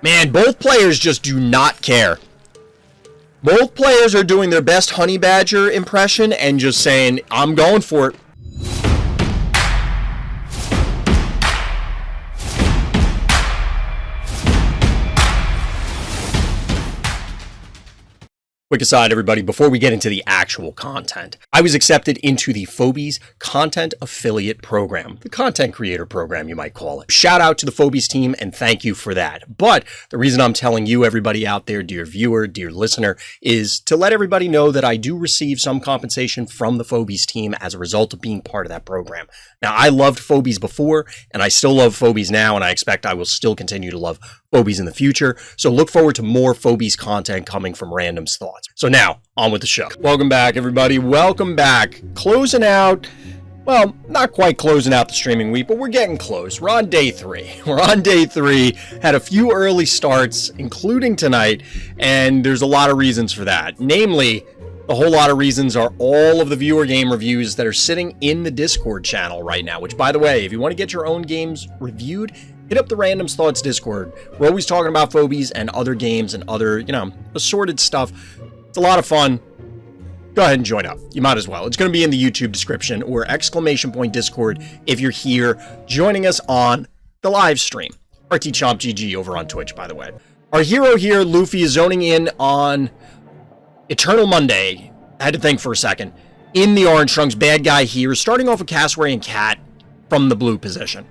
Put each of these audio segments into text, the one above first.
Man, both players just do not care. Both players are doing their best Honey Badger impression and just saying, I'm going for it. Quick aside, everybody, before we get into the actual content, I was accepted into the Phobies Content Affiliate Program, the content creator program, you might call it. Shout out to the Phobies team, and thank you for that. But the reason I'm telling you, everybody out there, dear viewer, dear listener, is to let everybody know that I do receive some compensation from the Phobies team as a result of being part of that program. Now, I loved Phobies before, and I still love Phobies now, and I expect I will still continue to love Phobies in the future. So look forward to more Phobies content coming from Random's Thoughts. So now, on with the show. Welcome back, everybody. Welcome back. Closing out, well, not quite closing out the streaming week, but we're getting close. We're on day 3. We're on day 3. Had a few early starts, including tonight, and there's a lot of reasons for that. Namely, a whole lot of reasons are all of the viewer game reviews that are sitting in the Discord channel right now, which, by the way, if you want to get your own games reviewed, hit up the Random's Thoughts Discord. We're always talking about Phobies and other games and other, assorted stuff. It's a lot of fun. Go ahead and join up. You might as well. It's going to be in the YouTube description or !Discord if you're here joining us on the live stream. RTChompGG over on Twitch, by the way. Our hero here, Lufee, is zoning in on Eternal Monday. I had to think for a second. In the orange trunks, bad guy here, starting off with Cassowary and Cat from the blue position.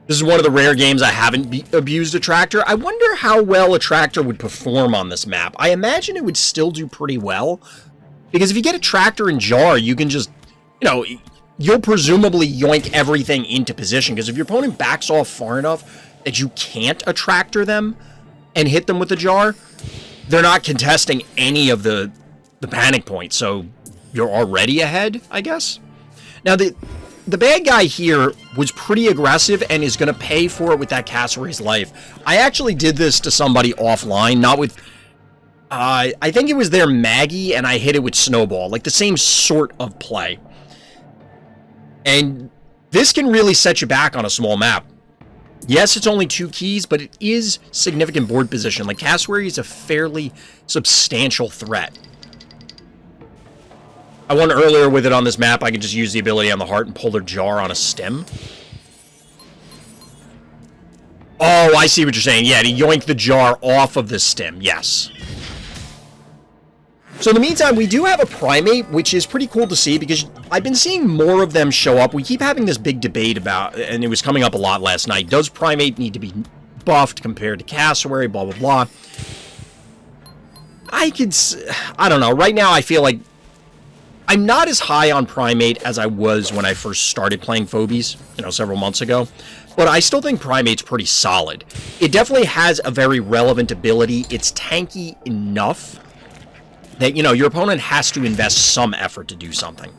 This is one of the rare games I haven't abused a tractor. I wonder how well a tractor would perform on this map. I imagine it would still do pretty well, because if you get a tractor and jar, you can just, you'll presumably yoink everything into position, because if your opponent backs off far enough that you can't attractor them and hit them with a jar, they're not contesting any of the panic points, so you're already ahead, I guess. Now, the bad guy here was pretty aggressive and is going to pay for it with that Cassowary's life. I actually did this to somebody offline, not with, I think it was their Maggie, and I hit it with Snowball, like the same sort of play. And this can really set you back on a small map. Yes, it's only 2 keys, but it is significant board position. Like, Cassowary is a fairly substantial threat. I won earlier with it on this map. I could just use the ability on the heart and pull their jar on a stem. Oh, I see what you're saying. Yeah, to yoink the jar off of the stem. Yes. So in the meantime, we do have a primate, which is pretty cool to see because I've been seeing more of them show up. We keep having this big debate about, and it was coming up a lot last night, does primate need to be buffed compared to Cassowary, blah, blah, blah. I don't know. Right now, I feel like I'm not as high on primate as I was when I first started playing Phobies, several months ago. But I still think primate's pretty solid. It definitely has a very relevant ability. It's tanky enough that, your opponent has to invest some effort to do something.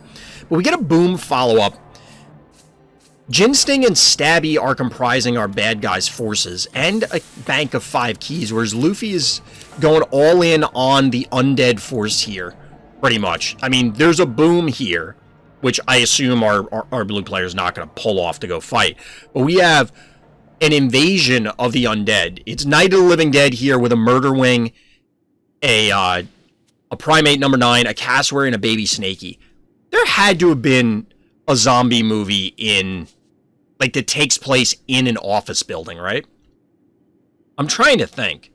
But we get a boom follow-up. Ginsting and Stabby are comprising our bad guy's forces and a bank of 5 keys, whereas Lufee is going all in on the undead force here, pretty much. I mean, there's a boom here, which I assume our blue player is not going to pull off to go fight. But we have an invasion of the undead. It's Night of the Living Dead here with a Murder Wing, a primate number 9, a Cassowary, and a baby Snakey. There had to have been a zombie movie that takes place in an office building, right? I'm trying to think.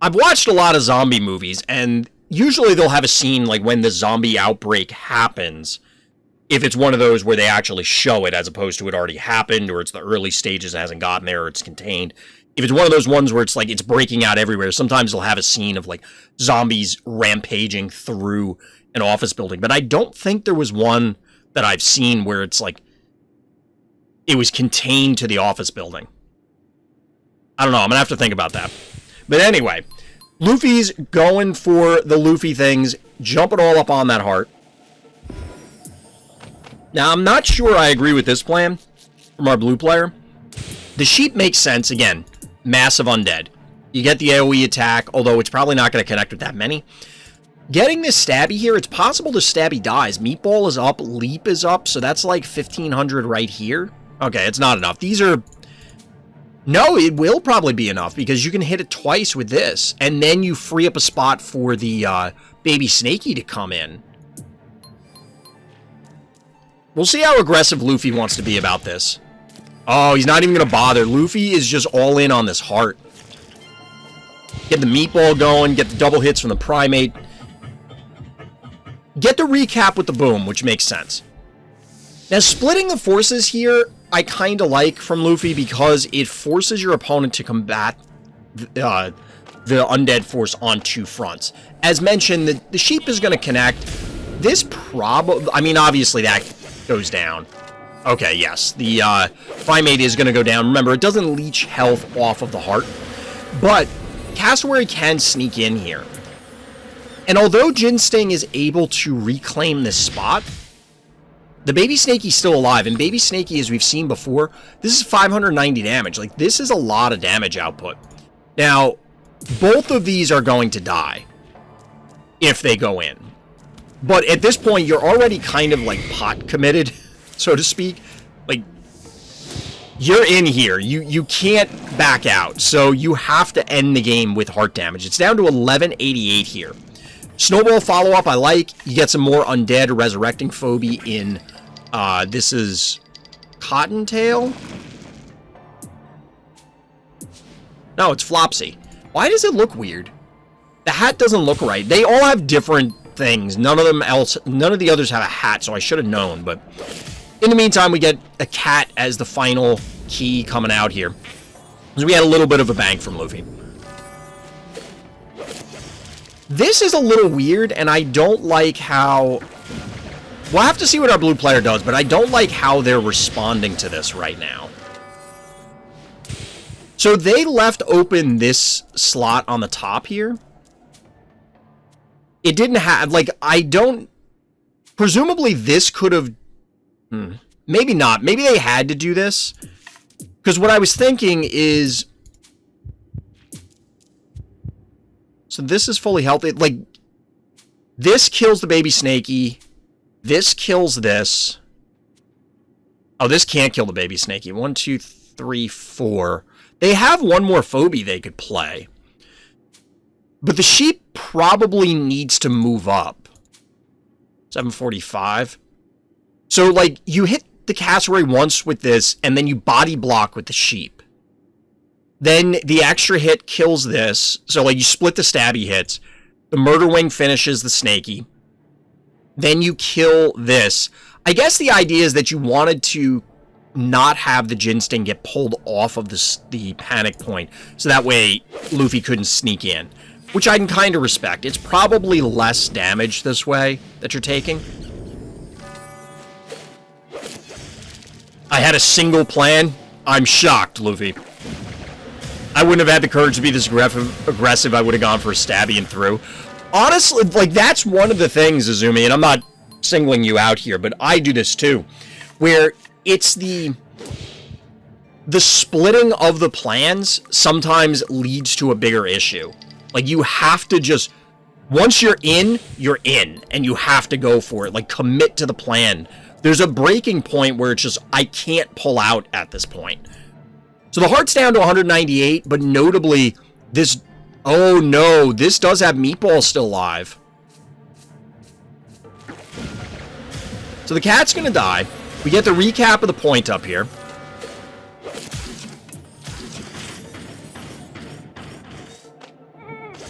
I've watched a lot of zombie movies, and usually they'll have a scene like when the zombie outbreak happens, if it's one of those where they actually show it as opposed to it already happened, or it's the early stages, it hasn't gotten there, or it's contained. If it's one of those ones where it's like it's breaking out everywhere, sometimes they'll have a scene of like zombies rampaging through an office building. But I don't think there was one that I've seen where it's like it was contained to the office building. I don't know. I'm going to have to think about that. But anyway, Lufee's going for the Lufee things, jumping all up on that heart. Now, I'm not sure I agree with this plan from our blue player. The sheep makes sense. Again, massive undead. You get the AoE attack, although it's probably not going to connect with that many. Getting this Stabby here, it's possible the Stabby dies. Meatball is up, Leap is up, so that's like 1,500 right here. Okay, it's not enough. These are No, it will probably be enough because you can hit it twice with this, and then you free up a spot for the baby Snakey to come in. We'll see how aggressive Lufee wants to be about this. Oh, he's not even going to bother. Lufee is just all in on this heart. Get the meatball going, get the double hits from the primate. Get the recap with the boom, which makes sense. Now, splitting the forces here, I kind of like from Lufee because it forces your opponent to combat the undead force on two fronts. As mentioned, the sheep is going to connect. This probably... I mean, obviously that goes down. Okay, yes. The primate is going to go down. Remember, it doesn't leech health off of the heart. But Cassowary can sneak in here. And although Jin Sting is able to reclaim this spot, the baby Snakey's still alive. And baby Snakey, as we've seen before, this is 590 damage. Like, this is a lot of damage output. Now, both of these are going to die if they go in. But at this point, you're already kind of, like, pot committed, so to speak. Like, you're in here. You can't back out. So you have to end the game with heart damage. It's down to 1188 here. Snowball follow-up I like. You get some more undead resurrecting phobie in, this is Cottontail? No, it's Flopsy. Why does it look weird? The hat doesn't look right. They all have different things. None of the others have a hat, so I should have known, but in the meantime, we get a cat as the final key coming out here. So we had a little bit of a bang from Lufee. This is a little weird, and I don't like how... We'll have to see what our blue player does, but I don't like how they're responding to this right now. So they left open this slot on the top here. It didn't have... Like, I don't... Presumably, this could have... Maybe not. Maybe they had to do this. Because what I was thinking is... So this is fully healthy. Like, this kills the baby Snakey. This kills this. Oh, this can't kill the baby Snakey. 1, 2, 3, 4. They have one more phobie they could play. But the sheep probably needs to move up. 745. So, like, you hit the cassowary once with this, and then you body block with the sheep. Then the extra hit kills this. So, like, you split the stabby hits. The murder wing finishes the Snakey. Then you kill this. I guess the idea is that you wanted to not have the Jin Sting get pulled off of the panic point. So that way, Lufee couldn't sneak in. Which I can kind of respect. It's probably less damage this way that you're taking. I had a single plan. I'm shocked, Lufee. I wouldn't have had the courage to be this aggressive. I would have gone for a stabby and through. Honestly, like, that's one of the things, Azumi, and I'm not singling you out here, but I do this too, where it's the splitting of the plans sometimes leads to a bigger issue. Like, you have to just, once you're in, and you have to go for it. Like, commit to the plan. There's a breaking point where it's just, I can't pull out at this point. So the heart's down to 198, but notably, this... Oh no, this does have Meatball still alive. So the cat's gonna die. We get the recap of the point up here.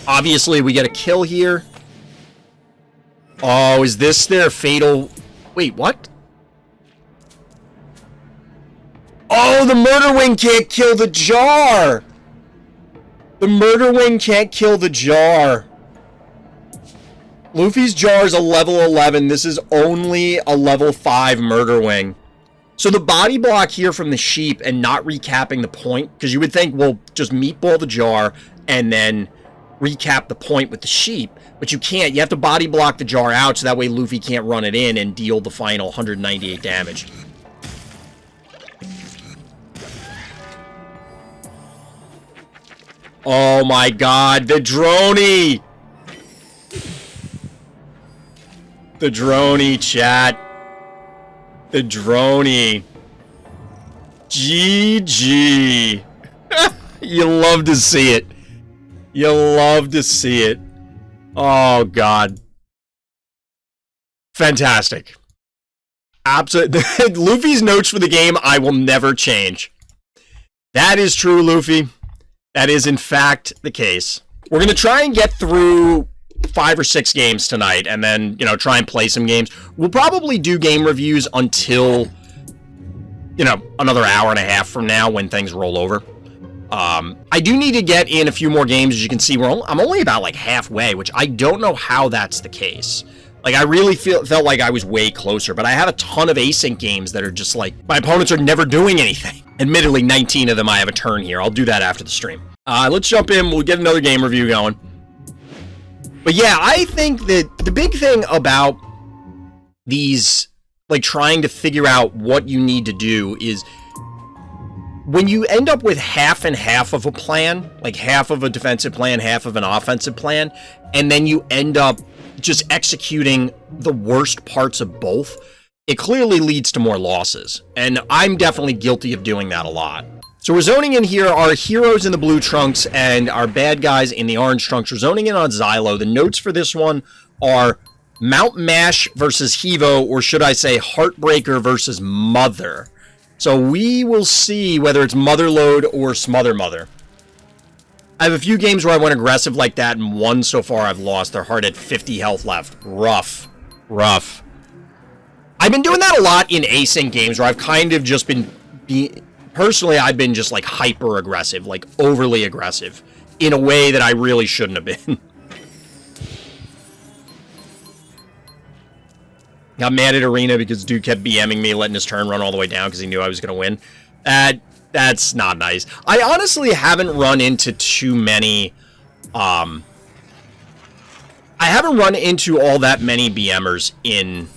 Obviously, we get a kill here. Oh, is this their fatal... Wait, what? Oh, the murder wing can't kill the jar! The murder wing can't kill the jar. Lufee's jar is a level 11. This is only a level 5 murder wing. So the body block here from the sheep and not recapping the point, because you would think, well, just meatball the jar and then recap the point with the sheep, but you can't. You have to body block the jar out so that way Lufee can't run it in and deal the final 198 damage. Oh my god, the droney! The droney, chat. The droney. GG. You love to see it. You love to see it. Oh, God. Fantastic. Absolutely. Lufee's notes for the game, I will never change. That is true, Lufee. That is, in fact, the case. We're going to try and get through 5 or 6 games tonight, and then, you know, try and play some games. We'll probably do game reviews until, you know, another hour and a half from now when things roll over. I do need to get in a few more games. As you can see, I'm only about, like, halfway, which I don't know how that's the case. Like, I really felt like I was way closer, but I have a ton of async games that are just like, my opponents are never doing anything. Admittedly, 19 of them I have a turn here. I'll do that after the stream. Let's jump in. We'll get another game review going. But yeah, I think that the big thing about these, like, trying to figure out what you need to do is when you end up with half and half of a plan, like half of a defensive plan, half of an offensive plan, and then you end up just executing the worst parts of both, it clearly leads to more losses. And I'm definitely guilty of doing that a lot. So we're zoning in here, our heroes in the blue trunks and our bad guys in the orange trunks. We're zoning in on Xylo. The notes for this one are Mount Mash versus Hevo, or should I say Heartbreaker versus Mother. So we will see whether it's Motherload or Smother Mother. I have a few games where I went aggressive like that, and one so far I've lost. They're hard at 50 health left. Rough. Rough. I've been doing that a lot in async games where I've kind of just been... Personally, I've been just, like, hyper-aggressive, like, overly aggressive, in a way that I really shouldn't have been. Got mad at Arena because dude kept BMing me, letting his turn run all the way down because he knew I was going to win. That's not nice. I honestly haven't run into too many... I haven't run into all that many BMers in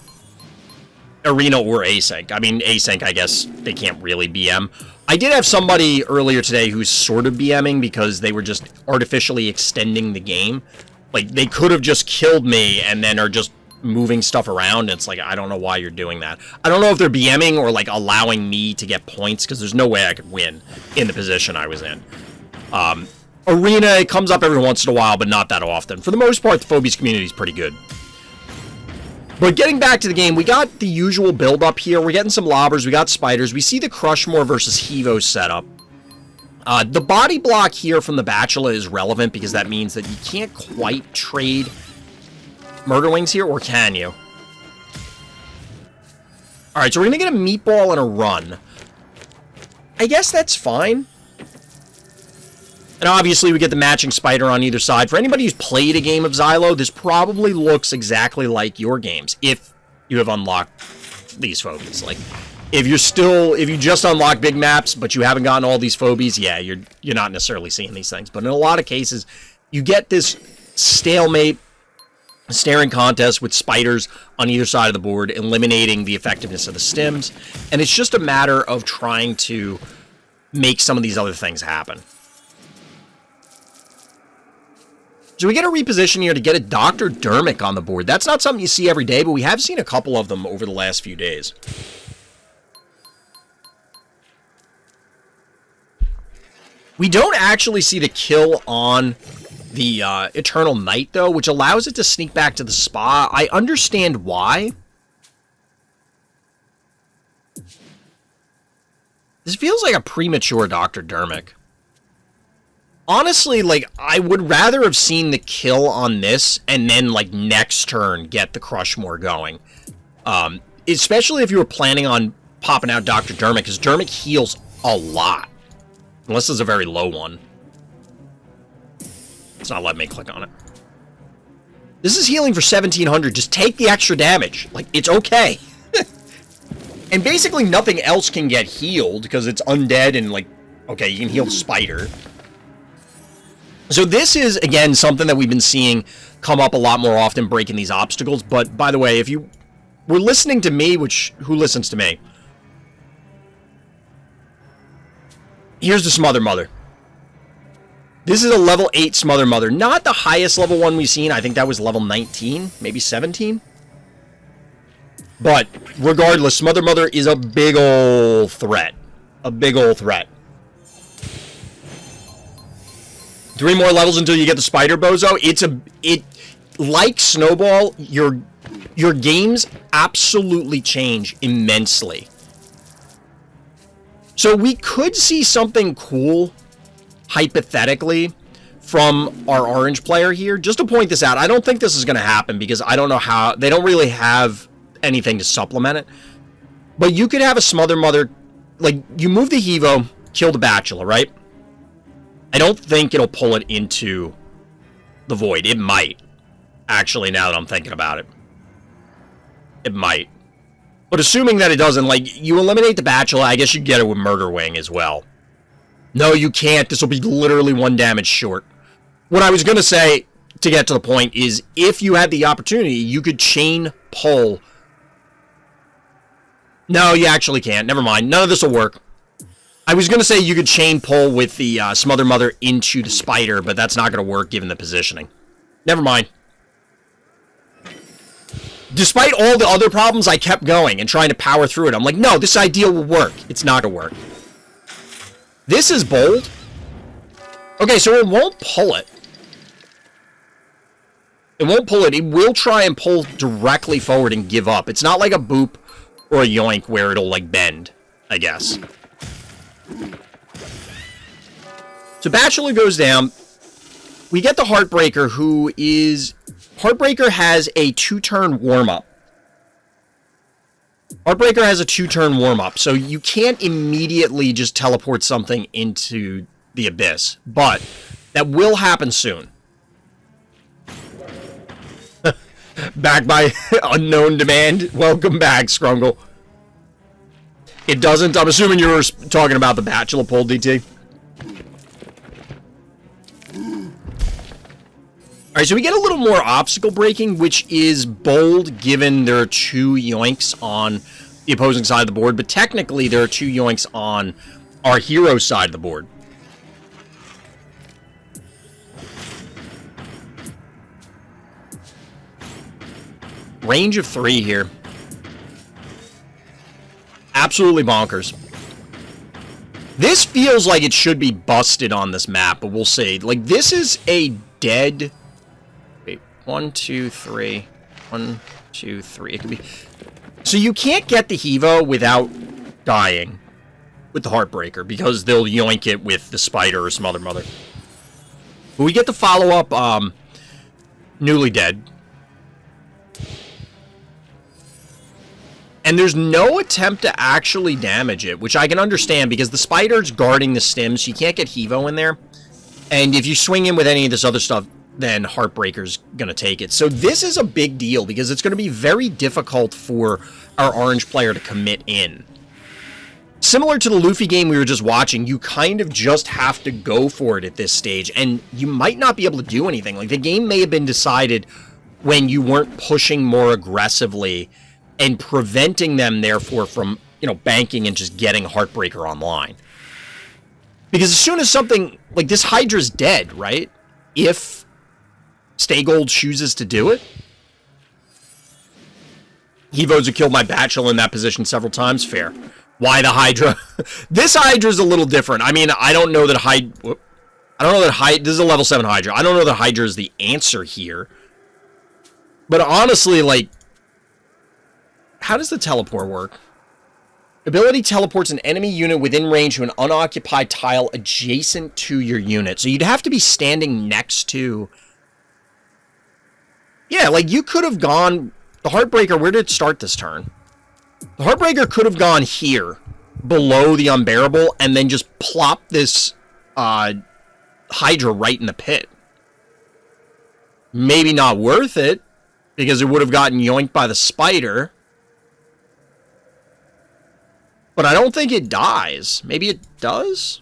Arena or Async. I mean, Async, I guess, they can't really BM. I did have somebody earlier today who's sort of BMing because they were just artificially extending the game. Like, they could have just killed me and then are just moving stuff around. It's like, I don't know why you're doing that. I don't know if they're BMing or, like, allowing me to get points, because there's no way I could win in the position I was in. Arena, it comes up every once in a while, but not that often. For the most part, the Phobies community is pretty good. But getting back to the game, we got the usual build-up here. We're getting some lobbers. We got spiders. We see the Crushmore versus Hevo setup. The body block here from the Bachelor is relevant because that means that you can't quite trade Murder Wings here, or can you? Alright, so we're going to get a meatball and a run. I guess that's fine. And obviously we get the matching spider on either side. For anybody who's played a game of Xylo, this probably looks exactly like your games, if you have unlocked these phobies. Like, if you just unlock big maps, but you haven't gotten all these phobies, yeah, you're not necessarily seeing these things. But in a lot of cases, you get this stalemate, staring contest with spiders on either side of the board, eliminating the effectiveness of the stims, and it's just a matter of trying to make some of these other things happen. So we get a reposition here to get a Dr. Dermic on the board. That's not something you see every day, but we have seen a couple of them over the last few days. We don't actually see the kill on the Eternal Night, though, which allows it to sneak back to the spa. I understand why. This feels like a premature Dr. Dermic. Honestly, like, I would rather have seen the kill on this and then, like, next turn get the Crushmore going. Especially if you were planning on popping out Dr. Dermic, because Dermic heals a lot. Unless it's a very low one. It's not letting me click on it. This is healing for 1700. Just take the extra damage. Like, it's okay. And basically nothing else can get healed because it's undead and, like, okay, you can heal the spider. So this is, again, something that we've been seeing come up a lot more often, breaking these obstacles. But, by the way, if you were listening to me, who listens to me? Here's the Smother Mother. This is a level 8 Smother Mother. Not the highest level one we've seen. I think that was level 19, maybe 17. But, regardless, Smother Mother is a big ol' threat. A big ol' threat. 3 more levels until you get the spider, bozo. Like Snowball, your games absolutely change immensely. So we could see something cool, hypothetically, from our orange player here. Just to point this out, I don't think this is going to happen because I don't know how. They don't really have anything to supplement it. But you could have a Smother Mother, like, you move the Hevo, kill the Bachelor, right? I don't think it'll pull it into the Void. It might. Actually, now that I'm thinking about it. It might. But assuming that it doesn't, like, you eliminate the Bachelor, I guess you get it with Murder Wing as well. No, you can't. This will be literally 1 damage short. What I was going to say, to get to the point, is if you had the opportunity, you could chain pull. No, you actually can't. Never mind. None of this will work. I was going to say you could chain pull with the Smother Mother into the spider, but that's not going to work given the positioning. Never mind. Despite all the other problems, I kept going and trying to power through it. I'm like, no, this idea will work. It's not going to work. This is bold. Okay, so it won't pull it. It won't pull it. It will try and pull directly forward and give up. It's not like a boop or a yoink where it'll, like, bend, I guess. So Bachelor goes down. We get the Heartbreaker, who is... Heartbreaker has a 2-turn warm-up. Heartbreaker has a 2-turn warm-up, so you can't immediately just teleport something into the Abyss. But that will happen soon. Back by unknown demand. Welcome back, Scrungle. It doesn't... I'm assuming you were talking about the Bachelor pull, DT. Alright, so we get a little more obstacle breaking, which is bold given there are 2 yoinks on the opposing side of the board, but technically there are 2 yoinks on our hero side of the board. Range of 3 here. Absolutely bonkers. This feels like it should be busted on this map, but we'll see. Like, this is a dead... Wait, 1, 2, 3. 1, 2, 3. It could be... So you can't get the Hevo without dying with the Heartbreaker, because they'll yoink it with the Spider or Smother Mother. But we get the follow-up, Newly Dead. And there's no attempt to actually damage it, which I can understand, because the Spider's guarding the stims, so you can't get Hevo in there. And if you swing in with any of this other stuff, then Heartbreaker's gonna take it. So this is a big deal, because it's gonna be very difficult for our orange player to commit in. Similar to the Lufee game we were just watching, you kind of just have to go for it at this stage, and you might not be able to do anything. Like, the game may have been decided when you weren't pushing more aggressively and preventing them, therefore, from, you know, banking and just getting Heartbreaker online. Because as soon as something... Like, this Hydra's dead, right? If staygold chooses to do it. Hevos have killed my Bachelor in that position several times. Fair. Why the Hydra? This Hydra's a little different. I mean, I don't know that this is a level 7 Hydra. I don't know that Hydra is the answer here. But honestly, like... How does the teleport work? Ability teleports an enemy unit within range to an unoccupied tile adjacent to your unit. So you'd have to be standing next to... Yeah, like, you could have gone... The Heartbreaker, where did it start this turn? The Heartbreaker could have gone here, below the Unbearable, and then just plop this Hydra right in the pit. Maybe not worth it, because it would have gotten yoinked by the Spider. But I don't think it dies. Maybe it does?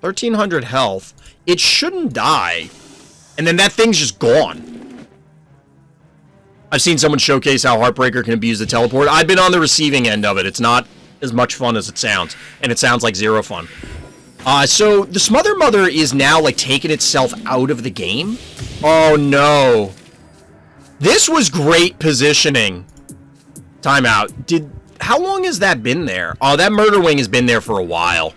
1,300 health. It shouldn't die. And then that thing's just gone. I've seen someone showcase how Heartbreaker can abuse the teleport. I've been on the receiving end of it. It's not as much fun as it sounds. And it sounds like zero fun. So the Smother Mother is now, like, taking itself out of the game. Oh, no. This was great positioning. Timeout. How long has that been there? Oh, that Murder Wing has been there for a while.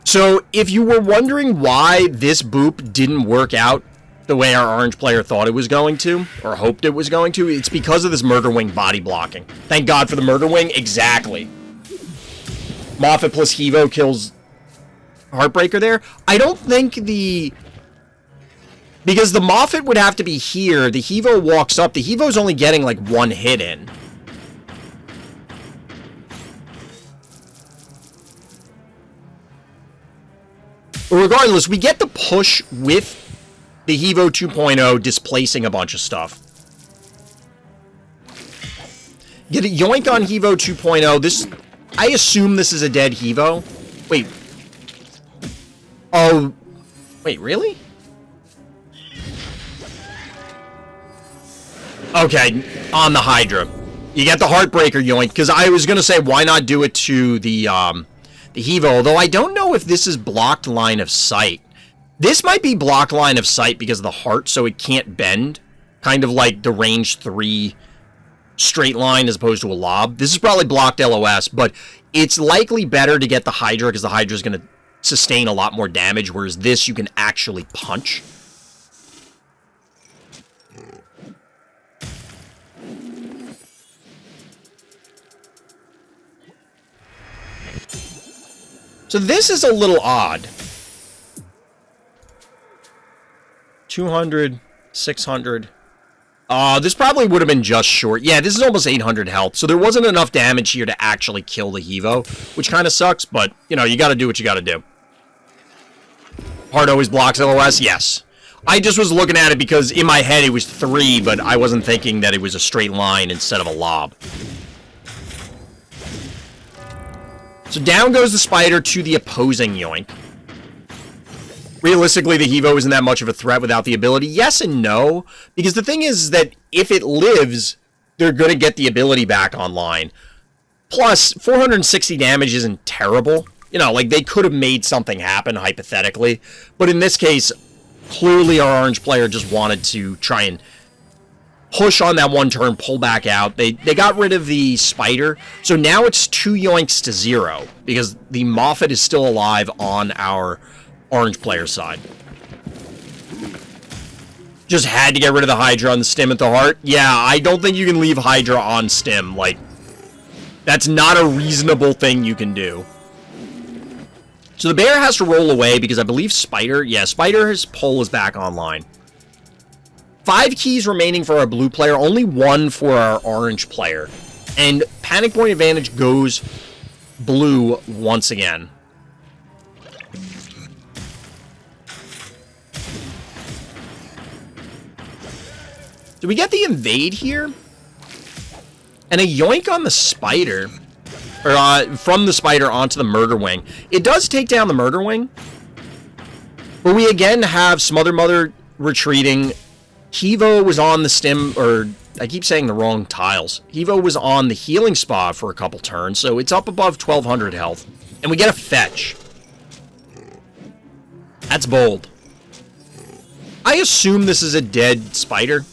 So, if you were wondering why this boop didn't work out the way our orange player thought it was going to, or hoped it was going to, it's because of this Murder Wing body blocking. Thank God for the Murder Wing. Exactly. Moffat plus Hevo kills Heartbreaker there. I don't think the... Because the Moffat would have to be here, the Hevo walks up, the Hevo's only getting like one hit in. But regardless, we get the push with the Hevo 2.0 displacing a bunch of stuff. Get a yoink on Hevo 2.0. This, I assume this is a dead Hevo. Wait. Oh. Wait, really? Okay, on the Hydra. You get the Heartbreaker yoink, because I was going to say, why not do it to the Hevo, although I don't know if this is blocked line of sight. This might be blocked line of sight because of the heart, so it can't bend. Kind of like the range 3 straight line as opposed to a lob. This is probably blocked LOS, but it's likely better to get the Hydra because the Hydra is going to sustain a lot more damage, whereas this you can actually punch. So this is a little odd. 200, 600. This probably would have been just short. Yeah, this is almost 800 health, so there wasn't enough damage here to actually kill the Hevo, which kind of sucks, but, you know, you gotta do what you gotta do. Heart always blocks LOS? Yes. I just was looking at it because in my head it was 3, but I wasn't thinking that it was a straight line instead of a lob. So down goes the spider to the opposing yoink. Realistically, the Hevo isn't that much of a threat without the ability. Yes and no, because the thing is that if it lives, they're going to get the ability back online. Plus, 460 damage isn't terrible. You know, like, they could have made something happen, hypothetically. But in this case, clearly our orange player just wanted to try and push on that one turn, pull back out. They got rid of the spider, so now it's 2 yoinks to 0, because the Moffat is still alive on our orange player side. Just had to get rid of the Hydra on the stim at the heart. Yeah, I don't think you can leave Hydra on stim. Like, that's not a reasonable thing you can do. So the bear has to roll away because I believe Spider... Yeah, Spider's pull is back online. 5 keys remaining for our blue player, only 1 for our orange player. And Panic Point Advantage goes blue once again. Do we get the invade here? And a yoink on the spider. Or from the spider onto the Murder Wing. It does take down the Murder Wing. But we again have Smother Mother retreating. Hevo was on the stim, or I keep saying the wrong tiles. Hevo was on the healing spa for a couple turns, so it's up above 1200 health. And we get a fetch. That's bold. I assume this is a dead spider.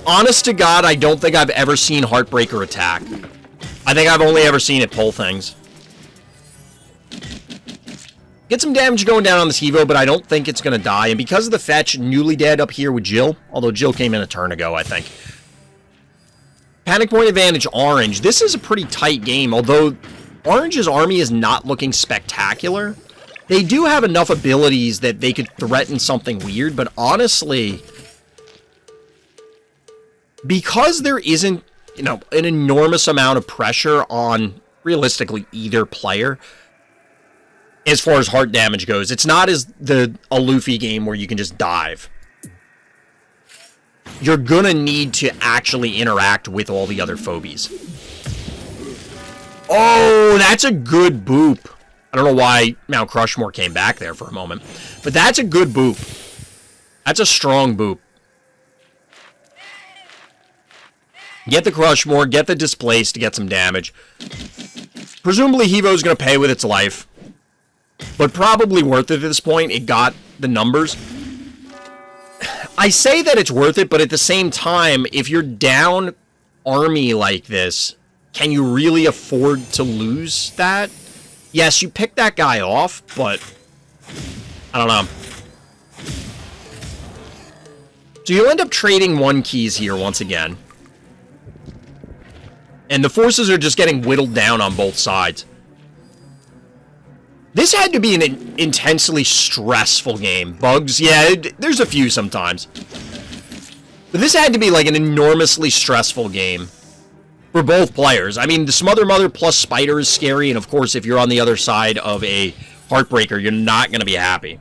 Honest to God, I don't think I've ever seen Heartbreaker attack. I think I've only ever seen it pull things. Get some damage going down on this Hevo, but I don't think it's going to die. And because of the fetch, newly dead up here with Jill. Although Jill came in a turn ago, I think. Panic Point Advantage Orange. This is a pretty tight game, although Orange's army is not looking spectacular. They do have enough abilities that they could threaten something weird, but honestly, because there isn't, you know, an enormous amount of pressure on, realistically, either player, as far as heart damage goes, it's not as a Lufee game where you can just dive. You're gonna need to actually interact with all the other phobies. Oh, that's a good boop. I don't know why Mount Crushmore came back there for a moment, but that's a good boop. That's a strong boop. Get the Crushmore, get the Displaced to get some damage. Presumably Hevo's gonna pay with its life. But probably worth it at this point. It got the numbers. I say that it's worth it, but at the same time, if you're down army like this, can you really afford to lose that? Yes, you pick that guy off, but I don't know. So you'll end up trading 1 keys here once again. And the forces are just getting whittled down on both sides. This had to be an intensely stressful game. Bugs, yeah, there's a few sometimes. But this had to be like an enormously stressful game for both players. I mean, the Smother Mother plus Spider is scary, and of course, if you're on the other side of a Heartbreaker, you're not going to be happy.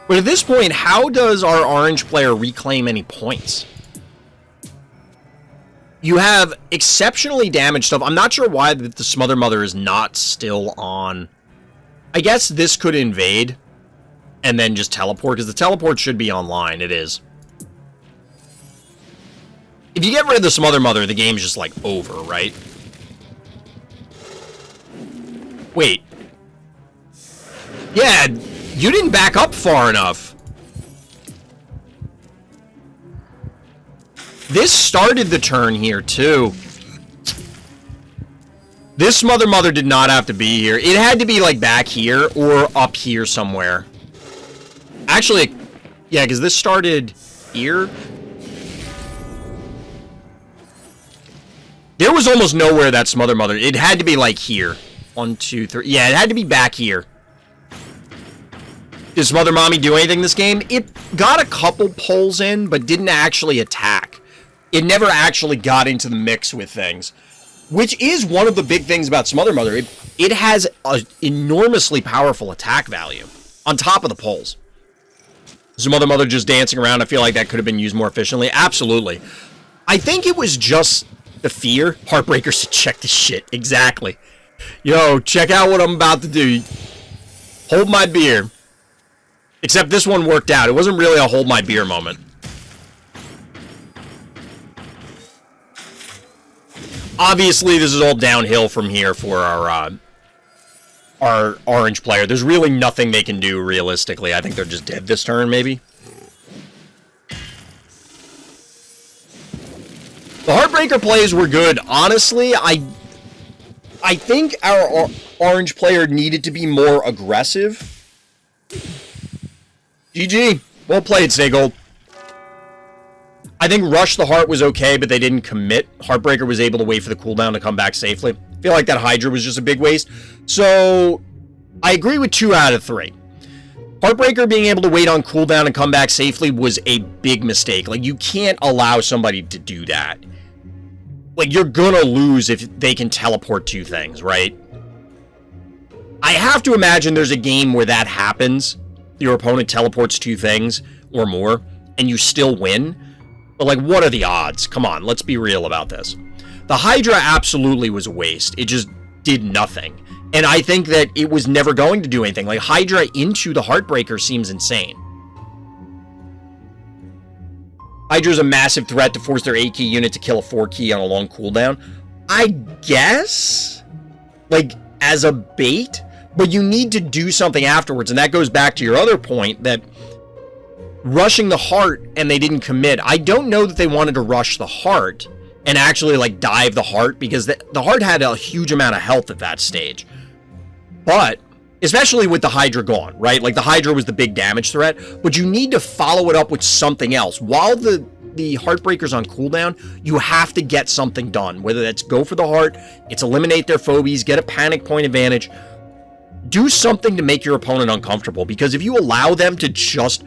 But at this point, how does our orange player reclaim any points? You have exceptionally damaged stuff. I'm not sure why the Smother Mother is not still on. I guess this could invade and then just teleport, because the teleport should be online. It is. If you get rid of the Smother Mother, the game's just, like, over, right? Wait. Yeah, you didn't back up far enough. This started the turn here, too. This Smother Mother did not have to be here. It had to be, like, back here or up here somewhere. Actually, yeah, because this started here. There was almost nowhere that Smother Mother. It had to be, like, here. 1, 2, 3. Yeah, it had to be back here. Did Smother Mommy do anything this game? It got a couple pulls in, but didn't actually attack. It never actually got into the mix with things. Which is one of the big things about Smother Mother. It has an enormously powerful attack value on top of the pulls. Smother Mother just dancing around. I feel like that could have been used more efficiently. Absolutely. I think it was just the fear. Heartbreaker said, check this shit. Exactly. Yo, check out what I'm about to do. Hold my beer. Except this one worked out. It wasn't really a hold my beer moment. Obviously, this is all downhill from here for our orange player. There's really nothing they can do, realistically. I think they're just dead this turn, maybe. The Heartbreaker plays were good. Honestly, I think our orange player needed to be more aggressive. GG. Well played, staygold. I think Rush the Heart was okay, but they didn't commit. Heartbreaker was able to wait for the cooldown to come back safely. I feel like that Hydra was just a big waste. So, I agree with 2 out of 3. Heartbreaker being able to wait on cooldown and come back safely was a big mistake. Like, you can't allow somebody to do that. Like, you're gonna lose if they can teleport 2 things, right? I have to imagine there's a game where that happens. Your opponent teleports 2 things or more, and you still win. But, like, what are the odds? Come on, let's be real about this. The Hydra absolutely was a waste. It just did nothing. And I think that it was never going to do anything. Like, Hydra into the Heartbreaker seems insane. Hydra's a massive threat to force their 8-key unit to kill a 4-key on a long cooldown. I guess? Like, as a bait? But you need to do something afterwards. And that goes back to your other point that rushing the heart and they didn't commit. I don't know that they wanted to rush the heart and actually, like, dive the heart, because the heart had a huge amount of health at that stage. But, especially with the Hydra gone, right? Like, the Hydra was the big damage threat, but you need to follow it up with something else. While the Heartbreaker's on cooldown, you have to get something done. Whether that's go for the heart, it's eliminate their phobies, get a panic point advantage. Do something to make your opponent uncomfortable, because if you allow them to just,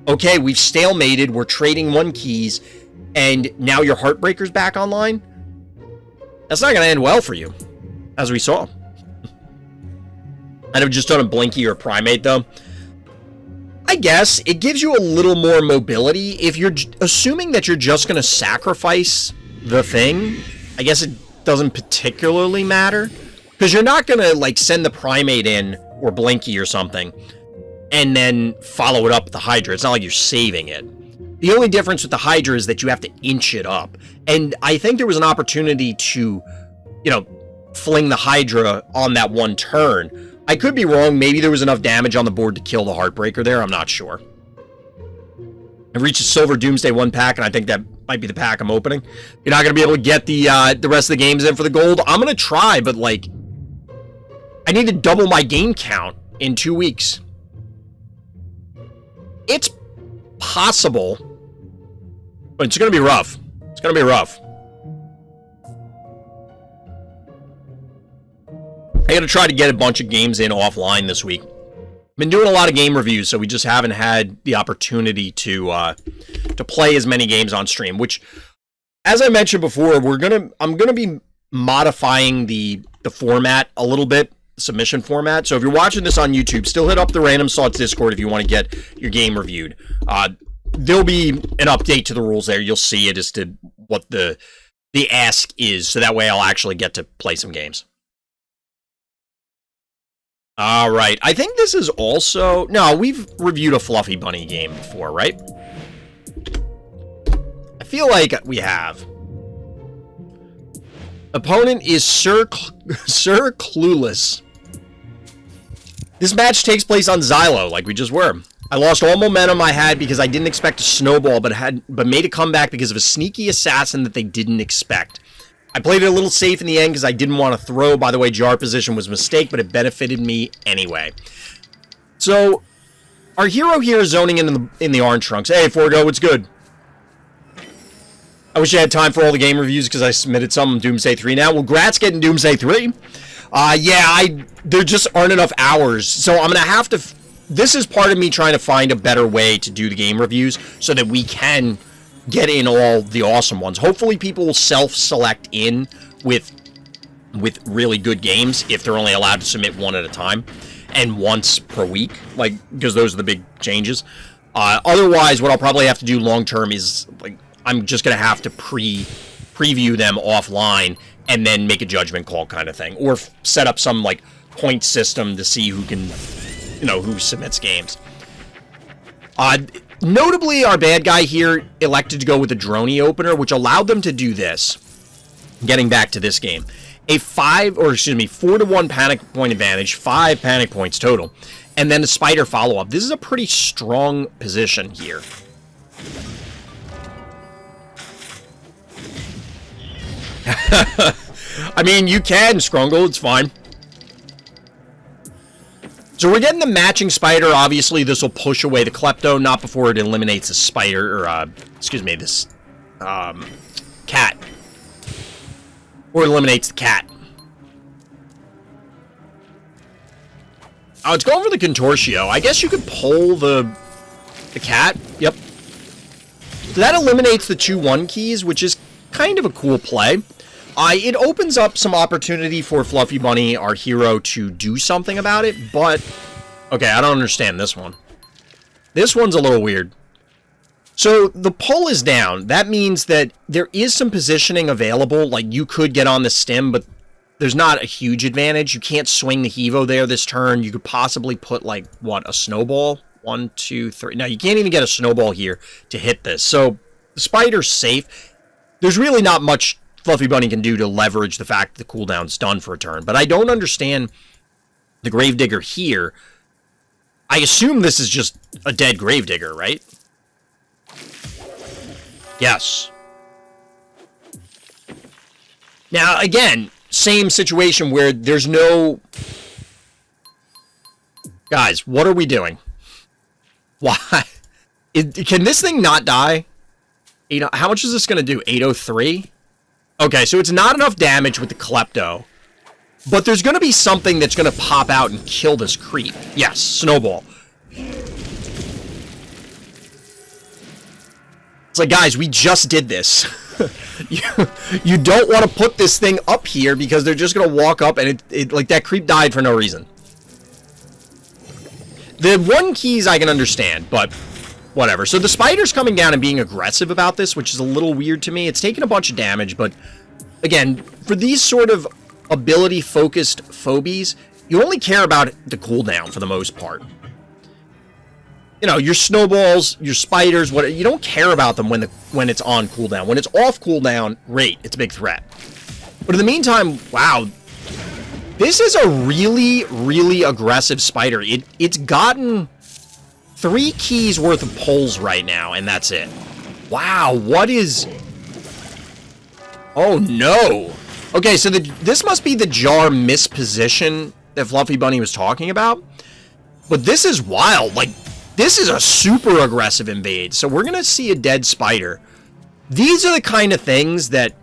okay, we've stalemated, we're trading 1 keys, and now your Heartbreaker's back online, that's not going to end well for you, as we saw. I'd have just done a Blinky or Primate, though. I guess it gives you a little more mobility. If you're assuming that you're just going to sacrifice the thing, I guess it doesn't particularly matter. Because you're not going to, like, send the Primate in, or Blinky or something, and then follow it up with the Hydra. It's not like you're saving it. The only difference with the Hydra is that you have to inch it up. And I think there was an opportunity to, you know, fling the Hydra on that one turn. I could be wrong. Maybe there was enough damage on the board to kill the Heartbreaker there. I'm not sure. I've reached a Silver Doomsday 1 pack, and I think that might be the pack I'm opening. You're not going to be able to get the rest of the games in for the gold. I'm going to try, but, like, I need to double my game count in 2 weeks. It's possible, but it's going to be rough. It's going to be rough. I got to try to get a bunch of games in offline this week. Been doing a lot of game reviews, so we just haven't had the opportunity to play as many games on stream, which, as I mentioned before, I'm gonna be modifying the format a little bit, submission format. So if you're watching this on YouTube, still hit up the Random Thoughts Discord if you want to get your game reviewed. There'll be an update to the rules there. You'll see it as to what the ask is, so that way I'll actually get to play some games. All right, I think this is also... No, we've reviewed a fluffybunnie game before, right? I feel like we have. Opponent is Sir Clueless. This match takes place on Xylo, like we just were. I lost all momentum I had because I didn't expect a snowball, but made a comeback because of a sneaky assassin that they didn't expect. I played it a little safe in the end because I didn't want to throw. By the way, jar position was a mistake, but it benefited me anyway. So, our hero here is zoning in the orange trunks. Hey, Forgo, what's good? I wish I had time for all the game reviews because I submitted some on Doomsday 3 now. Well, Grat's getting Doomsday 3. There just aren't enough hours. So, I'm going to have to... This is part of me trying to find a better way to do the game reviews so that we can get in all the awesome ones. Hopefully people will self-select in with really good games if they're only allowed to submit one at a time and once per week, like, because those are the big changes. Otherwise, what I'll probably have to do long-term is, like, I'm just going to have to preview them offline and then make a judgment call kind of thing, or set up some, like, point system to see who can, who submits games. Notably, our bad guy here elected to go with the droney opener, which allowed them to do this. Getting back to this game. A 4-to-1 panic point advantage, 5 panic points total, and then a spider follow-up. This is a pretty strong position here. I mean, you can, Scrungle, it's fine. So we're getting the matching spider. Obviously, this will push away the Klepto, not before it eliminates the spider, or, this, cat. Or eliminates the cat. Oh, it's going for the Contortio. I guess you could pull the cat. Yep. So that eliminates the 2-1 keys, which is kind of a cool play. It opens up some opportunity for fluffybunnie, our hero, to do something about it, but... Okay, I don't understand this one. This one's a little weird. So, the pull is down. That means that there is some positioning available, like you could get on the stem, but there's not a huge advantage. You can't swing the Hevo there this turn. You could possibly put, like, what, a snowball? 1, 2, 3... Now, you can't even get a snowball here to hit this. So, the spider's safe. There's really not much fluffybunnie can do to leverage the fact that the cooldown's done for a turn. But I don't understand the Gravedigger here. I assume this is just a dead Gravedigger, right? Yes. Now, again, same situation where there's no... Guys, what are we doing? Why? Can this thing not die? How much is this going to do? 803? Okay, so it's not enough damage with the Klepto. But there's going to be something that's going to pop out and kill this creep. Yes, Snowball. It's like, guys, we just did this. you don't want to put this thing up here because they're just going to walk up and like that creep died for no reason. The 1 keys I can understand, but whatever. So the spider's coming down and being aggressive about this, which is a little weird to me. It's taking a bunch of damage, but again, for these sort of ability-focused phobies, you only care about the cooldown for the most part. Your snowballs, your spiders, you don't care about them when it's on cooldown. When it's off cooldown, great, it's a big threat. But in the meantime, wow, this is a really, really aggressive spider. It's gotten 3 keys worth of pulls right now, and that's it. Wow, what is... Oh, no. Okay, so this must be the jar misposition that fluffybunnie was talking about. But this is wild. Like, this is a super aggressive invade. So we're going to see a dead spider. These are the kind of things that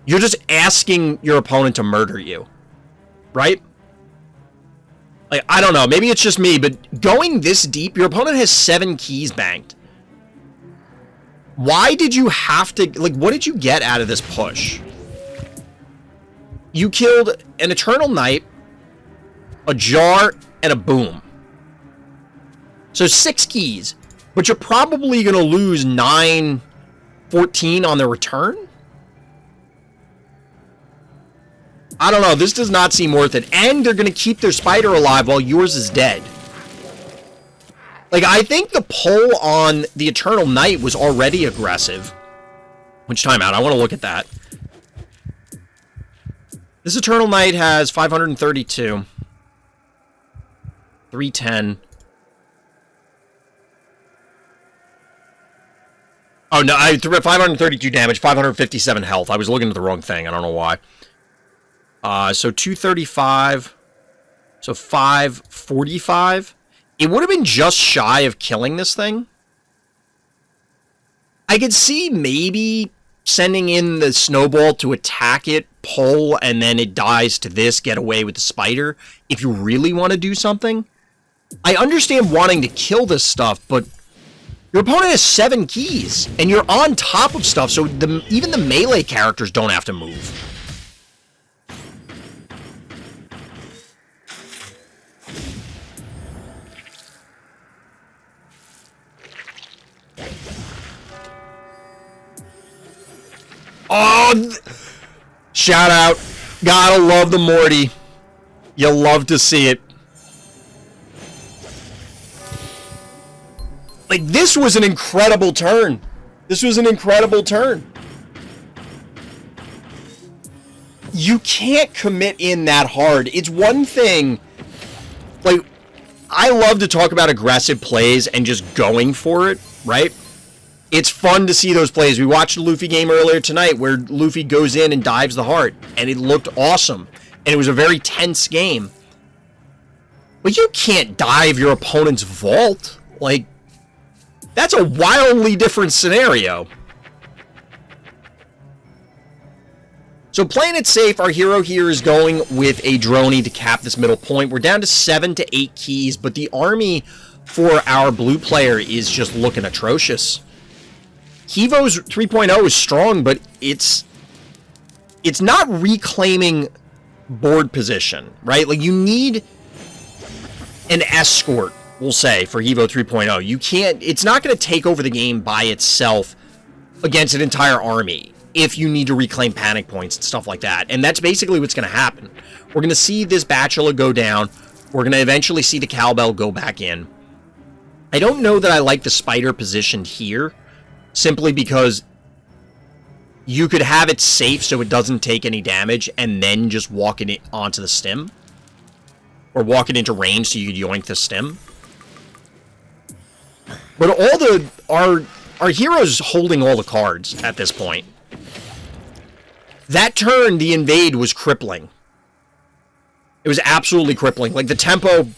you're just asking your opponent to murder you. Right? Like, I don't know. Maybe it's just me, but going this deep, your opponent has 7 keys banked. Why did you have to... Like, what did you get out of this push? You killed an Eternal Knight, a jar, and a boom. So 6 keys. But you're probably going to lose 9, 14 on the return? I don't know. This does not seem worth it. And they're going to keep their spider alive while yours is dead. Like, I think the pull on the Eternal Knight was already aggressive. Which timeout? I want to look at that. This Eternal Knight has 532. 310. Oh, no, 532 damage, 557 health. I was looking at the wrong thing. I don't know why. So 235. So 545. It would have been just shy of killing this thing. I could see maybe sending in the snowball to attack it, pull, and then it dies to this, get away with the spider, if you really want to do something. I understand wanting to kill this stuff, but your opponent has 7 keys, and you're on top of stuff, so even the melee characters don't have to move. Oh, shout out. Gotta love the Morty. You love to see it. Like, this was an incredible turn. This was an incredible turn. You can't commit in that hard. It's one thing, like, I love to talk about aggressive plays and just going for it, right? It's fun to see those plays. We watched a Lufee game earlier tonight where Lufee goes in and dives the heart, and it looked awesome. And it was a very tense game. But you can't dive your opponent's vault. Like, that's a wildly different scenario. So playing it safe, our hero here is going with a droney to cap this middle point. We're down to 7 to 8 keys, but the army for our blue player is just looking atrocious. Hevo's 3.0 is strong, but it's not reclaiming board position, right? Like, you need an escort, we'll say, for Hevo 3.0. You can't... It's not going to take over the game by itself against an entire army if you need to reclaim panic points and stuff like that. And that's basically what's going to happen. We're going to see this Bachelor go down. We're going to eventually see the Cowbell go back in. I don't know that I like the Spider positioned here, simply because you could have it safe so it doesn't take any damage and then just walk it onto the stem. Or walk it into range so you could yoink the stem. But our hero's holding all the cards at this point. That turn, the invade was crippling. It was absolutely crippling. Like, the tempo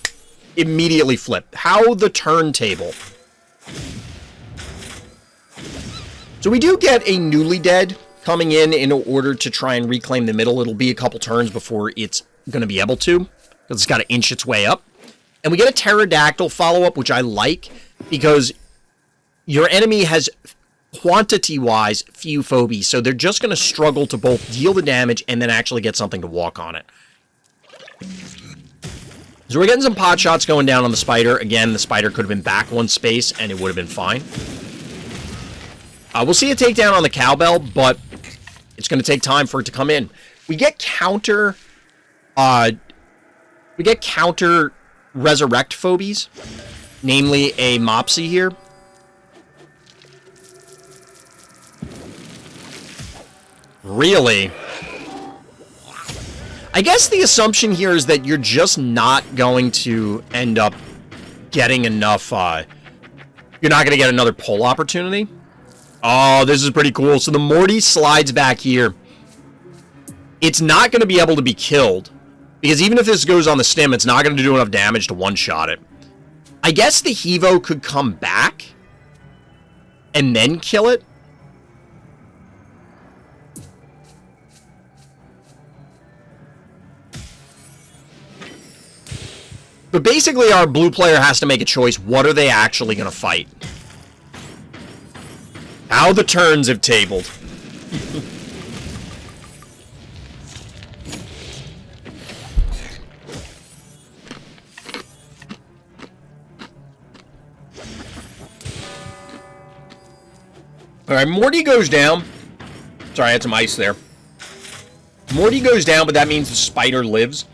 immediately flipped. How the turntable. So we do get a newly dead coming in order to try and reclaim the middle. It'll be a couple turns before it's going to be able to, because it's got to inch its way up. And we get a pterodactyl follow-up, which I like, because your enemy has, quantity-wise, few phobies, so they're just going to struggle to both deal the damage and then actually get something to walk on it. So we're getting some pot shots going down on the spider. Again, the spider could have been back one space, and it would have been fine. We'll see a takedown on the Cowbell, but it's going to take time for it to come in. We get counter resurrect phobies, namely a Mopsy here. Really? I guess the assumption here is that you're just not going to end up getting enough, you're not going to get another pull opportunity. Oh, this is pretty cool. So the Morty slides back here. It's not going to be able to be killed. Because even if this goes on the stem, it's not going to do enough damage to one-shot it. I guess the Hevo could come back and then kill it. But basically, our blue player has to make a choice. What are they actually going to fight? How the turns have tabled. Alright, Morty goes down. Sorry, I had some ice there. Morty goes down, but that means the spider lives.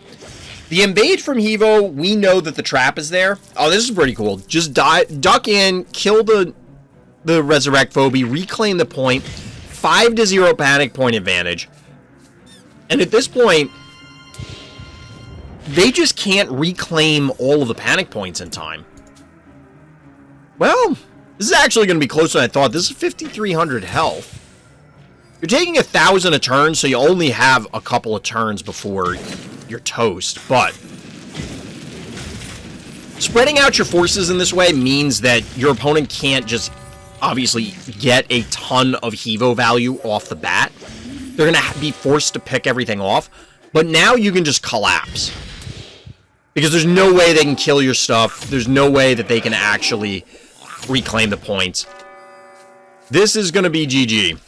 The invade from Hevo, we know that the trap is there. Oh, this is pretty cool. Just duck in, kill the resurrect Phobie, reclaim the point, 5-0 panic point advantage. And at this point, they just can't reclaim all of the panic points in time. Well, this is actually going to be closer than I thought. This is 5,300 health. You're taking 1,000 a turn, so you only have a couple of turns before you're toast. But spreading out your forces in this way means that your opponent can't just obviously get a ton of Hevo value off the bat. They're going to be forced to pick everything off. But now you can just collapse. Because there's no way they can kill your stuff. There's no way that they can actually reclaim the points. This is going to be GG.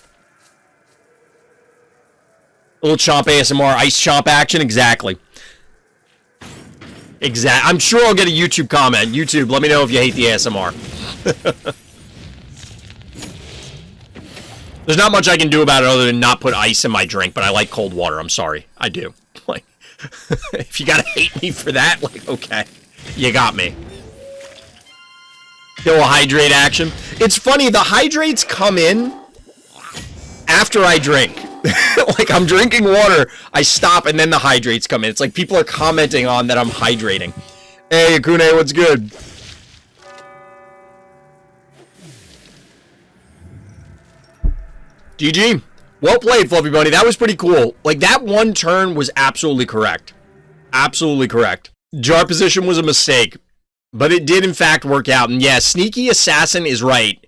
A little chomp ASMR, ice chomp action, exactly. I'm sure I'll get a YouTube comment. YouTube, let me know if you hate the ASMR. There's not much I can do about it other than not put ice in my drink, but I like cold water. I'm sorry. I do. Like, if you gotta hate me for that, like, okay. You got me. Kill a hydrate action. It's funny, the hydrates come in after I drink. Like, I'm drinking water, I stop, and then the hydrates come in. It's like people are commenting on that I'm hydrating. Hey, Hakunay, what's good? GG. Well played, Fluffy Bunny. That was pretty cool. Like, that one turn was absolutely correct. Absolutely correct. Jar position was a mistake, but it did, in fact, work out. And yeah, Sneaky Assassin is right.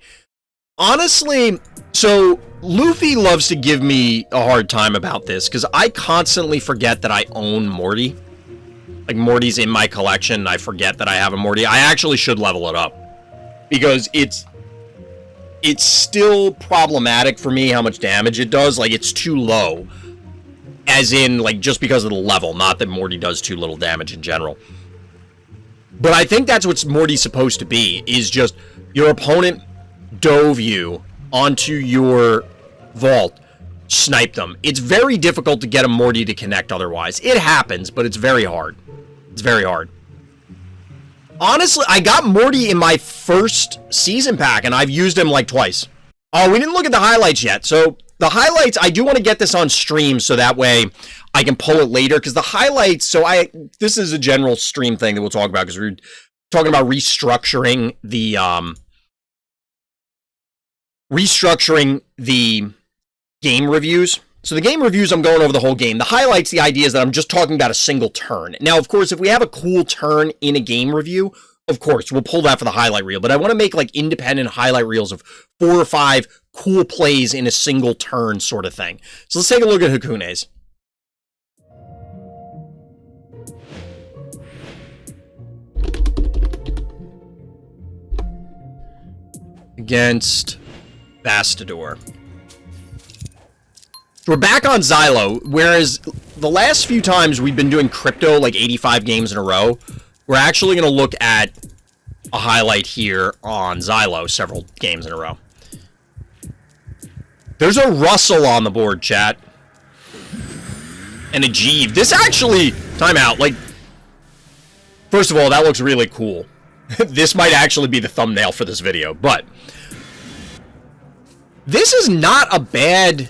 Honestly, so Lufee loves to give me a hard time about this because I constantly forget that I own Morty. Like, Morty's in my collection, and I forget that I have a Morty. I actually should level it up because it's still problematic for me how much damage it does. Like, it's too low. As in, like, just because of the level. Not that Morty does too little damage in general. But I think that's what Morty's supposed to be, is just your opponent dove you onto your vault, snipe them. It's very difficult to get a Morty to connect otherwise. It happens, but it's very hard. It's very hard. Honestly, I got Morty in my first season pack, and I've used him like twice. Oh, we didn't look at the highlights yet. So the highlights, I do want to get this on stream so that way I can pull it later. Because the highlights, this is a general stream thing that we'll talk about because we're talking about restructuring the game reviews. So the game reviews, I'm going over the whole game. The highlights, the idea is that I'm just talking about a single turn. Now, of course, if we have a cool turn in a game review, of course, we'll pull that for the highlight reel. But I want to make, like, independent highlight reels of 4 or 5 cool plays in a single turn sort of thing. So let's take a look at Hakunay's. Against Bastador. We're back on Xylo, whereas the last few times we've been doing crypto, like 85 games in a row, we're actually going to look at a highlight here on Xylo several games in a row. There's a Russell on the board, chat. And a Jeeve. This actually, timeout, like, first of all, that looks really cool. This might actually be the thumbnail for this video, but this is not a bad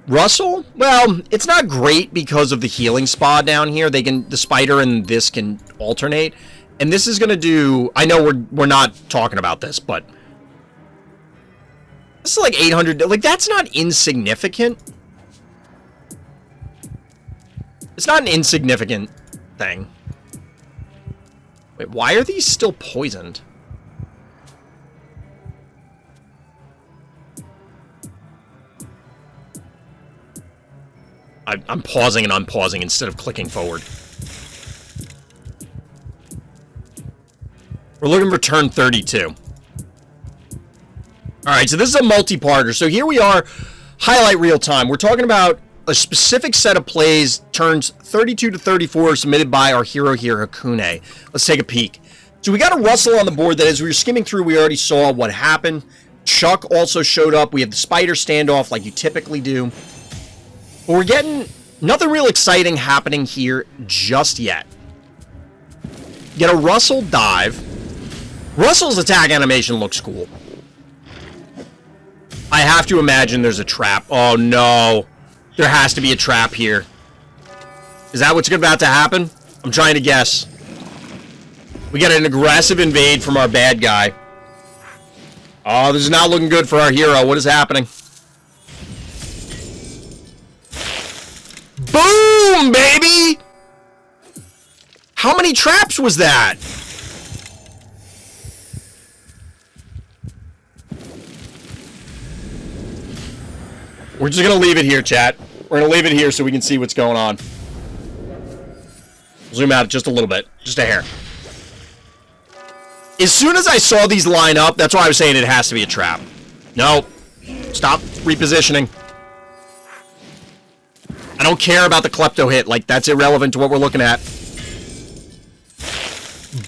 Russell. Well, it's not great because of the healing spa down here. The spider and this can alternate. And this is going to do, I know we're not talking about this, but This is like 800. Like, that's not insignificant. It's not an insignificant thing. Wait, why are these still poisoned? I'm pausing and unpausing instead of clicking forward. We're looking for turn 32. Alright, so this is a multi-parter. So here we are, highlight real time. We're talking about a specific set of plays, turns 32 to 34, submitted by our hero here, Hakunay. Let's take a peek. So we got a rustle on the board that as we were skimming through, we already saw what happened. Chuck also showed up. We have the spider standoff like you typically do. But we're getting nothing real exciting happening here just yet. Get a Russell dive. Russell's attack animation looks cool. I have to imagine there's a trap. Oh no. There has to be a trap here. Is that what's about to happen? I'm trying to guess. We got an aggressive invade from our bad guy. Oh, this is not looking good for our hero. What is happening? Boom, baby! How many traps was that? We're just gonna leave it here, chat. We're gonna leave it here so we can see what's going on. Zoom out just a little bit. Just a hair. As soon as I saw these line up, that's why I was saying it has to be a trap. No. Stop repositioning. I don't care about the klepto hit. Like, that's irrelevant to what we're looking at.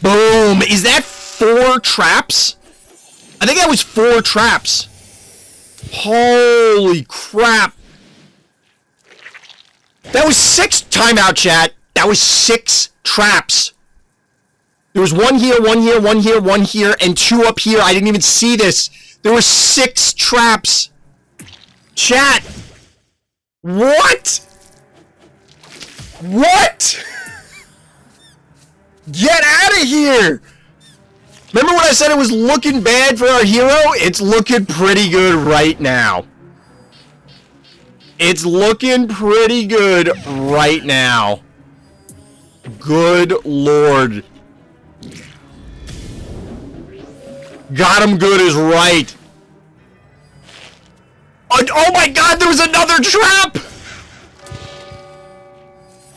Boom! Is that 4 traps? I think that was 4 traps. Holy crap. That was 6... Timeout, chat. That was 6 traps. There was 1 here, 1 here, 1 here, 1 here, and 2 up here. I didn't even see this. There were 6 traps. Chat. What? What? Get out of here. Remember when I said it was looking bad for our hero? It's looking pretty good right now. It's looking pretty good right now. Good lord. Got him good is right. Oh my god, there was another trap!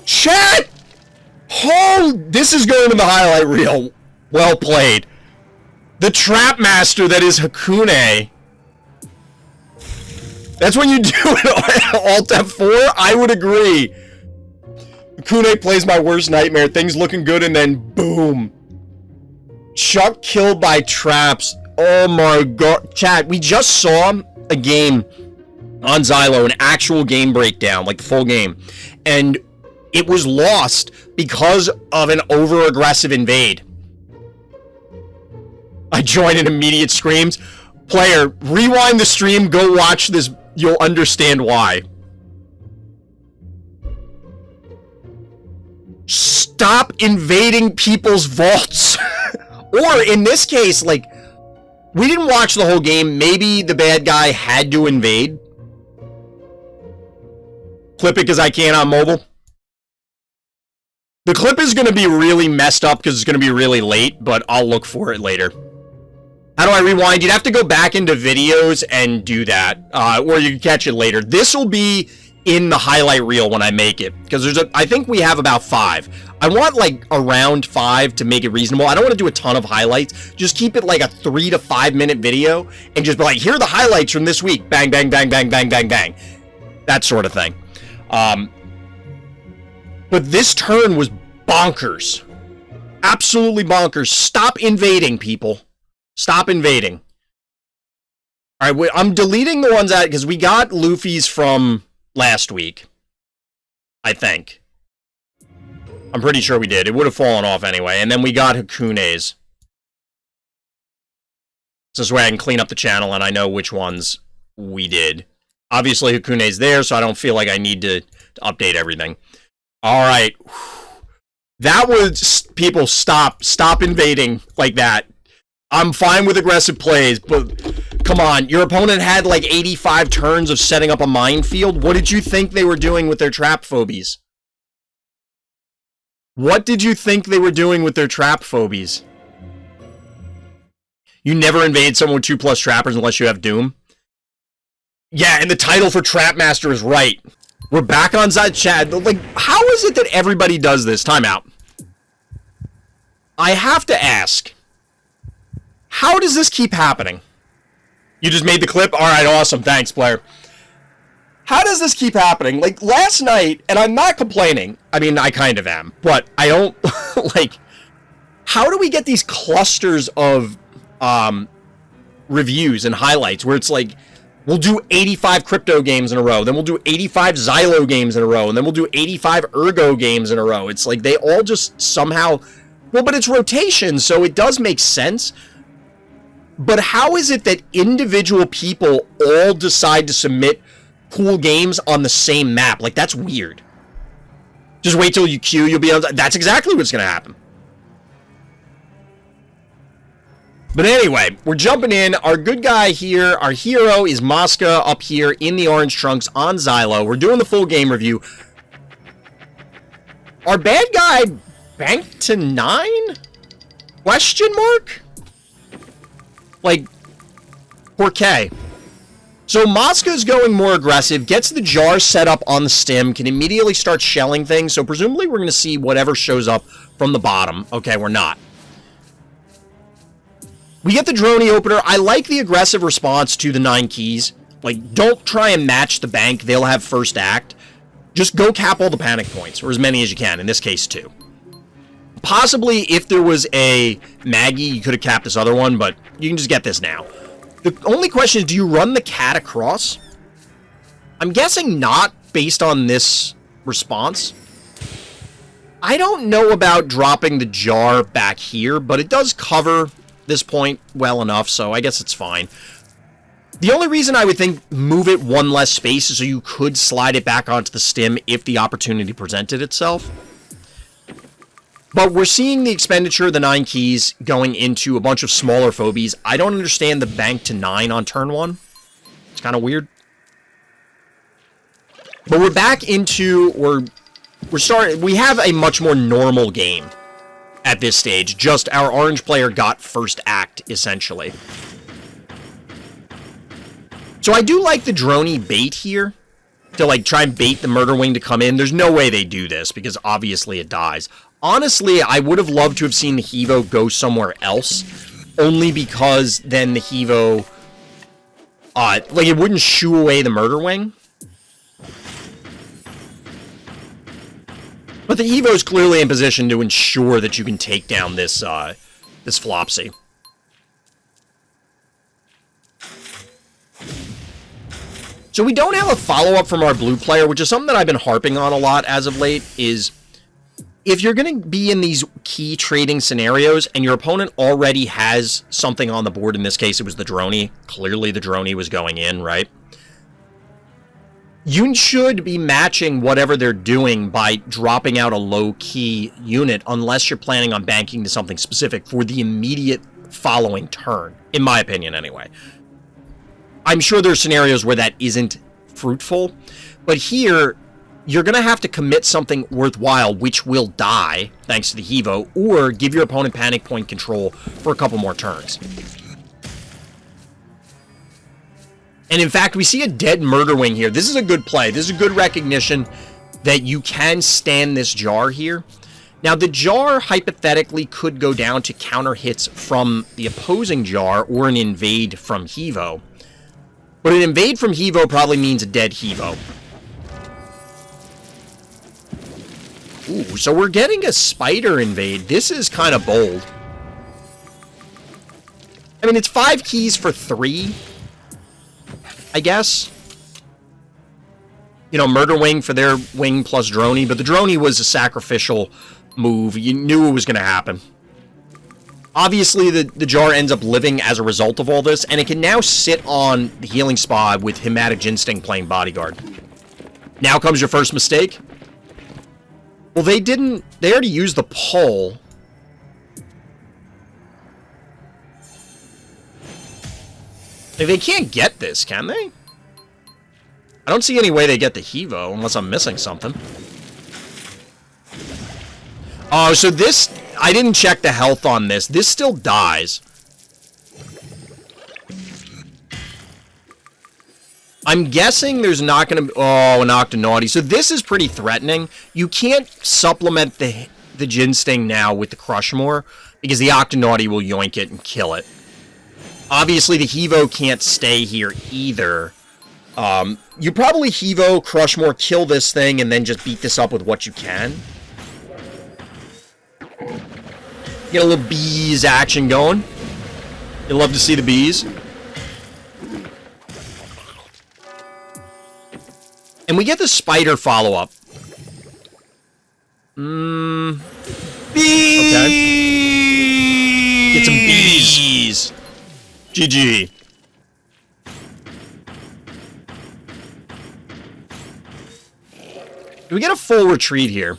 Chat! Oh, this is going to the highlight reel. Well played. The trap master that is Hakunay. That's when you do it Alt F4? I would agree. Hakunay plays my worst nightmare. Things looking good and then boom. Chuck killed by traps. Oh my god. Chat, we just saw a game on Xylo, an actual game breakdown, like the full game. And it was lost because of an over-aggressive invade. I joined in immediate screams. Player, rewind the stream, go watch this, you'll understand why. Stop invading people's vaults. Or, in this case, like, we didn't watch the whole game. Maybe the bad guy had to invade. Clip it because I can't on mobile. The clip is going to be really messed up because it's going to be really late, but I'll look for it later. How do I rewind? You'd have to go back into videos and do that, or you can catch it later. This will be in the highlight reel when I make it, because I think we have about 5. I want like around 5 to make it reasonable. I don't want to do a ton of highlights. Just keep it like a 3 to 5 minute video and just be like, here are the highlights from this week. Bang, bang, bang, bang, bang, bang, bang. That sort of thing. But this turn was bonkers. Absolutely bonkers. Stop invading, people. Stop invading. All right, I'm deleting the ones out because we got Lufee's from last week. I think. I'm pretty sure we did. It would have fallen off anyway. And then we got Hakunay's. So this way I can clean up the channel and I know which ones we did. Obviously, Hakunay's there, so I don't feel like I need to update everything. All right. That was... People, stop. Stop invading like that. I'm fine with aggressive plays, but come on. Your opponent had like 85 turns of setting up a minefield. What did you think they were doing with their trap phobies? What did you think they were doing with their trap phobies? You never invade someone with 2+ trappers unless you have Doom. Yeah, and the title for Trap Master is right. We're back on side chat. Like, how is it that everybody does this? Time out. I have to ask. How does this keep happening? You just made the clip? Alright, awesome. Thanks, player. How does this keep happening? Like, last night, and I'm not complaining. I mean, I kind of am. But I don't, like, how do we get these clusters of reviews and highlights where it's like, we'll do 85 crypto games in a row, then we'll do 85 Xylo games in a row, and then we'll do 85 Ergo games in a row. It's like they all just somehow... Well, but it's rotation, so it does make sense. But how is it that individual people all decide to submit cool games on the same map? Like, that's weird. Just wait till you queue, you'll be able to... That's exactly what's going to happen. But anyway, we're jumping in. Our good guy here, our hero, is MOSCA up here in the orange trunks on Xylo. We're doing the full game review. Our bad guy banked to 9? Question mark? Like, poor K. So MOSCA's going more aggressive, gets the jar set up on the stim, can immediately start shelling things, so presumably we're going to see whatever shows up from the bottom. Okay, we're not. We get the droney opener. I like the aggressive response to the 9 keys. Like, don't try and match the bank. They'll have first act. Just go cap all the panic points, or as many as you can. In this case, 2. Possibly, if there was a Maggie, you could have capped this other one, but you can just get this now. The only question is, do you run the cat across? I'm guessing not, based on this response. I don't know about dropping the jar back here, but it does cover this point well enough, so I guess it's fine. The only reason I would think move it one less space is so you could slide it back onto the stim if the opportunity presented itself. But we're seeing the expenditure of the 9 keys going into a bunch of smaller phobies. I don't understand the bank to 9 on turn 1. It's kind of weird. But we're back into... We have a much more normal game at this stage. Just our orange player got first act, essentially. So I do like the droney bait here. To, like, try and bait the murder wing to come in. There's no way they do this, because obviously it dies. Honestly, I would have loved to have seen the Hevo go somewhere else. Only because then the Hevo... like, it wouldn't shoo away the murder wing. But the Evo is clearly in position to ensure that you can take down this, this Flopsy. So we don't have a follow-up from our blue player, which is something that I've been harping on a lot as of late, is if you're going to be in these key trading scenarios and your opponent already has something on the board, in this case it was the droney, clearly the droney was going in, right? You should be matching whatever they're doing by dropping out a low-key unit unless you're planning on banking to something specific for the immediate following turn, in my opinion anyway. I'm sure there are scenarios where that isn't fruitful, but here you're going to have to commit something worthwhile, which will die, thanks to the Hevo, or give your opponent panic point control for a couple more turns. And in fact, we see a dead murder wing here. This is a good play. This is a good recognition that you can stand this jar here. Now, the jar, hypothetically, could go down to counter hits from the opposing jar or an invade from Hevo. But an invade from Hevo probably means a dead Hevo. Ooh, so we're getting a spider invade. This is kind of bold. I mean, it's 5 keys for 3, I guess. You know, murder wing for their wing plus droney, but the droney was a sacrificial move. You knew it was going to happen. Obviously, the jar ends up living as a result of all this, and it can now sit on the healing spa with Hematic Instinct playing bodyguard. Now comes your first mistake. Well, they already used the pull. Like, they can't get this, can they? I don't see any way they get the Hevo, unless I'm missing something. Oh, so this... I didn't check the health on this. This still dies. I'm guessing there's not going to... Oh, an Octonaughty. So this is pretty threatening. You can't supplement the Ginsting now with the Crushmore, because the Octonaughty will yoink it and kill it. Obviously, the Hevo can't stay here either. You probably Hevo, Crushmore, kill this thing, and then just beat this up with what you can. Get a little bees action going. You'd love to see the bees. And we get the spider follow-up. Bees! Okay. Get some bees. GG. We get a full retreat here.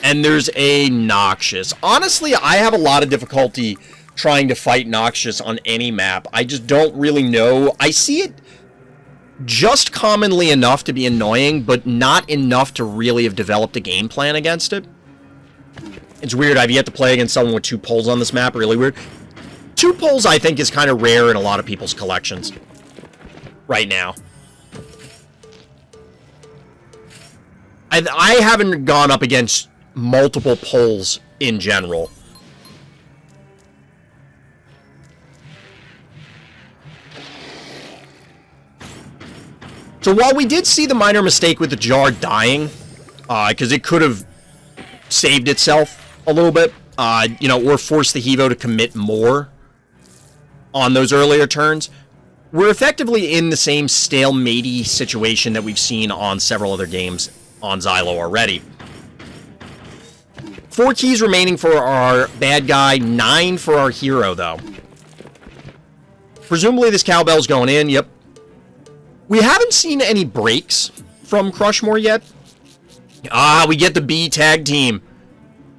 And there's a Noxious. Honestly, I have a lot of difficulty trying to fight Noxious on any map. I just don't really know. I see it just commonly enough to be annoying, but not enough to really have developed a game plan against it. It's weird. I've yet to play against someone with 2 poles on this map. Really weird. 2 poles, I think, is kind of rare in a lot of people's collections right now. I haven't gone up against multiple poles in general. So while we did see the minor mistake with the jar dying, because it could have saved itself a little bit, you know, or forced the Hevo to commit more on those earlier turns, we're effectively in the same stalematey situation that we've seen on several other games on Xylo already. 4 keys remaining for our bad guy, 9 for our hero, though. Presumably this cowbell's going in, yep. We haven't seen any breaks from Crushmore yet. We get the B tag team.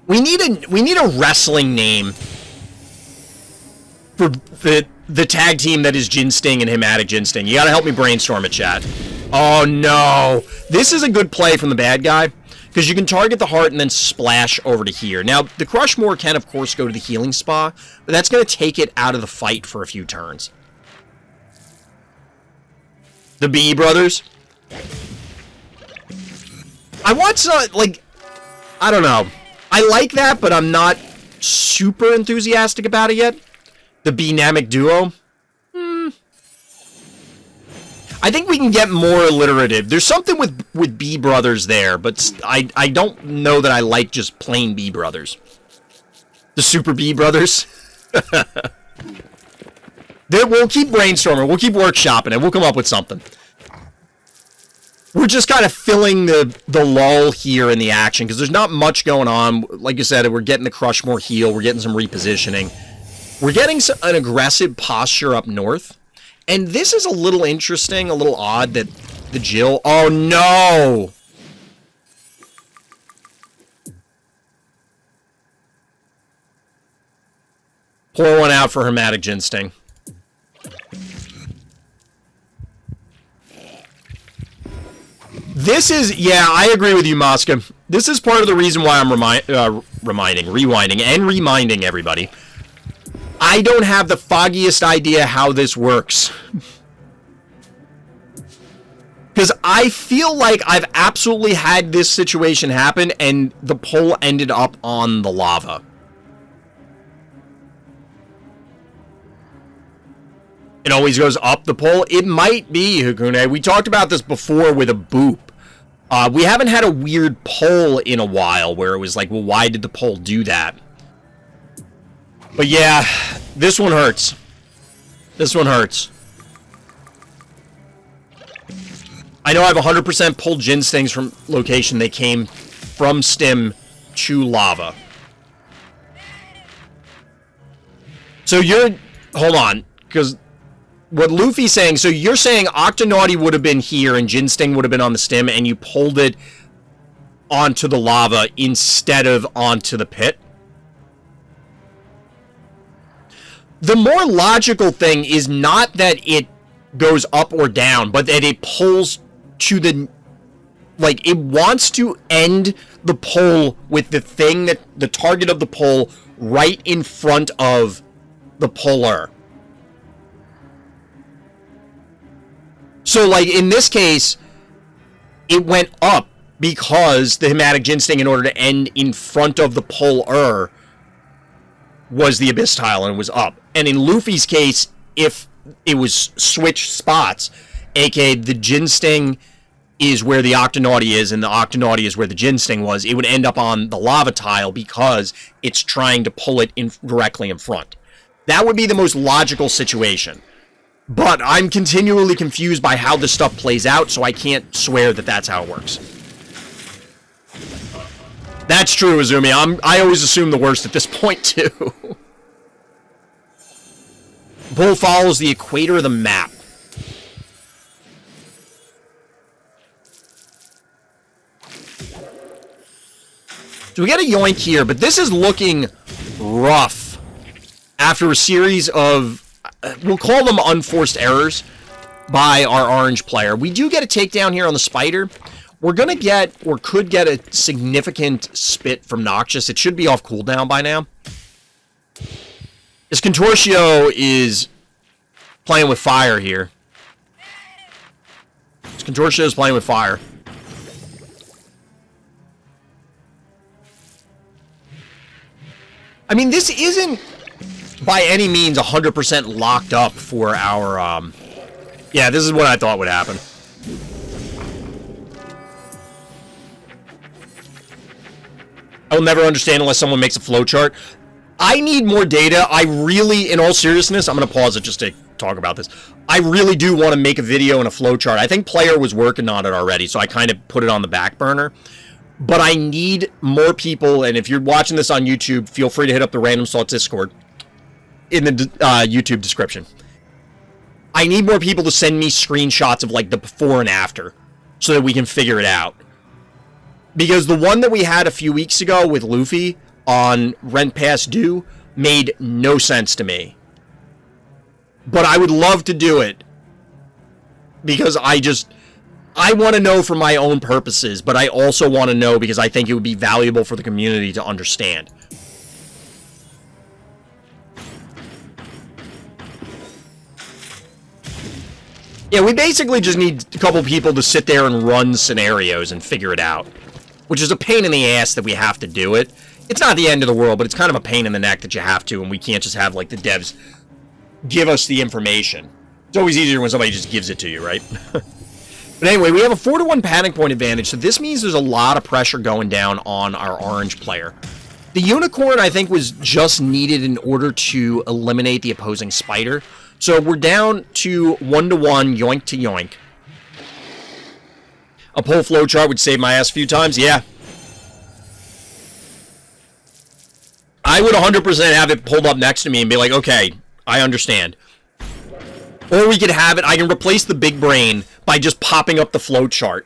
We need a wrestling name for the tag team that is Ginsting and Hematic Ginsting. You gotta help me brainstorm it, chat. Oh no. This is a good play from the bad guy, because you can target the heart and then splash over to here. Now, the Crushmore can, of course, go to the healing spa, but that's going to take it out of the fight for a few turns. The B brothers. I want some, like, I don't know. I like that, but I'm not super enthusiastic about it yet. The B-Namic duo. I think we can get more alliterative. There's something with B brothers there, but I don't know that I like just plain B brothers. The Super B brothers. We'll keep brainstorming. We'll keep workshopping it. We'll come up with something. We're just kind of filling the lull here in the action, because there's not much going on. Like you said, we're getting the Crushmore heal. We're getting some repositioning. We're getting an aggressive posture up north. And this is a little interesting, a little odd that the Jill... Oh, no! Pour one out for Hematic Ginsting. This is... Yeah, I agree with you, MOSCA. This is part of the reason why I'm rewinding, and reminding everybody. I don't have the foggiest idea how this works. Because I feel like I've absolutely had this situation happen, and the pole ended up on the lava. It always goes up the pole. It might be, Hakunay. We talked about this before with a boop. We haven't had a weird pole in a while where it was like, well, why did the pole do that? But yeah, this one hurts. This one hurts. I know I have 100% pulled Ginstings from location. They came from stim to lava. So you're... Hold on, because what Lufee's saying... So you're saying Octonaughty would have been here and Ginsting would have been on the stim, and you pulled it onto the lava instead of onto the pit? The more logical thing is not that it goes up or down, but that it pulls to the... Like, it wants to end the pull with the thing that... The target of the pull right in front of the puller. So, like, in this case, it went up because the Hematic Ginsting, in order to end in front of the puller, was the Abyss tile and it was up. And in Lufee's case, if it was switched spots, aka the Ginsting is where the Octonauty is and the Octonauty is where the Ginsting was, it would end up on the lava tile because it's trying to pull it in directly in front. That would be the most logical situation. But I'm continually confused by how this stuff plays out, so I can't swear that that's how it works. That's true, Izumi. I always assume the worst at this point, too. Bull follows the equator of the map. So we got a yoink here, but this is looking rough. After a series of, we'll call them unforced errors by our orange player. We do get a takedown here on the spider. We're going to get, or could get, a significant spit from Noxious. It should be off cooldown by now. This Contortio is playing with fire here. This Contortio is playing with fire. I mean, this isn't by any means 100% locked up for our, yeah, this is what I thought would happen. I will never understand unless someone makes a flowchart. I need more data. I really, in all seriousness, I'm going to pause it just to talk about this. I really do want to make a video and a flowchart. I think Player was working on it already, so I kind of put it on the back burner. But I need more people, and if you're watching this on YouTube, feel free to hit up the Random Salt Discord in the YouTube description. I need more people to send me screenshots of, like, the before and after so that we can figure it out. Because the one that we had a few weeks ago with Lufee on Rent Past Due made no sense to me. But I would love to do it. Because I want to know for my own purposes, but I also want to know because I think it would be valuable for the community to understand. Yeah, we basically just need a couple people to sit there and run scenarios and figure it out. Which is a pain in the ass that we have to do it. It's not the end of the world, but it's kind of a pain in the neck that you have to, and we can't just have, like, the devs give us the information. It's always easier when somebody just gives it to you, right? But anyway, we have a 4-to-1 panic point advantage, so this means there's a lot of pressure going down on our orange player. The unicorn, I think, was just needed in order to eliminate the opposing spider. So we're down to 1-to-1, yoink to yoink. A pull flowchart would save my ass a few times, yeah. I would 100% have it pulled up next to me and be like, okay, I understand. Or we could have it, I can replace the big brain by just popping up the flowchart.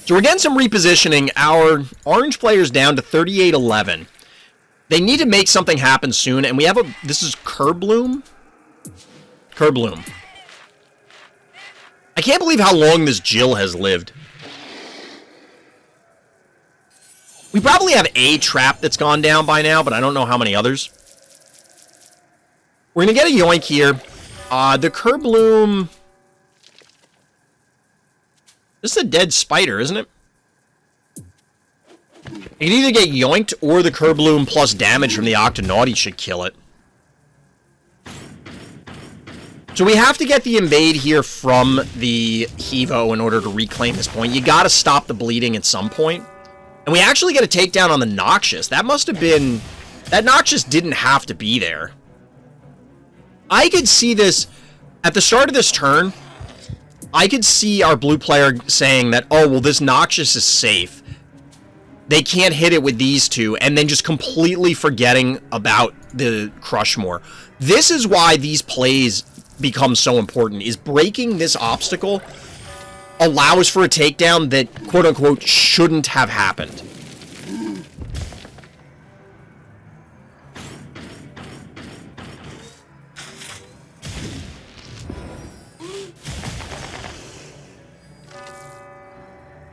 So we're getting some repositioning. Our orange player's down to 38-11. They need to make something happen soon, and we have a... This is Kerbloom? Kerbloom. I can't believe how long this Jill has lived. We probably have a trap that's gone down by now, but I don't know how many others. We're going to get a yoink here. The Kerbloom... This is a dead spider, isn't it? You can either get yoinked, or the Kerbloom plus damage from the Octonauty should kill it. So we have to get the invade here from the Hevo in order to reclaim this point. You gotta stop the bleeding at some point. And we actually get a takedown on the Noxious. That must have been... That Noxious didn't have to be there. I could see this... At the start of this turn, I could see our blue player saying that, oh, well, this Noxious is safe. They can't hit it with these two, and then just completely forgetting about the Crushmore. This is why these plays become so important, is breaking this obstacle allows for a takedown that, quote-unquote, shouldn't have happened.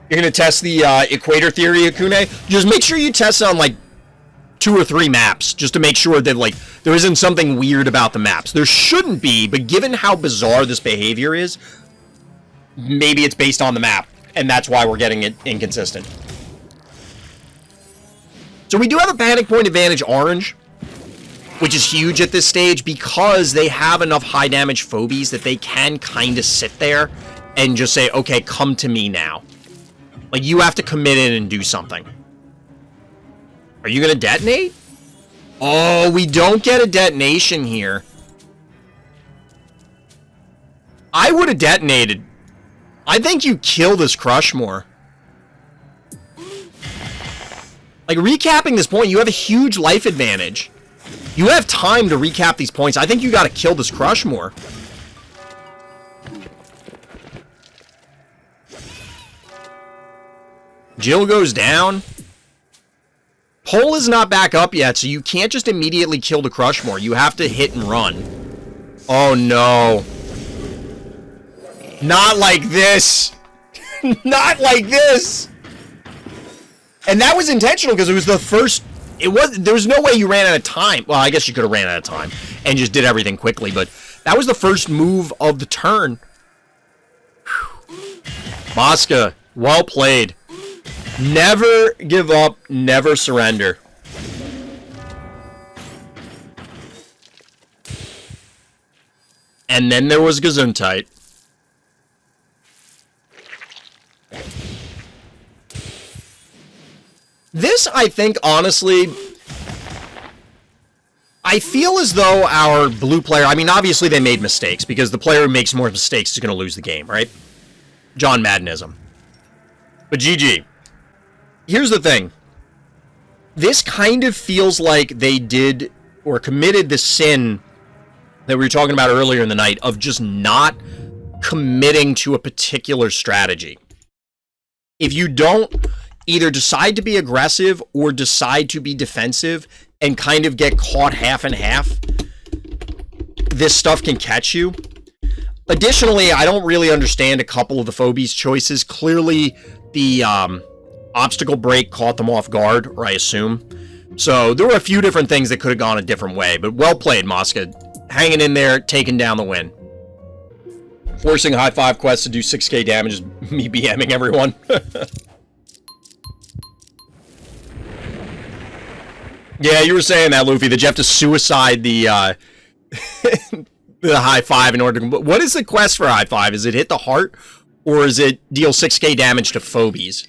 You're going to test the equator theory, Hakunay? Just make sure you test it on, like, 2 or 3 maps, just to make sure that, like, there isn't something weird about the maps. There shouldn't be, but given how bizarre this behavior is, maybe it's based on the map, and that's why we're getting it inconsistent. So we do have a panic point advantage orange, which is huge at this stage because they have enough high damage phobies that they can kind of sit there and just say, okay, come to me now. Like, you have to commit in and do something. Are you going to detonate? Oh, we don't get a detonation here. I would have detonated. I think you kill this Crushmore. Like, recapping this point, you have a huge life advantage. You have time to recap these points. I think you got to kill this Crushmore. Jill goes down. Pole is not back up yet, so you can't just immediately kill the Crushmore. You have to hit and run. Oh, no. Not like this. Not like this. And that was intentional because it was the first... There was no way you ran out of time. Well, I guess you could have ran out of time and just did everything quickly, but that was the first move of the turn. MOSCA, well played. Never give up, never surrender. And then there was Gesundheit. This, I think, honestly, I feel as though our blue player, I mean, obviously they made mistakes, because the player who makes more mistakes is going to lose the game, right? John Maddenism. But GG. Here's the thing. This kind of feels like they did, or committed the sin that we were talking about earlier in the night, of just not committing to a particular strategy. If you don't either decide to be aggressive or decide to be defensive and kind of get caught half and half, this stuff can catch you. Additionally, I don't really understand a couple of the Phobies choices. Clearly, the obstacle break caught them off guard, or I assume. So there were a few different things that could have gone a different way, but well played, MOSCA. Hanging in there, taking down the win. Forcing high 5 quests to do 6k damage is me BMing everyone. Yeah, you were saying that, Lufee, that you have to suicide the the high 5 in order to... What is the quest for high 5? Is it hit the heart, or is it deal 6k damage to Phobies?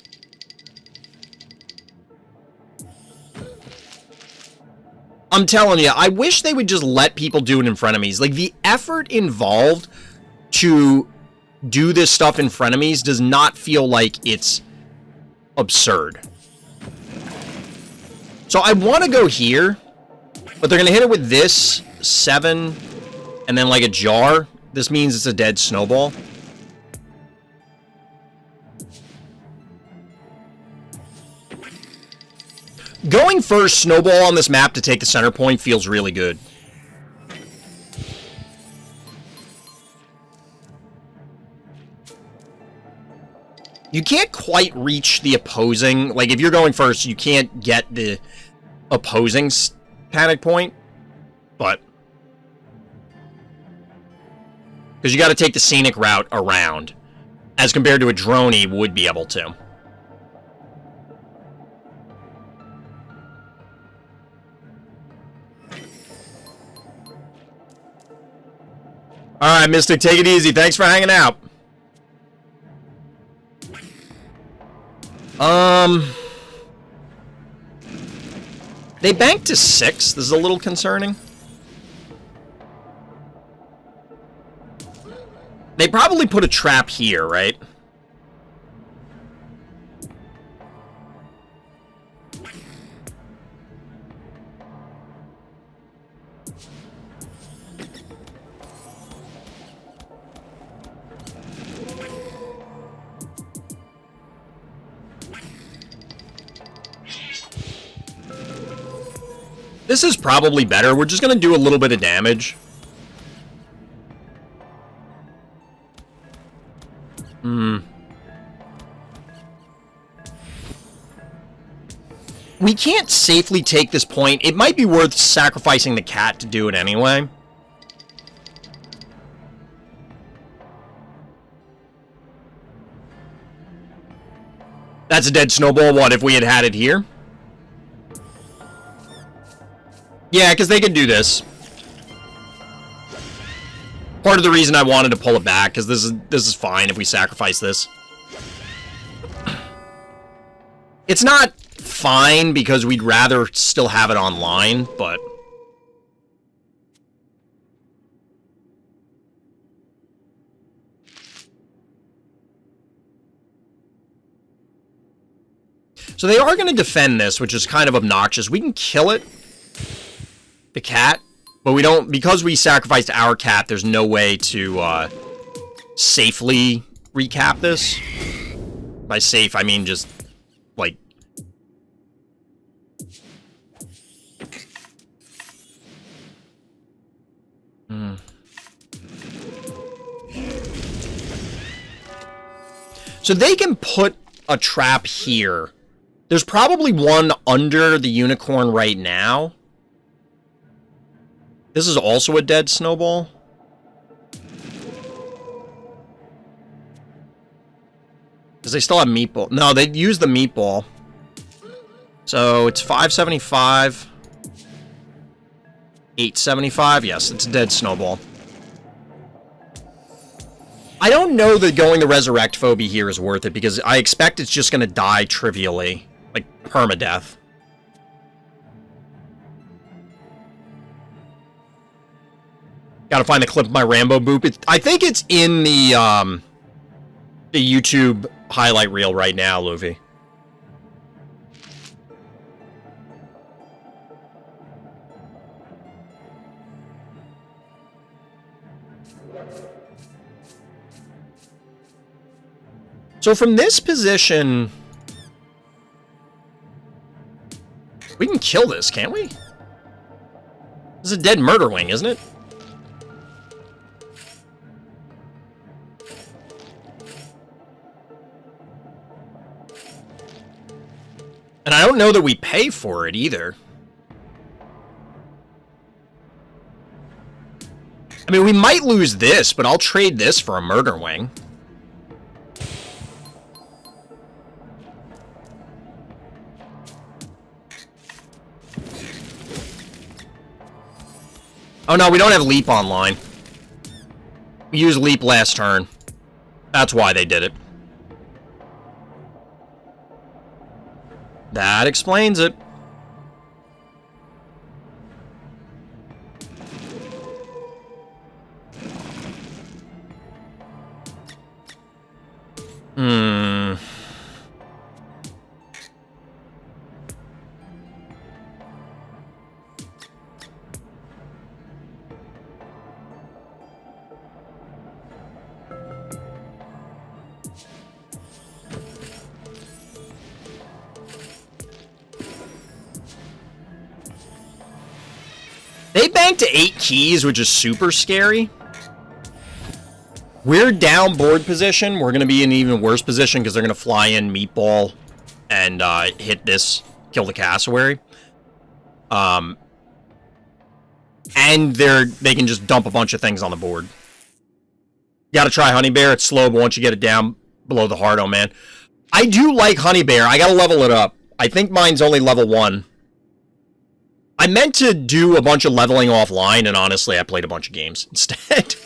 I'm telling you, I wish they would just let people do it in frenemies. Like, the effort involved to do this stuff in frenemies does not feel like it's absurd. So I want to go here, but they're going to hit it with this 7 and then like a jar. This means it's a dead snowball. Going first snowball on this map to take the center point feels really good. You can't quite reach the opposing... Like, if you're going first, you can't get the opposing panic point. But... because you got to take the scenic route around. As compared to a droney would be able to. Alright, Mystic, take it easy. Thanks for hanging out. They banked to 6. This is a little concerning. They probably put a trap here, right? This is probably better. We're just going to do a little bit of damage. We can't safely take this point. It might be worth sacrificing the cat to do it anyway. That's a dead snowball. What if we had had it here? Yeah, because they can do this. Part of the reason I wanted to pull it back, because this is fine if we sacrifice this. It's not fine because we'd rather still have it online, but... So they are going to defend this, which is kind of obnoxious. We can kill it, the cat, but we don't, because we sacrificed our cat, there's no way to safely recap this. By safe, I mean just, like... So they can put a trap here. There's probably one under the unicorn right now. This is also a dead snowball. Because they still have meatball. No, they use the meatball. So it's 575. 875. Yes, it's a dead snowball. I don't know that going the Resurrect Phobie here is worth it, because I expect it's just going to die trivially. Like, permadeath. Gotta find the clip of my Rambo boop. I think it's in the YouTube highlight reel right now, Lufee. So from this position, we can kill this, can't we? This is a dead murder wing, isn't it? And I don't know that we pay for it either. I mean, we might lose this, but I'll trade this for a murder wing. Oh no, we don't have Leap online. We used Leap last turn. That's why they did it. That explains it. They banked to 8 keys, which is super scary. We're down board position. We're going to be in an even worse position because they're going to fly in Meatball and hit this, kill the cassowary. And they can just dump a bunch of things on the board. You got to try Honey Bear. It's slow, but once you get it down below the heart, oh man. I do like Honey Bear. I got to level it up. I think mine's only level 1. I meant to do a bunch of leveling offline, and honestly, I played a bunch of games instead.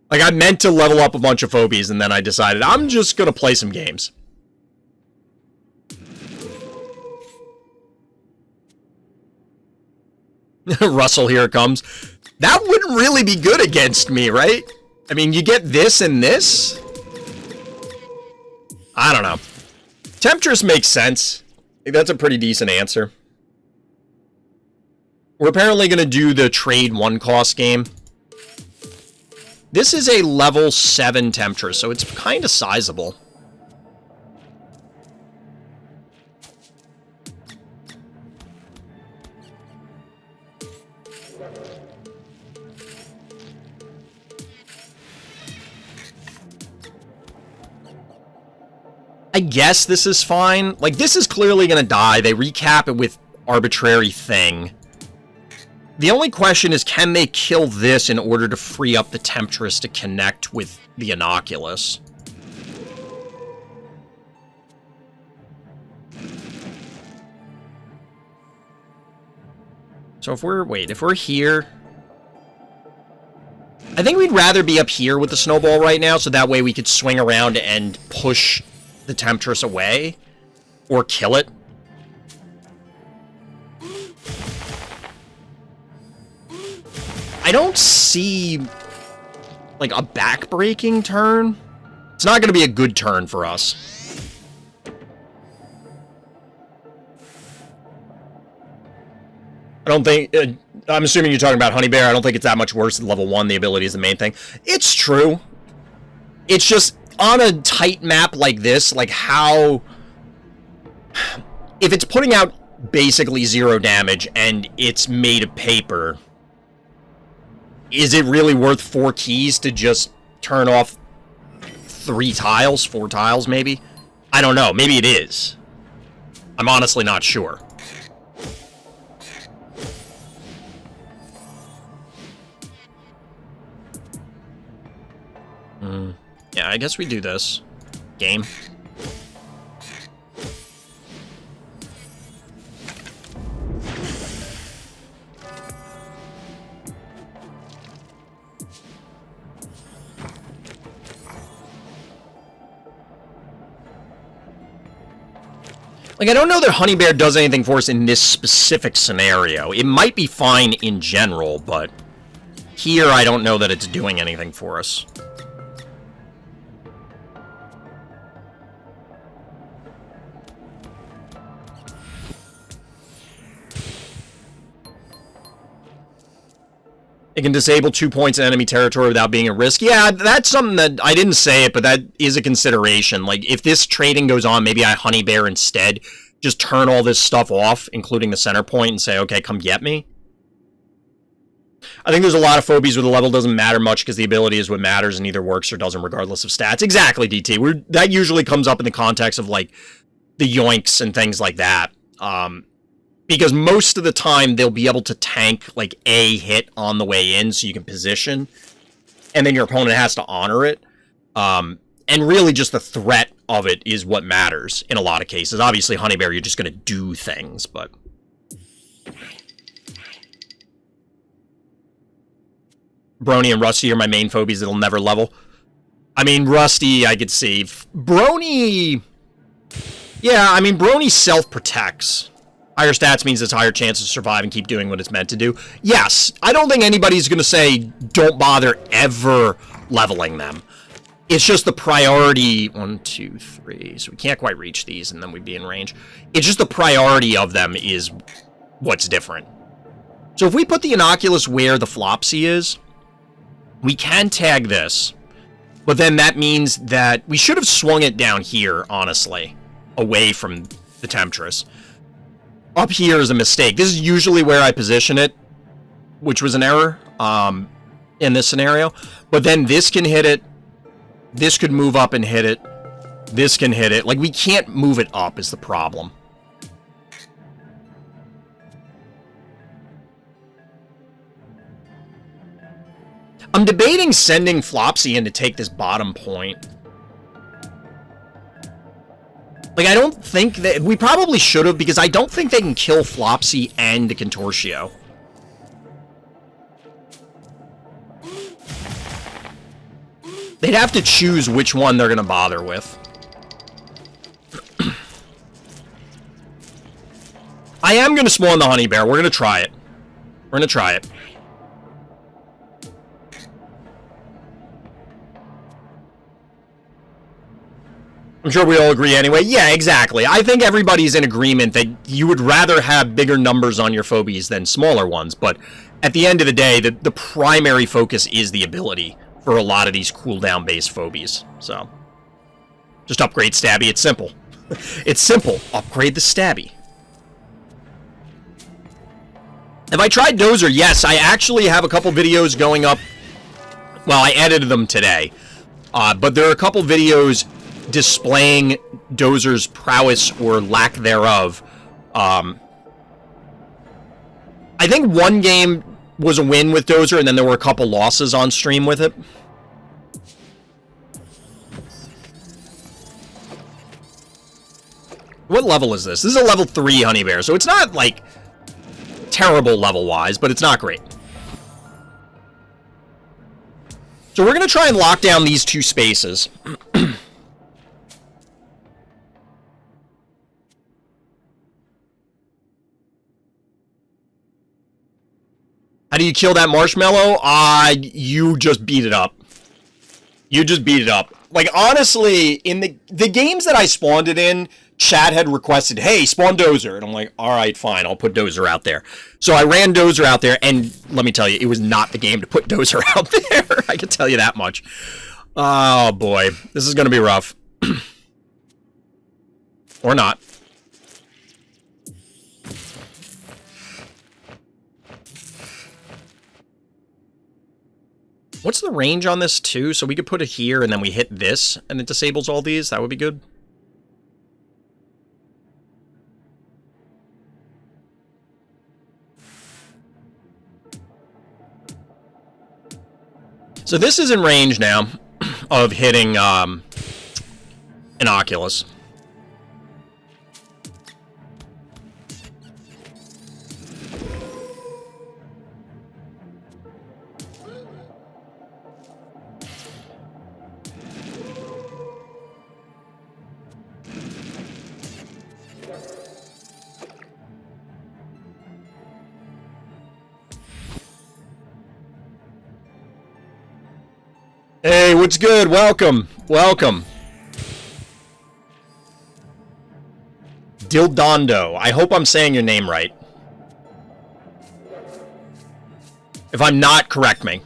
Like, I meant to level up a bunch of phobies, and then I decided I'm just going to play some games. Russell, here it comes. That wouldn't really be good against me, right? I mean, you get this and this? I don't know. Temptress makes sense. I think that's a pretty decent answer. We're apparently going to do the trade 1-cost game. This is a level 7 Temptress, so it's kind of sizable. I guess this is fine. Like, this is clearly going to die. They recap it with arbitrary thing. The only question is, can they kill this in order to free up the Temptress to connect with the Innocuous? So if we're here... I think we'd rather be up here with the Snowball right now, so that way we could swing around and push the Temptress away. Or kill it. I don't see, like, a back-breaking turn. It's not going to be a good turn for us. I don't think... I'm assuming you're talking about Honey Bear. I don't think it's that much worse than level 1. The ability is the main thing. It's true. It's just, on a tight map like this, like, how... If it's putting out basically 0 damage, and it's made of paper... Is it really worth 4 keys to just turn off 3 tiles? 4 tiles, maybe? I don't know. Maybe it is. I'm honestly not sure. Yeah, I guess we do this. Game. Like, I don't know that Honey Bear does anything for us in this specific scenario. It might be fine in general, but here I don't know that it's doing anything for us. It can disable 2 points in enemy territory without being a risk. Yeah, that's something that... I didn't say it, but that is a consideration. Like, if this trading goes on, maybe I Honey Bear instead. Just turn all this stuff off, including the center point, and say, okay, come get me. I think there's a lot of Phobies where the level doesn't matter much because the ability is what matters and either works or doesn't regardless of stats. Exactly, DT. That usually comes up in the context of, like, the yoinks and things like that. Because most of the time, they'll be able to tank, like, a hit on the way in so you can position. And then your opponent has to honor it. And really just the threat of it is what matters in a lot of cases. Obviously, Honey Bear, you're just going to do things, but... Brony and Rusty are my main Phobies that'll never level. I mean, Rusty, I could see. Brony... Yeah, I mean, Brony self-protects. Higher stats means it's higher chance to survive and keep doing what it's meant to do. Yes, I don't think anybody's going to say, don't bother ever leveling them. It's just the priority... 1, 2, 3... So we can't quite reach these, and then we'd be in range. It's just the priority of them is what's different. So if we put the Innocuous where the Flopsy is, we can tag this. But then that means that we should have swung it down here, honestly, away from the Temptress. Up here is a mistake. This is usually where I position it, which was an error in this scenario. But then this can hit it. This could move up and hit it. This can hit it. Like, we can't move it up is the problem. I'm debating sending Flopsy in to take this bottom point. Like, I don't think that... We probably should have, because I don't think they can kill Flopsy and the Contortio. They'd have to choose which one they're going to bother with. I am going to spawn the Honey Bear. We're going to try it. We're going to try it. I'm sure we all agree anyway. Yeah, exactly. I think everybody's in agreement that you would rather have bigger numbers on your Phobies than smaller ones, but at the end of the day, the primary focus is the ability for a lot of these cooldown-based Phobies. So, just upgrade Stabby. It's simple. It's simple. Upgrade the Stabby. Have I tried Dozer? Yes, I actually have a couple videos going up. Well, I edited them today. But there are a couple videos displaying Dozer's prowess or lack thereof. I think one game was a win with Dozer, and then there were a couple losses on stream with it. What level is this? This is a level 3 honey bear, so it's not, like, terrible level-wise, but it's not great. So we're going to try and lock down these 2 spaces. How do you kill that marshmallow? You just beat it up. You just beat it up. Like, honestly, in the games that I spawned it in, chat had requested, hey, spawn Dozer. And I'm like, all right, fine, I'll put Dozer out there. So I ran Dozer out there, and let me tell you, it was not the game to put Dozer out there. I can tell you that much. Oh, boy. This is going to be rough. Or not. What's the range on this, too? So we could put it here, and then we hit this, and it disables all these. That would be good. So this is in range now of hitting an Oculus. Hey, what's good? Welcome. Welcome. Dildondo. I hope I'm saying your name right. If I'm not, correct me.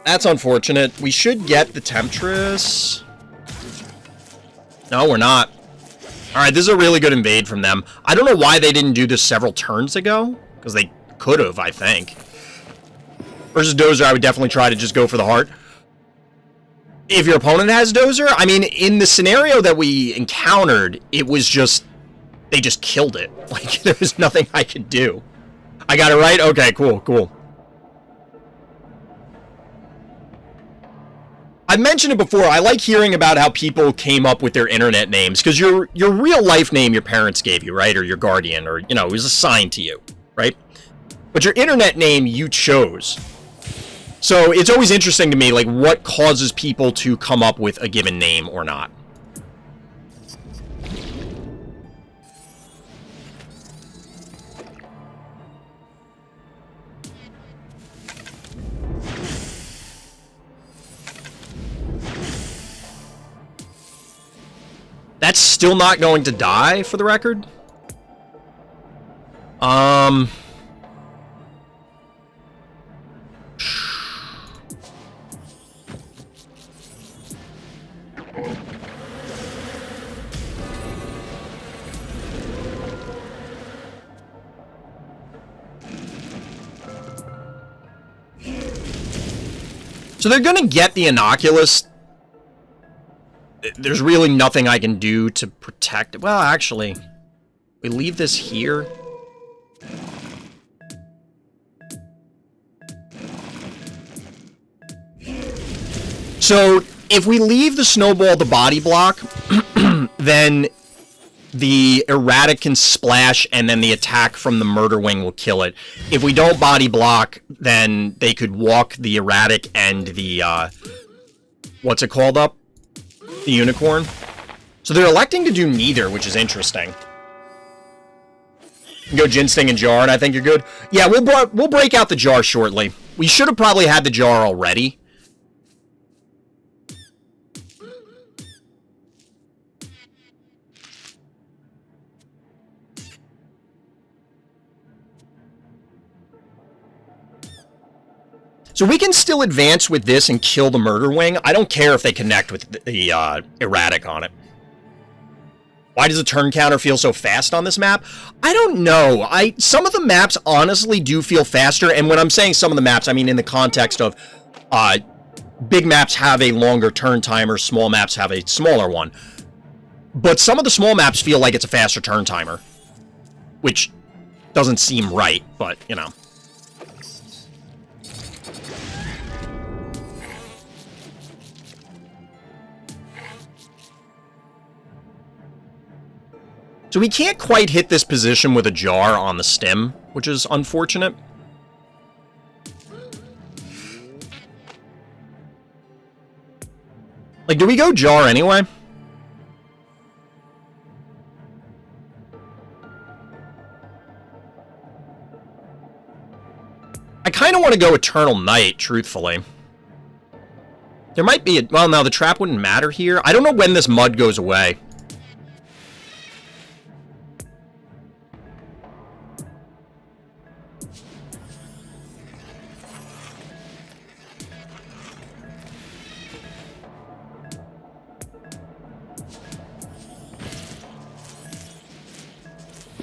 That's unfortunate. We should get the Temptress. No, we're not. Alright, this is a really good invade from them. I don't know why they didn't do this several turns ago, because they could have, I think. Versus Dozer, I would definitely try to just go for the heart. If your opponent has Dozer, I mean, in the scenario that we encountered, it was just, they just killed it. Like, there was nothing I could do. I got it right? Okay, cool, cool. I've mentioned it before, I like hearing about how people came up with their internet names, because your real life name your parents gave you, right? Or your guardian, or, you know, it was assigned to you, right? But your internet name you chose. So it's always interesting to me, like, what causes people to come up with a given name or not. That's still not going to die, for the record. So they're gonna get the Inoculus. There's really nothing I can do to protect it. Well, actually, we leave this here. So, if we leave the snowball the body block, then the erratic can splash, and then the attack from the murder wing will kill it. If we don't body block, then they could walk the erratic and the, what's it called up? The unicorn. So they're electing to do neither, which is interesting. Go Ginsting and Jar, and I think you're good. Yeah, we'll break out the jar shortly. We should have probably had the jar already. So we can still advance with this and kill the murder wing. I don't care if they connect with the erratic on it. Why does the turn counter feel so fast on this map? I don't know. Some of the maps honestly do feel faster, and when I'm saying some of the maps, I mean in the context of Big maps have a longer turn timer, small maps have a smaller one. But some of the small maps feel like it's a faster turn timer, which doesn't seem right, but, you know. So we can't quite hit this position with a jar on the stem, which is unfortunate. Like, do we go jar anyway? I kind of want to go Eternal Night, truthfully. There might be a... Well, no, the trap wouldn't matter here. I don't know when this mud goes away.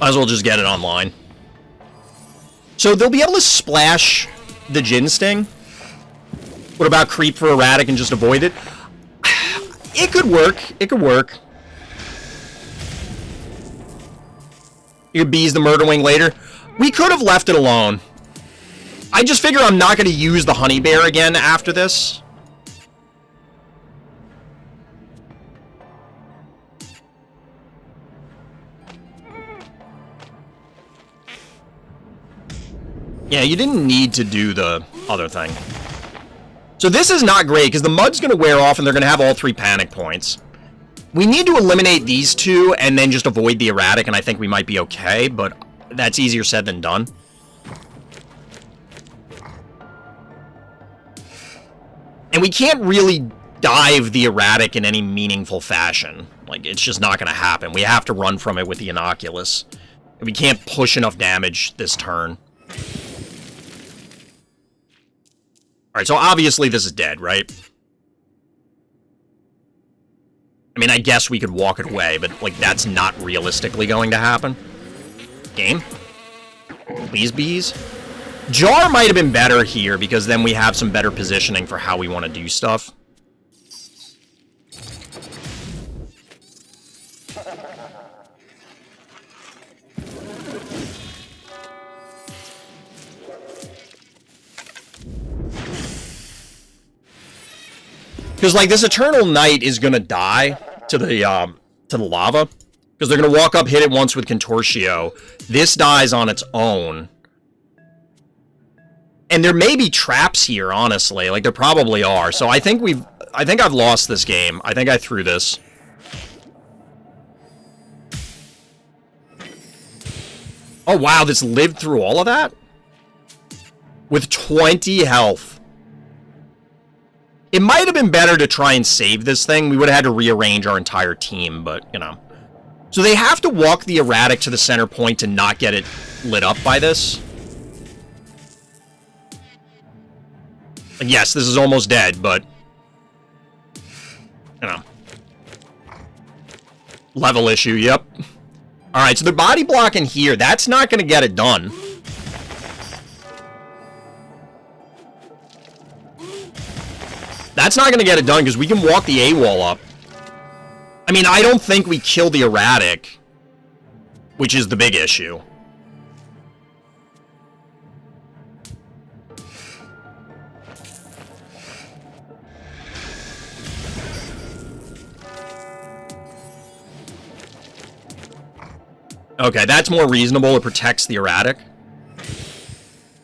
Might as well just get it online. So they'll be able to splash the Jin Sting. What about creep for erratic and just avoid it? It could work. It could work. You could bees the Murder Wing later. We could have left it alone. I just figure I'm not going to use the Honey Bear again after this. Yeah, you didn't need to do the other thing. So this is not great, because the mud's going to wear off, and they're going to have all 3 panic points. We need to eliminate these 2, and then just avoid the erratic, and I think we might be okay, but that's easier said than done. And we can't really dive the erratic in any meaningful fashion. Like, it's just not going to happen. We have to run from it with the Innocuous. And we can't push enough damage this turn. Alright, so obviously this is dead, right? I mean, I guess we could walk it away, but, like, that's not realistically going to happen. Game? Please, bees? Jar might have been better here, because then we have some better positioning for how we want to do stuff. Because, like, this Eternal Night is gonna die to the lava. Because they're gonna walk up, hit it once with Contortio. This dies on its own. And there may be traps here, honestly. Like, there probably are. So I think I've lost this game. I think I threw this. Oh, wow, this lived through all of that? With 20 health. It might have been better to try and save this thing. We would have had to rearrange our entire team, but, you know. So they have to walk the erratic to the center point to not get it lit up by this. And yes, this is almost dead, but... You know. Level issue, yep. Alright, so the body block in here, that's not going to get it done. That's not going to get it done, because we can walk the AWOL up. I mean, I don't think we kill the erratic, which is the big issue. Okay, that's more reasonable. It protects the erratic.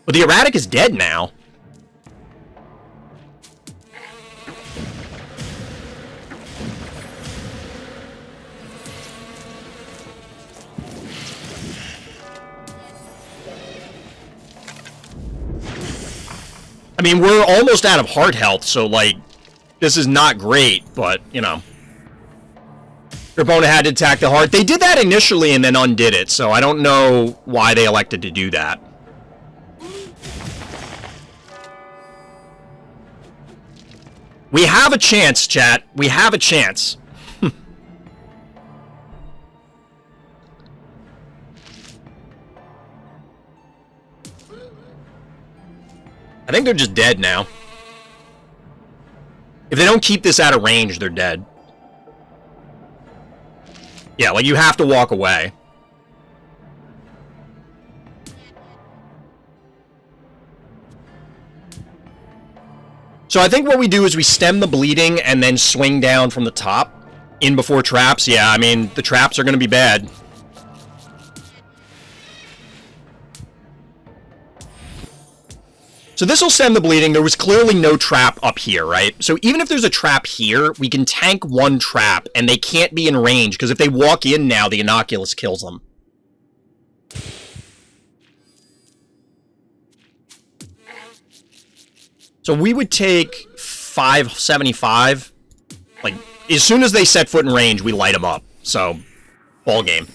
But the erratic is dead now. I mean, we're almost out of heart health, so, like, this is not great, but, you know. Your opponent had to attack the heart. They did that initially and then undid it, so I don't know why they elected to do that. We have a chance, chat. We have a chance. I think they're just dead now. If they don't keep this out of range, they're dead. Yeah, like, you have to walk away. So I think what we do is we stem the bleeding and then swing down from the top. In before traps. Yeah, I mean, the traps are going to be bad. So this will stem the bleeding. There was clearly no trap up here, right? So even if there's a trap here, we can tank one trap, and they can't be in range, because if they walk in now, the Inoculus kills them. So we would take 575. Like, as soon as they set foot in range, we light them up. So, ball game.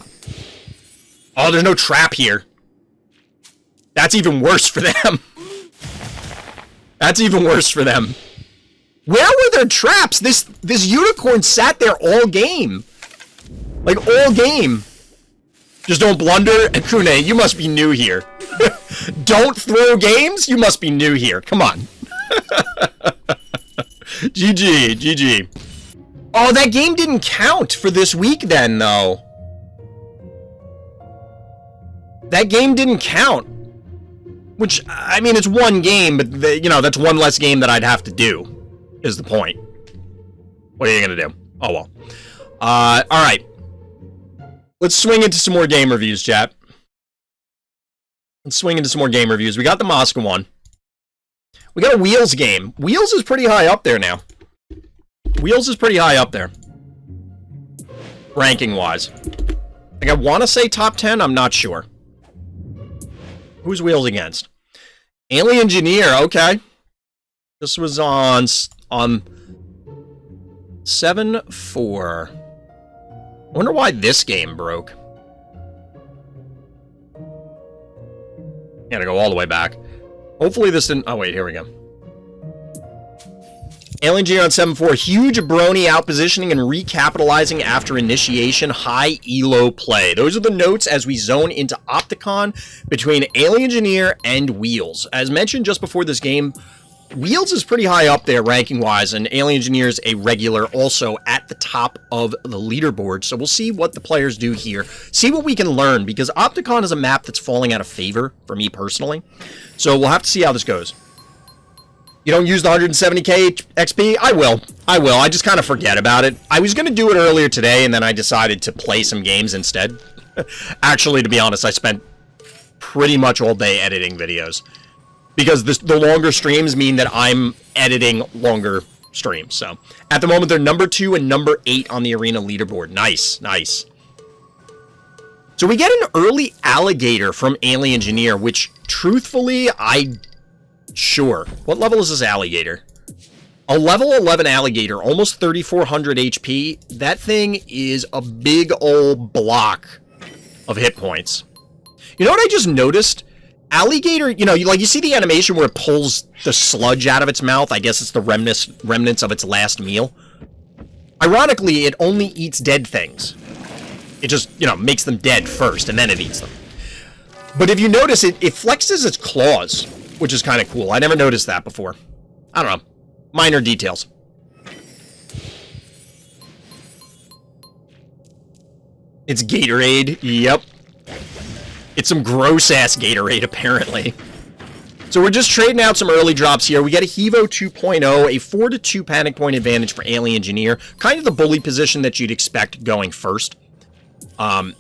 Oh, there's no trap here. That's even worse for them. That's even worse for them. Where were their traps? This unicorn sat there all game. Like, all game. Just don't blunder. And Hakunay, you must be new here. Don't throw games? You must be new here. Come on. GG, GG. Oh, that game didn't count for this week then, though. That game didn't count. Which, I mean, it's one game, but, you know, that's one less game that I'd have to do, is the point. What are you gonna do? Oh, well. Alright. Let's swing into some more game reviews, chat. Let's swing into some more game reviews. We got the MOSCA one. We got a Wheels game. Wheels is pretty high up there now. Wheels is pretty high up there. Ranking-wise. Like, I want to say top 10, I'm not sure. Who's Wheels against? Alien Engineer, okay. This was on 7-4. I wonder why this game broke. Gotta go all the way back. Hopefully this didn't... Oh, wait, here we go. Alien Engineer on 7-4. Huge brony outpositioning and recapitalizing after initiation. High elo play. Those are the notes as we zone into Opticon between Alien Engineer and Wheels. As mentioned just before this game, Wheels is pretty high up there ranking-wise, and Alien Engineer is a regular also at the top of the leaderboard. So we'll see what the players do here. See what we can learn, because Opticon is a map that's falling out of favor for me personally. So we'll have to see how this goes. You don't use the 170k XP? I will. I just kind of forget about it. I was going to do it earlier today, and then I decided to play some games instead. Actually, to be honest, I spent pretty much all day editing videos. Because the longer streams mean that I'm editing longer streams. So, at the moment, they're number 2 and number 8 on the arena leaderboard. Nice, nice. So we get an early alligator from Alien Engineer, which, truthfully, Sure. What level is this alligator? A level 11 alligator, almost 3,400 HP. That thing is a big old block of hit points. You know what I just noticed? Alligator, you know, you see the animation where it pulls the sludge out of its mouth? I guess it's the remnants of its last meal. Ironically, it only eats dead things. It just, you know, makes them dead first, and then it eats them. But if you notice, it flexes its claws, which is kind of cool. I never noticed that before. I don't know. Minor details. It's Gatorade. Yep. It's some gross-ass Gatorade, apparently. So we're just trading out some early drops here. We get a Hevo 2.0, a 4-2 panic point advantage for Alien Engineer. Kind of the bully position that you'd expect going first. A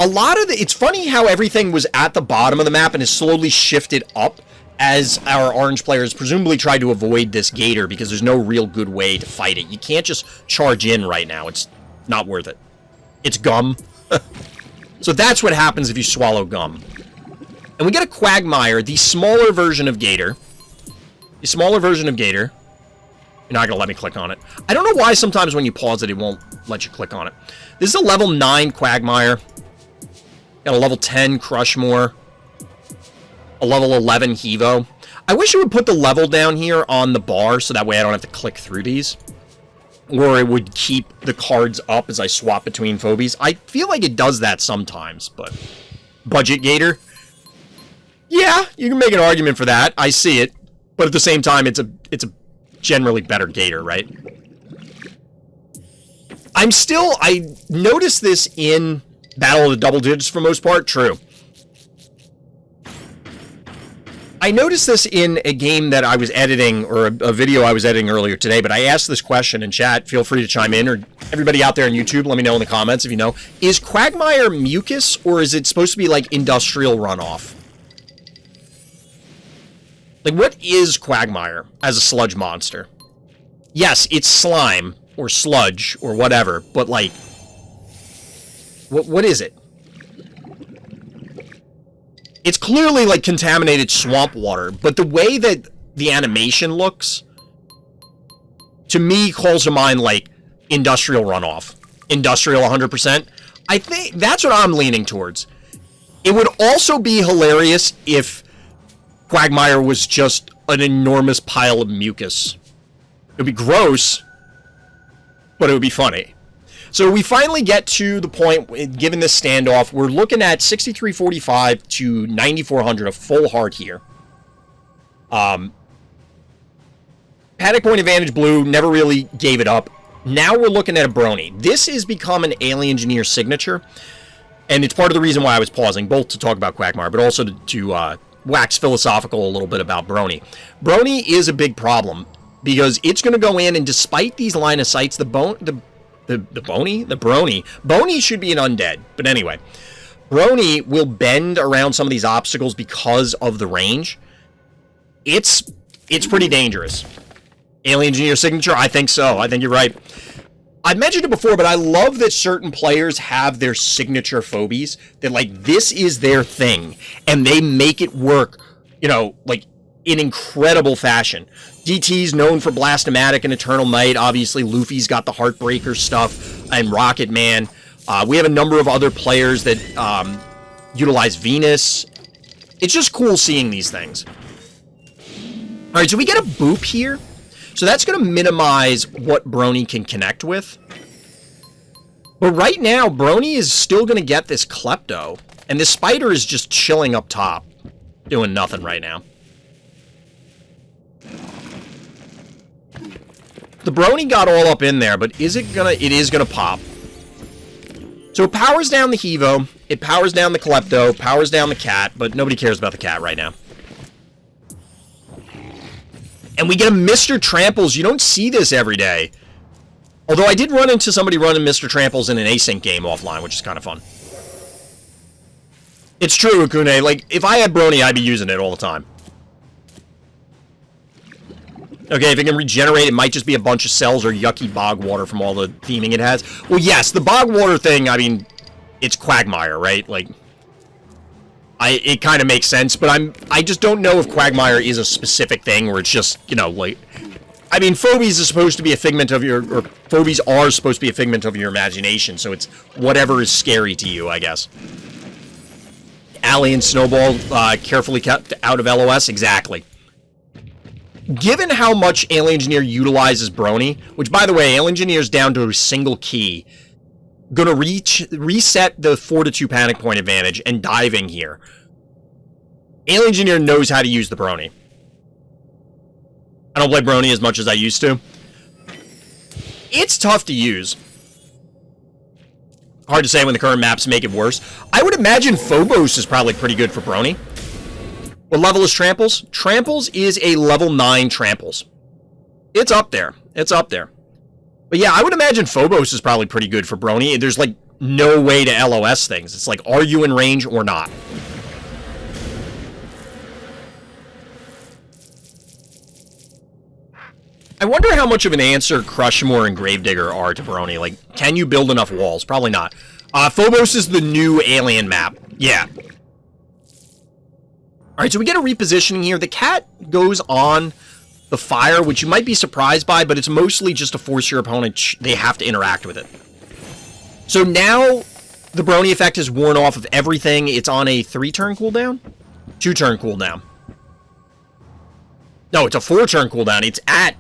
lot of it's funny how everything was at the bottom of the map and has slowly shifted up as our orange players presumably tried to avoid this gator because there's no real good way to fight it. You can't just charge in right now. It's not worth it. It's gum. So that's what happens if you swallow gum. And we get a Quagmire, the smaller version of Gator. The smaller version of Gator. You're not going to let me click on it. I don't know why sometimes when you pause it, it won't let you click on it. This is a level 9 Quagmire. Got a level 10 Crushmore. A level 11 Hevo. I wish it would put the level down here on the bar so that way I don't have to click through these. Or it would keep the cards up as I swap between Phobies. I feel like it does that sometimes, but... Budget Gator? Yeah, you can make an argument for that. I see it. But at the same time, it's a generally better gator, right? I noticed this in Battle of the Double Digits for the most part. True. I noticed this in a game that I was editing, or a video I was editing earlier today, but I asked this question in chat. Feel free to chime in, or everybody out there on YouTube, let me know in the comments if you know. Is quagmire mucus, or is it supposed to be like industrial runoff? Like, what is quagmire as a sludge monster? Yes, it's slime, or sludge, or whatever, but like, what is it? It's clearly like contaminated swamp water, but the way that the animation looks, to me, calls to mind like industrial runoff. Industrial 100%. I think that's what I'm leaning towards. It would also be hilarious if quagmire was just an enormous pile of mucus. It would be gross, but it would be funny. So we finally get to the point, given this standoff, we're looking at 6345 to 9400, a full heart here. Panic point advantage blue, never really gave it up. Now we're looking at a brony. This has become an Alien Engineer signature, and it's part of the reason why I was pausing, both to talk about quagmire, but also to wax philosophical a little bit about brony. Brony is a big problem, because it's going to go in, and despite these line of sights, Brony should be an undead, but anyway. Brony will bend around some of these obstacles because of the range. It's pretty dangerous. Alien Engineer signature? I think so. I think you're right. I've mentioned it before, but I love that certain players have their signature phobies. That, like, this is their thing, and they make it work, you know, like, in incredible fashion. DT's known for Blastomatic and Eternal Night. Obviously, Lufee's got the Heartbreaker stuff, and Rocket Man. We have a number of other players that utilize Venus. It's just cool seeing these things. All right, so we get a boop here. So that's going to minimize what Brony can connect with. But right now, Brony is still going to get this Klepto. And this spider is just chilling up top, doing nothing right now. The Brony got all up in there, but is it gonna? It is gonna pop. So it powers down the Hevo, it powers down the Klepto, powers down the cat, but nobody cares about the cat right now. And we get a Mr. Tramples. You don't see this every day. Although I did run into somebody running Mr. Tramples in an Async game offline, which is kind of fun. It's true, Hakunay. Like, if I had Brony, I'd be using it all the time. Okay, if it can regenerate, it might just be a bunch of cells or yucky bog water from all the theming it has. Well, yes, the bog water thing, I mean, it's quagmire, right? Like, it kind of makes sense, but I just don't know if quagmire is a specific thing, or it's just, you know, like, I mean, phobies is supposed to be a figment of your, or phobies are supposed to be a figment of your imagination, so it's whatever is scary to you, I guess. Alien Snowball, carefully kept out of LOS, exactly. Given how much Alien Engineer utilizes Brony, which, by the way, Alien Engineer's down to a single key, gonna reset the 4-2 panic point advantage and diving here. Alien Engineer knows how to use the Brony. I don't play Brony as much as I used to. It's tough to use. Hard to say when the current maps make it worse. I would imagine Phobos is probably pretty good for Brony. What level is Tramples? Tramples is a level 9 Tramples. It's up there. It's up there. But yeah, I would imagine Phobos is probably pretty good for Brony. There's, like, no way to LOS things. It's like, are you in range or not? I wonder how much of an answer Crushmore and Gravedigger are to Brony. Like, can you build enough walls? Probably not. Phobos is the new alien map. Yeah. Alright, so we get a repositioning here. The cat goes on the fire, which you might be surprised by, but it's mostly just to force your opponent. They have to interact with it. So now the Brony effect has worn off of everything. It's on a 3-turn cooldown? 2-turn cooldown. No, it's a 4-turn cooldown. It's at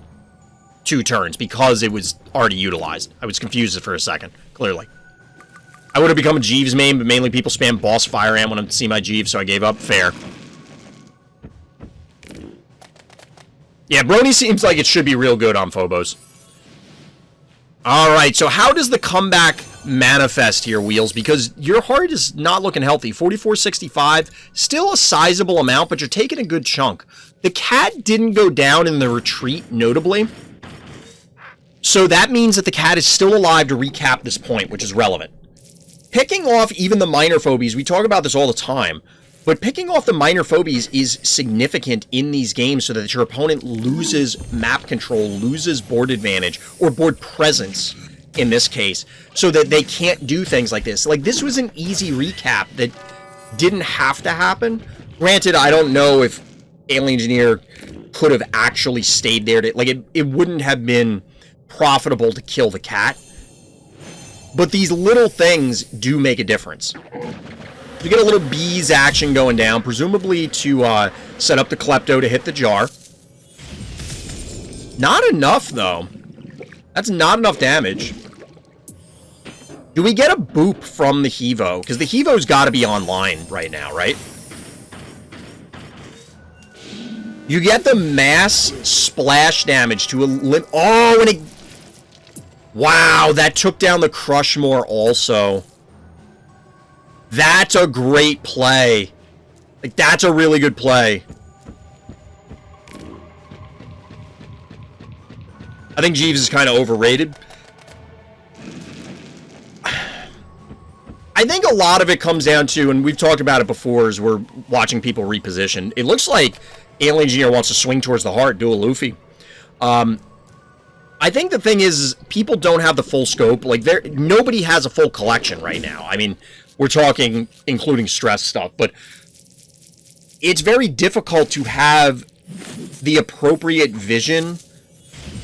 2 turns because it was already utilized. I was confused for a second, clearly. I would have become a Jeeves main, but mainly people spam boss fire ant when I see my Jeeves, so I gave up. Fair. Yeah, Brony seems like it should be real good on Phobos. Alright, so how does the comeback manifest here, Wheels? Because your heart is not looking healthy. 4465, still a sizable amount, but you're taking a good chunk. The cat didn't go down in the retreat, notably. So that means that the cat is still alive to recap this point, which is relevant. Picking off even the minor phobies, we talk about this all the time, but picking off the minor phobies is significant in these games so that your opponent loses map control, loses board advantage, or board presence in this case, so that they can't do things like this. Like, this was an easy recap that didn't have to happen. Granted, I don't know if Alien Engineer could have actually stayed there. It wouldn't have been profitable to kill the cat. But these little things do make a difference. You get a little bees action going down, presumably to set up the Klepto to hit the jar. Not enough, though. That's not enough damage. Do we get a boop from the Hevo? Because the Hevo's got to be online right now, right? You get the mass splash damage to a oh, and it... Wow, that took down the Crushmore also. That's a great play. Like, that's a really good play. I think Jeeves is kind of overrated. I think a lot of it comes down to, and we've talked about it before as we're watching people reposition, it looks like Alien Engineer wants to swing towards the heart, do a Lufee. I think the thing is, people don't have the full scope. Like, nobody has a full collection right now. I mean, we're talking including stress stuff, but it's very difficult to have the appropriate vision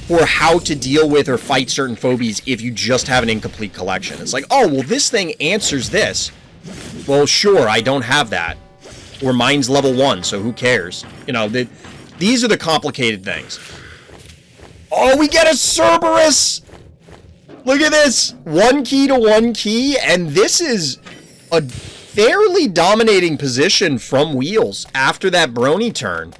for how to deal with or fight certain phobies if you just have an incomplete collection. It's like, oh, well, this thing answers this. Well, sure, I don't have that. Or mine's level 1, so who cares? You know, these are the complicated things. Oh, we get a Cerberus! Look at this! 1 key to 1 key, and this is a fairly dominating position from Wheels after that Brony turn.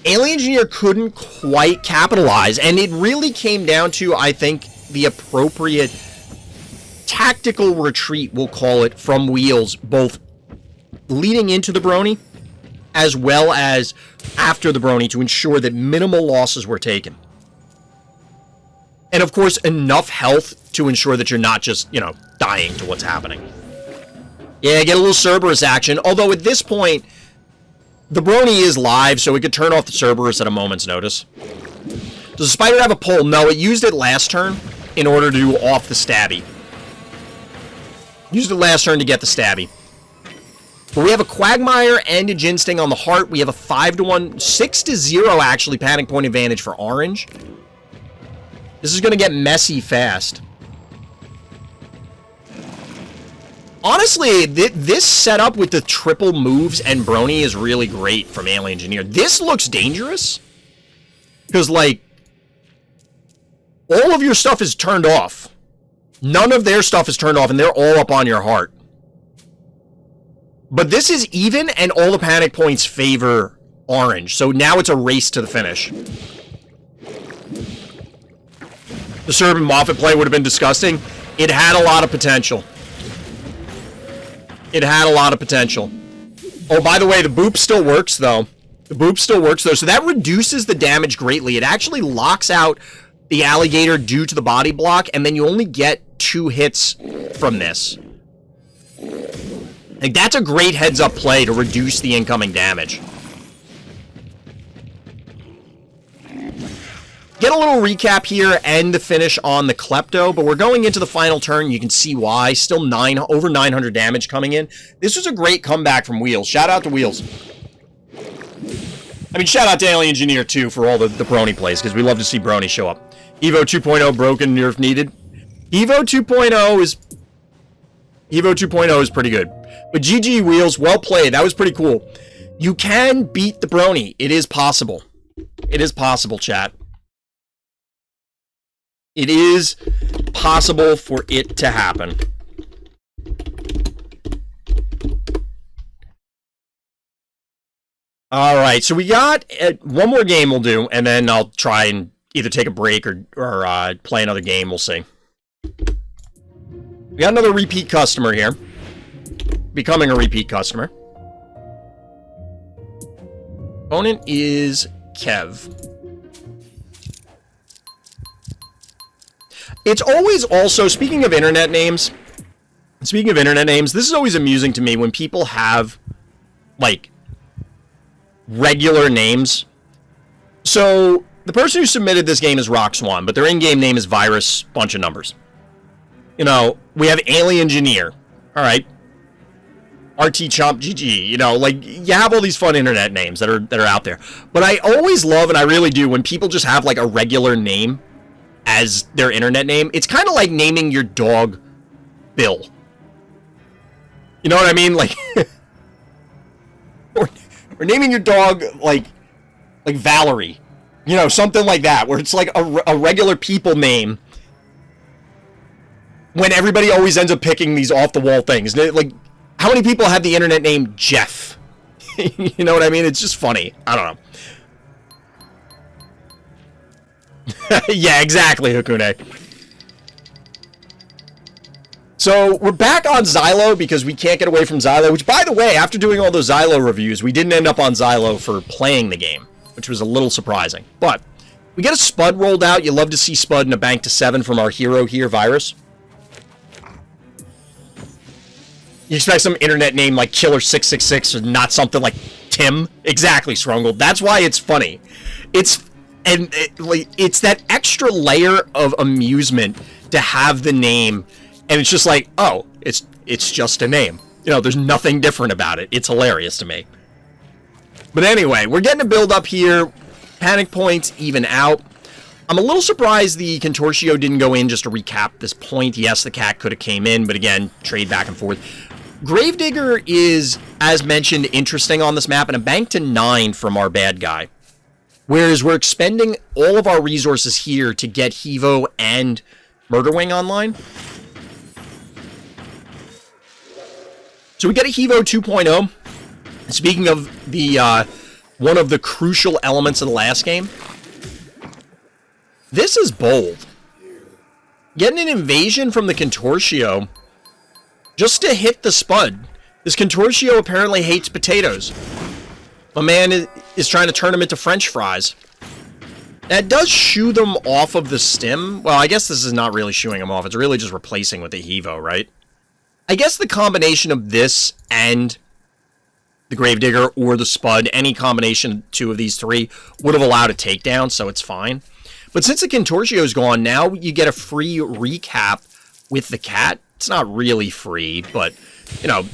Alien Engineer couldn't quite capitalize, and it really came down to, I think, the appropriate tactical retreat, we'll call it, from Wheels, both leading into the Brony as well as after the Brony to ensure that minimal losses were taken. And of course, enough health to ensure that you're not just, you know, dying to what's happening. Yeah, get a little Cerberus action, although at this point, the Brony is live, so we could turn off the Cerberus at a moment's notice. Does the Spider have a pull? No, it used it last turn in order to off the Stabby. Used it last turn to get the Stabby. But we have a Quagmire and a Ginsting on the heart. We have a 5-1, 6-0 actually, panic point advantage for Orange. This is going to get messy fast. Honestly, this setup with the triple moves and Brony is really great from Alien Engineer. This looks dangerous. Because, like, all of your stuff is turned off. None of their stuff is turned off, and they're all up on your heart. But this is even, and all the panic points favor Orange. So now it's a race to the finish. The Serb Moffat play would have been disgusting. It had a lot of potential. It had a lot of potential. Oh, by the way, the boop still works, though. The boop still works, though. So that reduces the damage greatly. It actually locks out the alligator due to the body block, and then you only get 2 hits from this. Like, that's a great heads-up play to reduce the incoming damage. Get a little recap here and the finish on the Klepto, but we're going into the final turn. You can see why. Still over 900 damage coming in. This was a great comeback from Wheels. Shout out to Wheels. I mean, shout out to Alien Engineer, too, for all the Brony plays, because we love to see Brony show up. Evo 2.0 broken, nerf needed. Evo 2.0 is pretty good. But GG Wheels, well played. That was pretty cool. You can beat the Brony. It is possible. It is possible, chat. It is possible for it to happen. All right, so we got one more game we'll do, and then I'll try and either take a break or play another game. We'll see. We got another repeat customer here. Becoming a repeat customer. Opponent is Kev. It's always also, speaking of internet names, this is always amusing to me when people have, like, regular names. So, the person who submitted this game is Rock Swan, but their in-game name is Virus, bunch of numbers. You know, we have Alien Engineer, alright? RT Chomp GG, you know, like, you have all these fun internet names that are out there. But I always love, and I really do, when people just have, like, a regular name as their internet name. It's kind of like naming your dog Bill. You know what I mean? Like, or naming your dog, like Valerie. You know, something like that, where it's like a regular people name. When everybody always ends up picking these off-the-wall things. Like, how many people have the internet name Jeff? You know what I mean? It's just funny. I don't know. Yeah, exactly, Hakunay. So, we're back on Xylo because we can't get away from Xylo, which, by the way, after doing all those Xylo reviews, we didn't end up on Xylo for playing the game, which was a little surprising. But, we get a Spud rolled out. You love to see Spud in a bank to 7 from our hero here, Virus. You expect some internet name like Killer666 or not something like Tim? Exactly, Strungle. That's why it's funny. It's that extra layer of amusement to have the name, and it's just like, oh, it's just a name. You know, there's nothing different about it. It's hilarious to me. But anyway, we're getting a build up here. Panic points even out. I'm a little surprised the Contortio didn't go in just to recap this point. Yes, the cat could have came in, but again, trade back and forth. Gravedigger is, as mentioned, interesting on this map, and a bank to 9 from our bad guy. Whereas we're expending all of our resources here to get Hevo and Murderwing online. So we get a Hevo 2.0. Speaking of the one of the crucial elements of the last game, this is bold. Getting an invasion from the Contortio just to hit the Spud. This Contortio apparently hates potatoes. My man is trying to turn them into French fries. That does shoo them off of the stim. Well, I guess this is not really shooing them off. It's really just replacing with the Hevo, right? I guess the combination of this and the Gravedigger or the Spud, any combination of two of these three, would have allowed a takedown, so it's fine. But since the Contortio is gone, now you get a free recap with the cat. It's not really free, but, you know,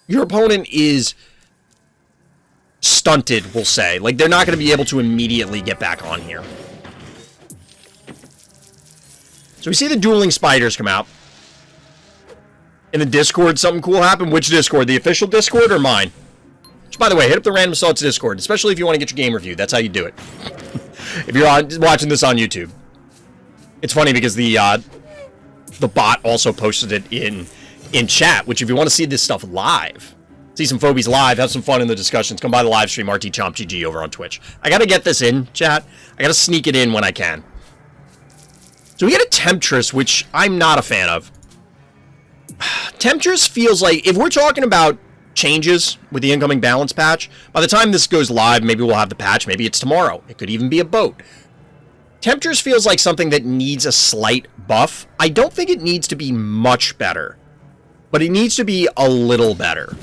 your opponent is stunted, we'll say. Like, they're not going to be able to immediately get back on here. So we see the dueling spiders come out. In the Discord, something cool happened. Which Discord? The official Discord or mine? Which, by the way, hit up the Random Assaults Discord, especially if you want to get your game reviewed. That's how you do it. If you're watching this on YouTube. It's funny because the bot also posted it in chat, which if you want to see this stuff live, see some Phobies live, have some fun in the discussions, come by the live stream, RT Chomp GG over on Twitch. I gotta get this in, chat. I gotta sneak it in when I can. So we get a Temptress, which I'm not a fan of. Temptress feels like, if we're talking about changes with the incoming balance patch, by the time this goes live, maybe we'll have the patch, maybe it's tomorrow. It could even be a boat. Temptress feels like something that needs a slight buff. I don't think it needs to be much better, but it needs to be a little better.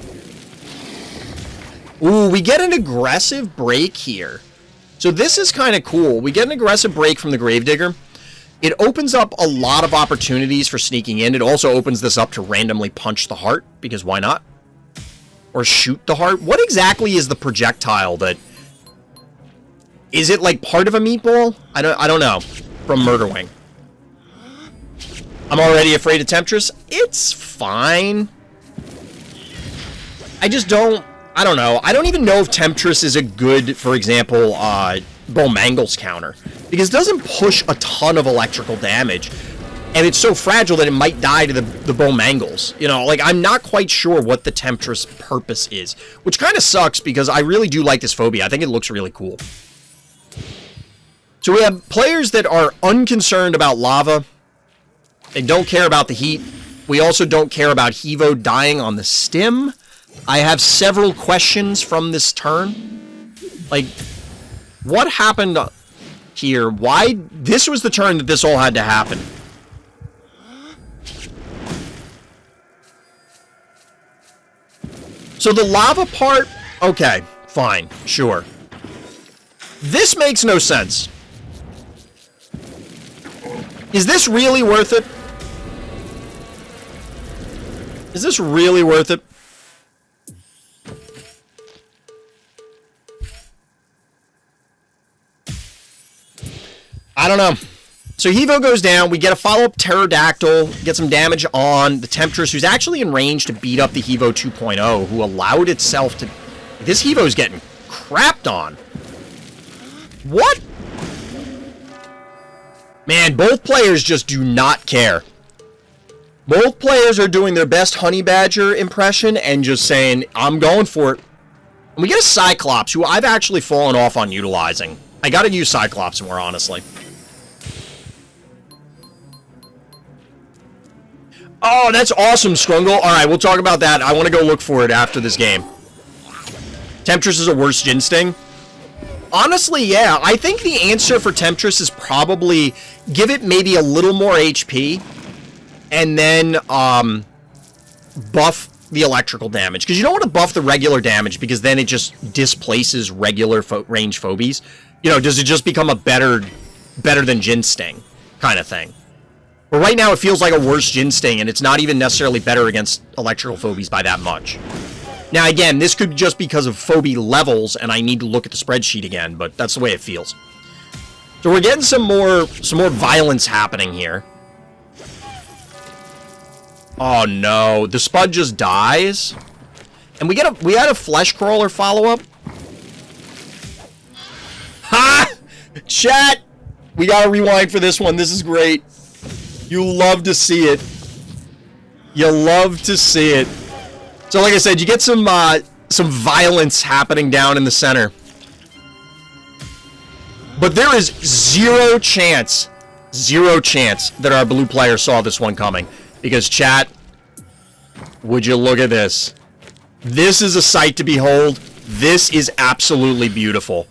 Ooh, we get an aggressive break here. So this is kind of cool. We get an aggressive break from the Gravedigger. It opens up a lot of opportunities for sneaking in. It also opens this up to randomly punch the heart, because why not? Or shoot the heart. What exactly is the projectile that... Is it like part of a meatball? I don't know. From Murderwing. I'm already afraid of Temptress. It's fine. I just don't... I don't know. I don't even know if Temptress is a good, for example, Bomangle's counter. Because it doesn't push a ton of electrical damage. And it's so fragile that it might die to the bone mangles. You know, like, I'm not quite sure what the Temptress purpose is, which kind of sucks because I really do like this phobia. I think it looks really cool. So we have players that are unconcerned about lava. They don't care about the heat. We also don't care about Hevo dying on the stim. I have several questions from this turn. Like, what happened here? Why? This was the turn that this all had to happen. So the lava part, okay, fine, sure. This makes no sense. Is this really worth it? Is this really worth it? I don't know. So Hevo goes down, we get a follow-up Pterodactyl, get some damage on the Temptress, who's actually in range to beat up the Hevo 2.0, who allowed itself to... This Hevo's getting crapped on. What? Man, both players just do not care. Both players are doing their best Honey Badger impression and just saying, I'm going for it. And we get a Cyclops, who I've actually fallen off on utilizing. I gotta use Cyclops more, honestly. Oh, that's awesome, Scrungle. Alright, we'll talk about that. I want to go look for it after this game. Temptress is a worse Jin Sting? Honestly, yeah. I think the answer for Temptress is probably give it maybe a little more HP and then buff the electrical damage. Because you don't want to buff the regular damage because then it just displaces regular range phobies. You know, does it just become a better than Jin Sting kind of thing? But right now, it feels like a worse Jin Sting, and it's not even necessarily better against electrical phobies by that much. Now, again, this could be just because of phobie levels, and I need to look at the spreadsheet again, but that's the way it feels. So we're getting some more violence happening here. Oh no, the Spud just dies, and we had a Flesh Crawler follow-up. Ha! Chat, we gotta rewind for this one. This is great. You love to see it. You love to see it. So like I said, you get some violence happening down in the center. But there is zero chance that our blue player saw this one coming. Because chat, would you look at this? This is a sight to behold. This is absolutely beautiful.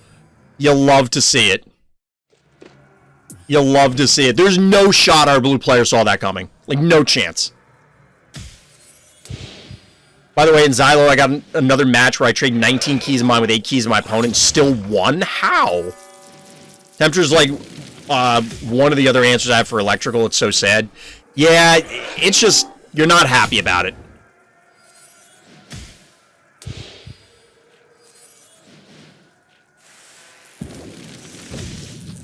You love to see it. You'll love to see it. There's no shot our blue player saw that coming. Like, no chance. By the way, in Xylo, I got another match where I traded 19 keys of mine with 8 keys of my opponent and still won? How? Temptress like one of the other answers I have for electrical. It's so sad. Yeah, it's just, you're not happy about it.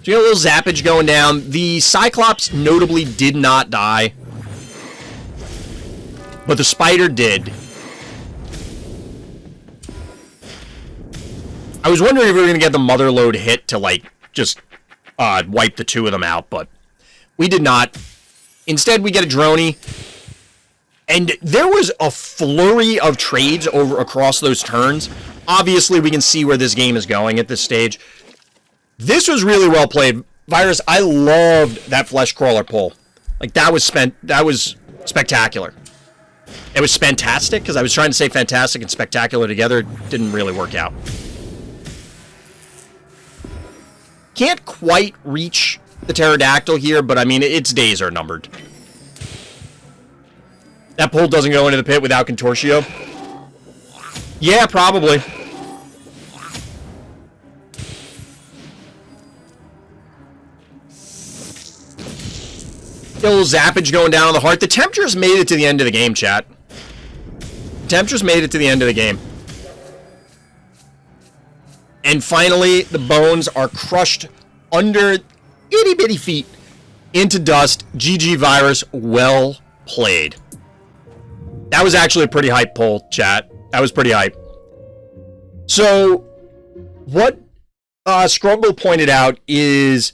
So you got a little zappage going down. The Cyclops notably did not die. But the Spider did. I was wondering if we were going to get the Mother Load hit to, like, just wipe the two of them out, but we did not. Instead, we get a Droney. And there was a flurry of trades across those turns. Obviously, we can see where this game is going at this stage. This was really well played. Virus, I loved that Flesh Crawler pull. Like, that was spectacular. It was fantastic, because I was trying to say fantastic and spectacular together. It didn't really work out. Can't quite reach the Pterodactyl here, but I mean, its days are numbered. That pull doesn't go into the pit without Contortio. Yeah, probably. A little zappage going down on the heart. The Temptress made it to the end of the game, chat. Temptress made it to the end of the game. And finally, the bones are crushed under itty-bitty feet into dust. GG Virus, well played. That was actually a pretty hype pull, chat. That was pretty hype. So, what Scrumble pointed out is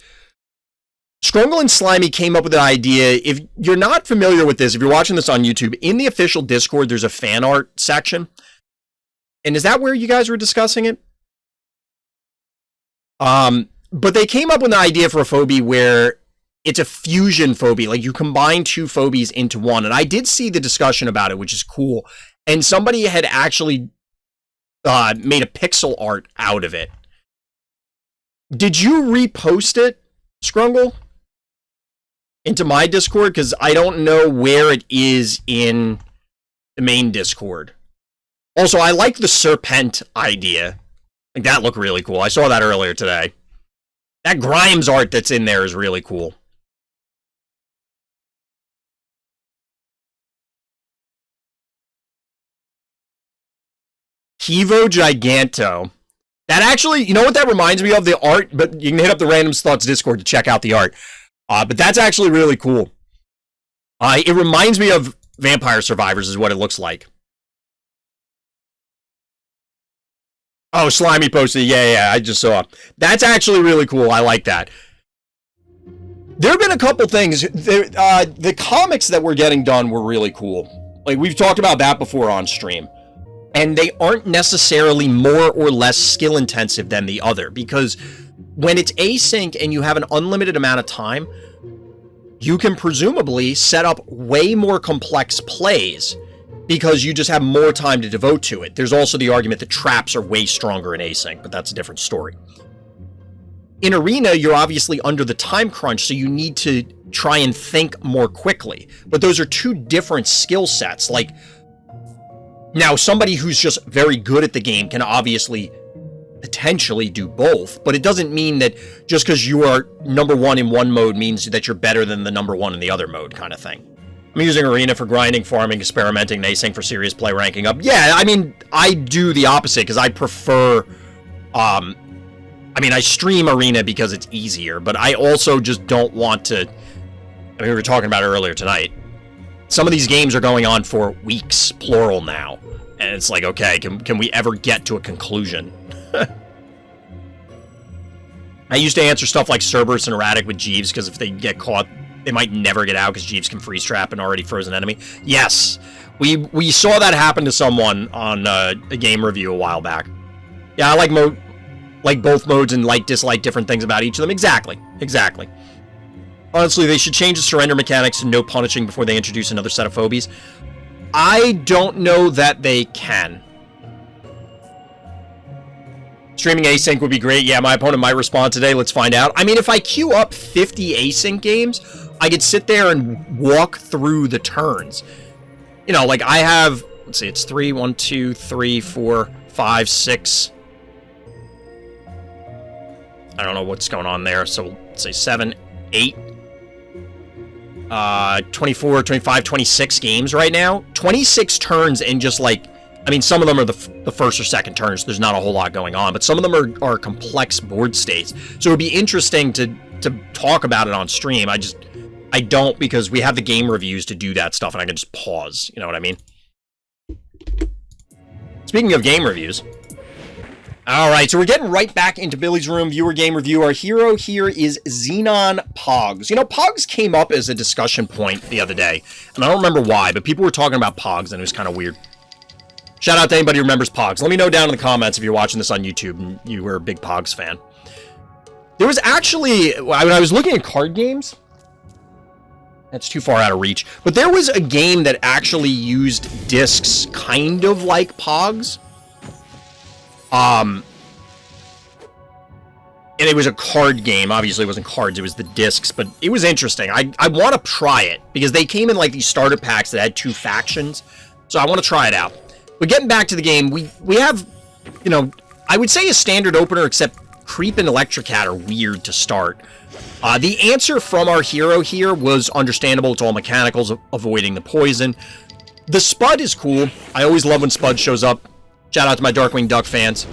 Scrungle and Slimy came up with an idea. If you're not familiar with this, if you're watching this on YouTube, in the official Discord, there's a fan art section. And is that where you guys were discussing it? But they came up with an idea for a phobie where it's a fusion phobie. Like, you combine two phobies into one. And I did see the discussion about it, which is cool. And somebody had actually made a pixel art out of it. Did you repost it, Scrungle, into my Discord? Because I don't know where it is in the main Discord. Also, I like the serpent idea. Like, that looked really cool. I saw that earlier today. That Grimes art that's in there is really cool. Kivo Giganto. That actually, you know what that reminds me of? The art, but you can hit up the Random Thoughts Discord to check out the art. But that's actually really cool. It reminds me of Vampire Survivors is what it looks like. Oh, Slimy posted. Yeah, I just saw. That's actually really cool. I like that. There have been a couple things. The comics that we're getting done were really cool. Like, we've talked about that before on stream. And they aren't necessarily more or less skill intensive than the other. Because when it's async and you have an unlimited amount of time, you can presumably set up way more complex plays because you just have more time to devote to it. There's also the argument that traps are way stronger in async, but that's a different story. In Arena, you're obviously under the time crunch, so you need to try and think more quickly. But those are two different skill sets. Like, now, somebody who's just very good at the game can obviously potentially do both, but it doesn't mean that just because you are number one in one mode means that you're better than the number one in the other mode kind of thing. I'm using Arena for grinding, farming, experimenting, and async for serious play, ranking up. Yeah, I mean, I do the opposite because I prefer, I mean, I stream Arena because it's easier, but I also just don't want to, I mean, we were talking about it earlier tonight. Some of these games are going on for weeks, plural now. And it's like, okay, can we ever get to a conclusion? I used to answer stuff like Cerberus and Erratic with Jeeves, because if they get caught, they might never get out, because Jeeves can freeze trap an already frozen enemy. Yes, we saw that happen to someone on a game review a while back. Yeah, I like both modes and dislike different things about each of them. Exactly. Honestly, they should change the surrender mechanics to no punishing before they introduce another set of phobies. I don't know that they can. Streaming async would be great. Yeah, my opponent might respond today. Let's find out. I mean, if I queue up 50 async games, I could sit there and walk through the turns. You know, like I have, let's see, it's 3, 1, 2, 3, 4, 5, 6. I don't know what's going on there. So let's say 7, 8. 24, 25, 26 games right now. 26 turns and just like, I mean, some of them are the first or second turns. There's not a whole lot going on, but some of them are complex board states. So it'd be interesting to talk about it on stream. I don't, because we have the game reviews to do that stuff and I can just pause. You know what I mean? Speaking of game reviews. All right, so we're getting right back into Billy's Room viewer game review. Our hero here is XenonPogs. You know, Pogs came up as a discussion point the other day, and I don't remember why, but people were talking about Pogs, and it was kind of weird. Shout out to anybody who remembers Pogs. Let me know down in the comments if you're watching this on YouTube and you were a big Pogs fan. There was actually, when I was looking at card games, that's too far out of reach, but there was a game that actually used discs kind of like Pogs. And it was a card game. Obviously, it wasn't cards, it was the discs, but it was interesting. I want to try it, because they came in like these starter packs that had 2 factions, so I want to try it out. But getting back to the game, we have, you know, I would say a standard opener, except Creep and Electrocat are weird to start. The answer from our hero here was understandable. It's all mechanicals, avoiding the poison. The Spud is cool. I always love when Spud shows up. Shout out to my Darkwing Duck fans.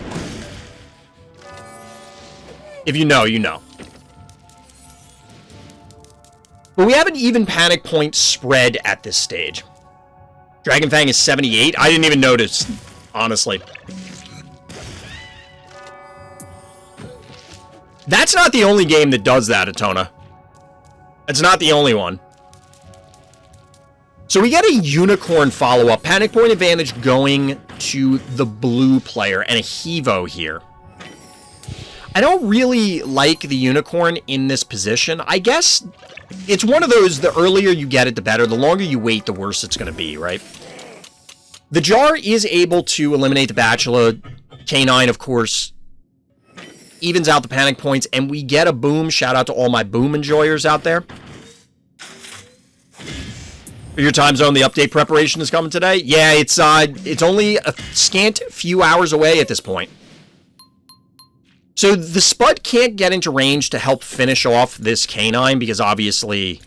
If you know, you know. But we have an even panic point spread at this stage. Dragonfang is 78. I didn't even notice, honestly. That's not the only game that does that, Atona. It's not the only one. So we get a unicorn follow-up. Panic point advantage going to the blue player and a Hevo here. I don't really like the unicorn in this position. I guess it's one of those, the earlier you get it, the better. The longer you wait, the worse it's going to be, right? The jar is able to eliminate the bachelor. K9, of course, evens out the panic points, and we get a boom. Shout out to all my boom enjoyers out there. For your time zone, the update preparation is coming today. Yeah, it's only a scant few hours away at this point. So the Spud can't get into range to help finish off this K9 because obviously,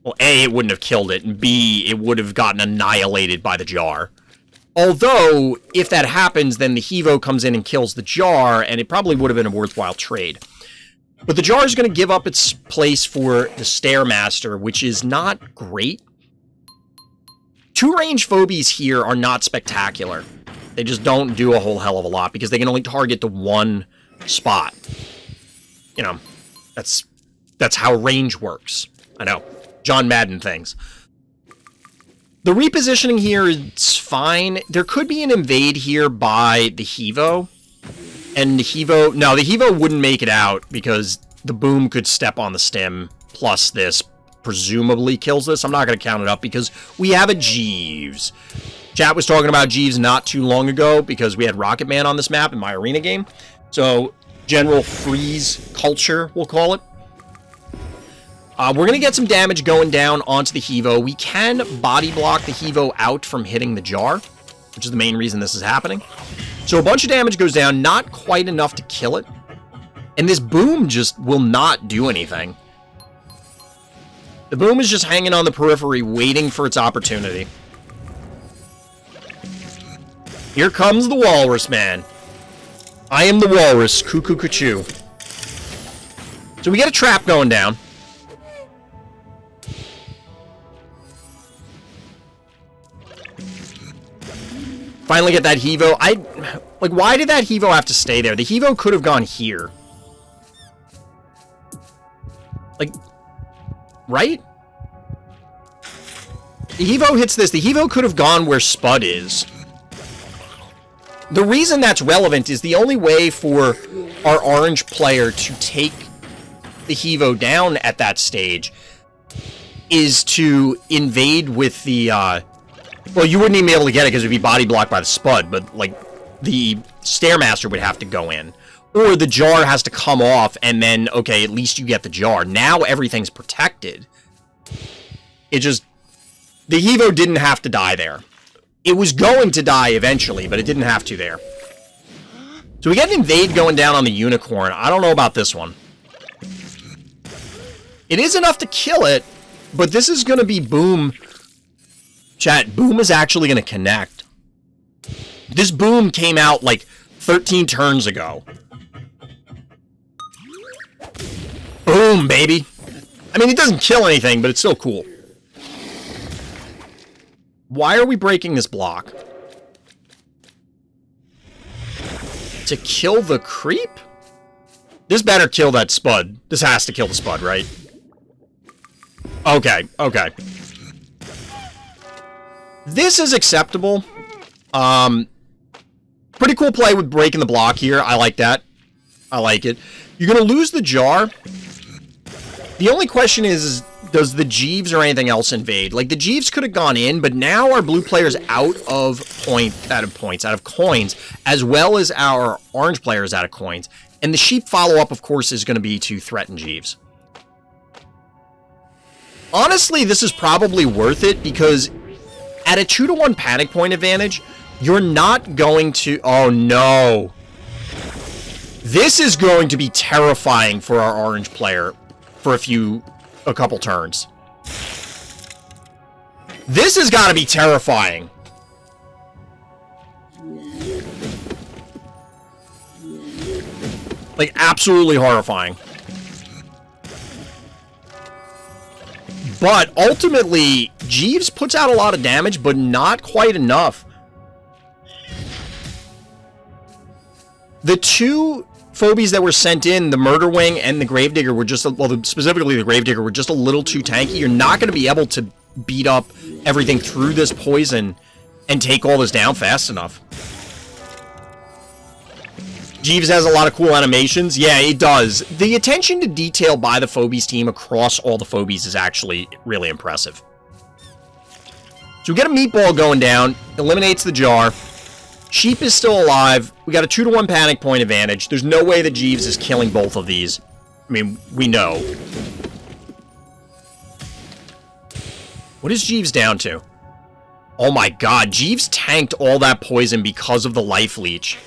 well, A, it wouldn't have killed it, and B, it would have gotten annihilated by the jar. Although, if that happens, then the Hevo comes in and kills the jar, and it probably would have been a worthwhile trade. But the jar is going to give up its place for the Stairmaster, which is not great. Two-range Phobies here are not spectacular. They just don't do a whole hell of a lot, because they can only target the one spot. You know, that's how range works. I know. John Madden things. The repositioning here is fine. There could be an invade here by the Hevo. And the Hevo... No, the Hevo wouldn't make it out because the boom could step on the stem. Plus this presumably kills this. I'm not going to count it up because we have a Jeeves. Chat was talking about Jeeves not too long ago because we had Rocket Man on this map in my arena game. So, general freeze culture, we'll call it. We're going to get some damage going down onto the Hevo. We can body block the Hevo out from hitting the jar, which is the main reason this is happening. So a bunch of damage goes down, not quite enough to kill it. And this boom just will not do anything. The boom is just hanging on the periphery, waiting for its opportunity. Here comes the Walrus Man. I am the Walrus, cuckoo cuckoo. So we get a trap going down. Finally get that Hevo. Like, why did that Hevo have to stay there? The Hevo could have gone here. Like, right? The Hevo hits this. The Hevo could have gone where Spud is. The reason that's relevant is the only way for our orange player to take the Hevo down at that stage is to invade with the, well, you wouldn't even be able to get it because it would be body blocked by the Spud, but, like, the Stairmaster would have to go in. Or the jar has to come off, and then, okay, at least you get the jar. Now everything's protected. It just... The Hevo didn't have to die there. It was going to die eventually, but it didn't have to there. So we get an invade going down on the Unicorn. I don't know about this one. It is enough to kill it, but this is going to be boom... Chat, boom is actually going to connect. This boom came out like 13 turns ago. Boom, baby. I mean, it doesn't kill anything, but it's still cool. Why are we breaking this block? To kill the creep? This better kill that Spud. This has to kill the Spud, right? Okay, okay. This is acceptable. Pretty cool play with breaking the block here. I like that. I like it. You're going to lose the jar. The only question is, does the Jeeves or anything else invade? Like, the Jeeves could have gone in, but now our blue player's out of coins, as well as our orange player's out of coins. And the sheep follow-up, of course, is going to be to threaten Jeeves. Honestly, this is probably worth it, because at a 2-to-1 panic point advantage, you're not going to... Oh, no. This is going to be terrifying for our orange player for a couple turns. This has got to be terrifying. Like, absolutely horrifying. But ultimately, Jeeves puts out a lot of damage, but not quite enough. The two Phobies that were sent in, the Murder Wing and the Gravedigger were just, well, specifically the Gravedigger were just a little too tanky. You're not going to be able to beat up everything through this poison and take all this down fast enough. Jeeves has a lot of cool animations. Yeah, it does. The attention to detail by the Phobies team across all the Phobies is actually really impressive. So we get a meatball going down, eliminates the jar. Sheep is still alive. We got a 2-to-1 panic point advantage. There's no way that Jeeves is killing both of these. I mean, we know. What is Jeeves down to? Oh my god, Jeeves tanked all that poison because of the life leech.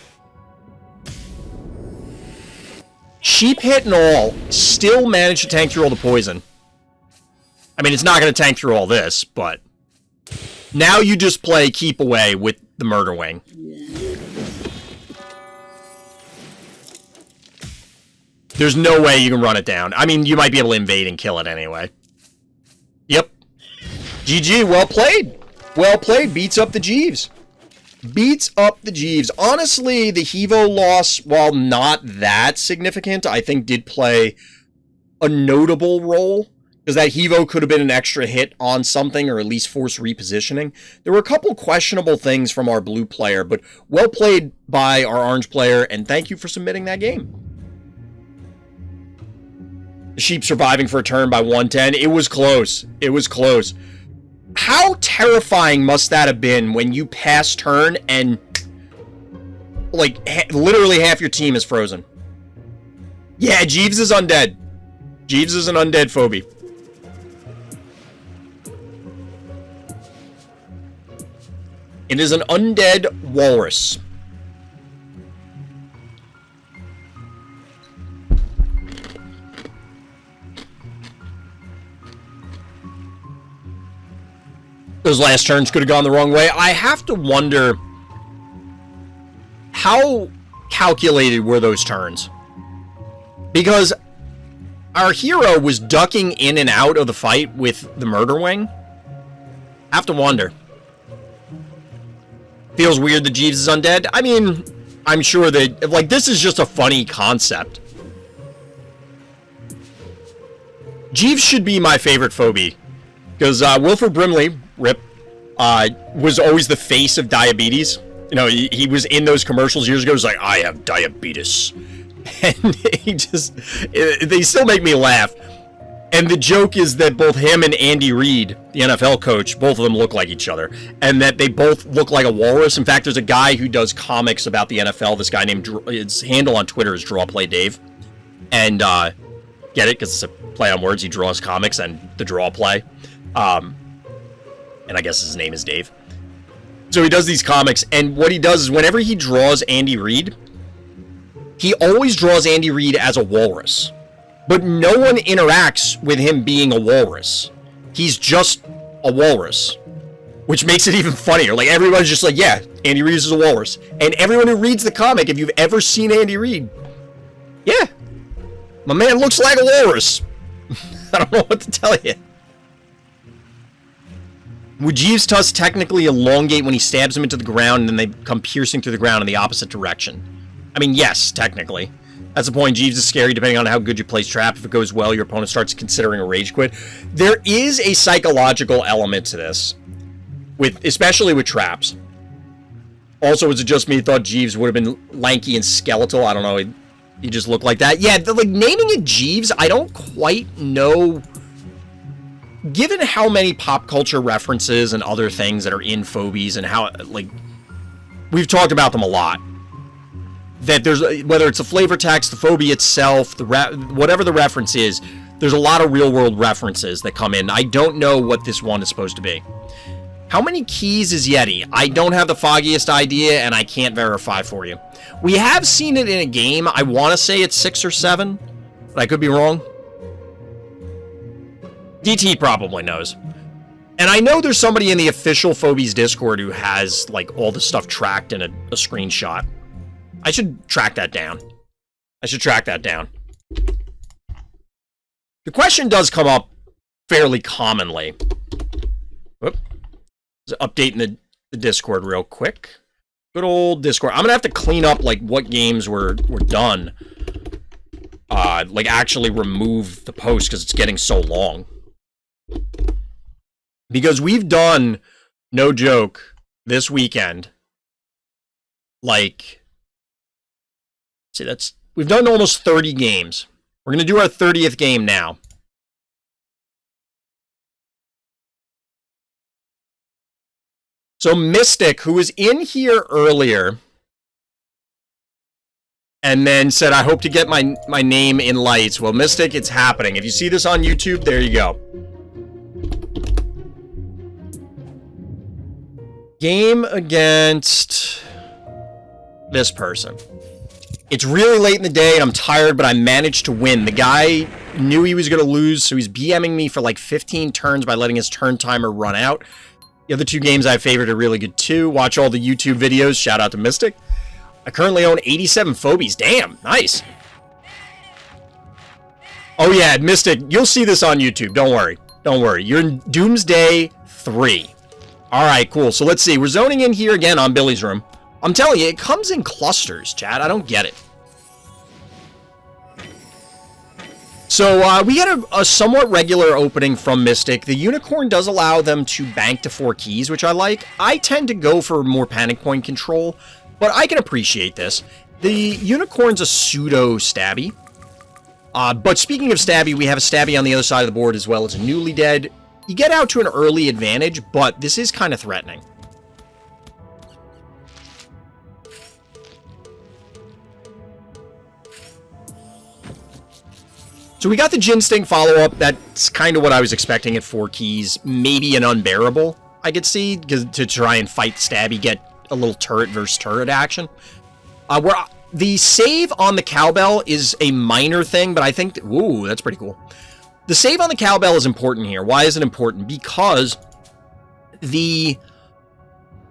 Sheep hit and all, still managed to tank through all the poison. I mean, it's not going to tank through all this, but... Now you just play keep away with the Murder Wing. There's no way you can run it down. I mean, you might be able to invade and kill it anyway. Yep. GG, well played. Well played, beats up the Jeeves. Beats up the Jeeves. Honestly, the Hevo loss, while not that significant, I think did play a notable role. Because that Hevo could have been an extra hit on something, or at least force repositioning. There were a couple questionable things from our blue player, but well played by our orange player, and thank you for submitting that game. The Sheep surviving for a turn by 110. It was close. It was close. How terrifying must that have been when you pass turn and, like, literally half your team is frozen? Yeah, Jeeves is undead. Jeeves is an undead phobie. It is an undead walrus. Those last turns could have gone the wrong way. I have to wonder how calculated were those turns? Because our hero was ducking in and out of the fight with the Murder Wing. I have to wonder. Feels weird that Jeeves is undead. I mean, I'm sure that, like, this is just a funny concept. Jeeves should be my favorite phobie. Because Wilford Brimley, RIP, was always the face of diabetes. You know, he was in those commercials years ago. He was like, I have diabetes. And they still make me laugh. And the joke is that both him and Andy Reid, the NFL coach, both of them look like each other. And that they both look like a walrus. In fact, there's a guy who does comics about the NFL. This guy named, his handle on Twitter is Draw Play Dave. And, get it? Because it's a play on words. He draws comics and the Draw Play. And I guess his name is Dave. So he does these comics. And what he does is whenever he draws Andy Reid, he always draws Andy Reid as a walrus. But no one interacts with him being a walrus. He's just a walrus. Which makes it even funnier. Like, everybody's just like, yeah, Andy Reid is a walrus. And everyone who reads the comic, if you've ever seen Andy Reid, yeah, my man looks like a walrus. I don't know what to tell you. Would Jeeves' tusks technically elongate when he stabs him into the ground and then they come piercing through the ground in the opposite direction? I mean, yes, technically. That's the point. Jeeves is scary depending on how good you place trap. If it goes well, your opponent starts considering a rage quit. There is a psychological element to this, especially with traps. Also, is it just me thought Jeeves would have been lanky and skeletal? I don't know. He just looked like that. Yeah, like naming it Jeeves, I don't quite know. Given how many pop culture references and other things that are in Phobies and how, like, we've talked about them a lot. That there's, whether it's a flavor text, the phobia itself, whatever the reference is, there's a lot of real-world references that come in. I don't know what this one is supposed to be. How many keys is Yeti? I don't have the foggiest idea, and I can't verify for you. We have seen it in a game. I want to say it's 6 or 7, but I could be wrong. DT probably knows. And I know there's somebody in the official Phobies Discord who has, like, all the stuff tracked in a screenshot. I should track that down. The question does come up fairly commonly. Whoop. Updating the Discord real quick. Good old Discord. I'm going to have to clean up, like, what games were done. like, actually remove the post because it's getting so long. Because we've done, no joke, this weekend, like, see, we've done almost 30 games. We're going to do our 30th game now. So Mystic, who was in here earlier, and then said, I hope to get my name in lights. Well, Mystic, it's happening. If you see this on YouTube, there you go. Game against this person. It's really late in the day, and I'm tired, but I managed to win. The guy knew he was going to lose, so he's BMing me for like 15 turns by letting his turn timer run out. The other two games I favored are really good too. Watch all the YouTube videos. Shout out to Mystic. I currently own 87 Phobies. Damn, nice. Oh yeah, Mystic, you'll see this on YouTube. Don't worry. Don't worry. You're in Doomsday 3. Alright, cool. So let's see. We're zoning in here again on Billy's room. I'm telling you, it comes in clusters, Chad. I don't get it. So, we had a somewhat regular opening from Mystic. The Unicorn does allow them to bank to 4 keys, which I like. I tend to go for more panic point control, but I can appreciate this. The Unicorn's a pseudo-stabby. But speaking of stabby, we have a stabby on the other side of the board as well as a newly dead. You get out to an early advantage, but this is kind of threatening. So we got the Ginsting follow-up. That's kind of what I was expecting at 4 keys. Maybe an unbearable, I could see, to try and fight Stabby, get a little turret versus turret action. The save on the cowbell is a minor thing, but I think... Ooh, that's pretty cool. The save on the cowbell is important here. Why is it important? Because the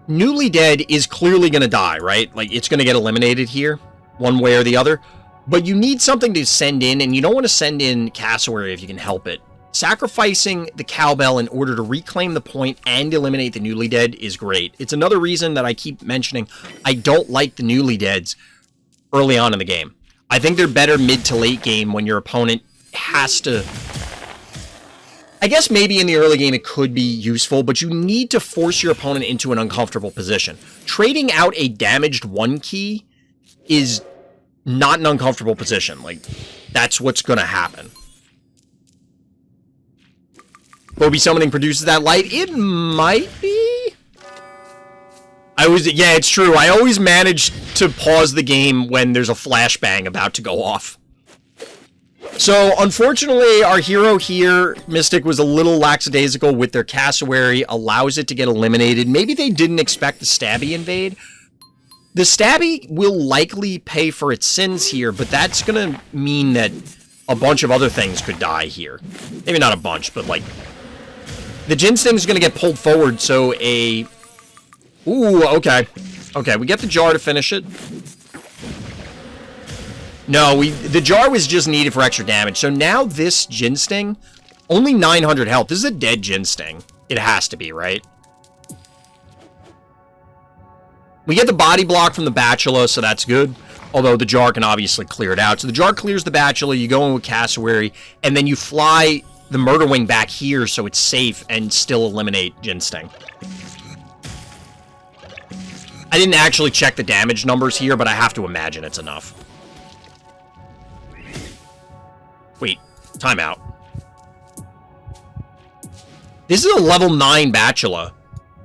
newly dead is clearly going to die, right? Like, it's going to get eliminated here, one way or the other. But you need something to send in, and you don't want to send in Cassowary if you can help it. Sacrificing the cowbell in order to reclaim the point and eliminate the newly dead is great. It's another reason that I keep mentioning I don't like the newly deads early on in the game. I think they're better mid to late game when your opponent has to... I guess maybe in the early game it could be useful, but you need to force your opponent into an uncomfortable position. Trading out a damaged 1 key is not an uncomfortable position. Like, that's what's going to happen. Phobie summoning produces that light? It might be? Yeah, it's true. I always manage to pause the game when there's a flashbang about to go off. So, unfortunately, our hero here, Mystic, was a little lackadaisical with their Cassowary, allows it to get eliminated. Maybe they didn't expect the Stabby invade. The Stabby will likely pay for its sins here, but that's going to mean that a bunch of other things could die here. Maybe not a bunch, but, like... The Ginsting's going to get pulled forward, so a... Ooh, okay. Okay, we get the jar to finish it. No, the jar was just needed for extra damage. So now this Ginsting, only 900 health. This is a dead Ginsting. It has to be, right? We get the body block from the Bachelor, so that's good. Although the jar can obviously clear it out. So the jar clears the Bachelor, you go in with Cassowary, and then you fly the Murder Wing back here so it's safe and still eliminate Ginsting. I didn't actually check the damage numbers here, but I have to imagine it's enough. Wait, timeout. This is a level 9 Bachelor.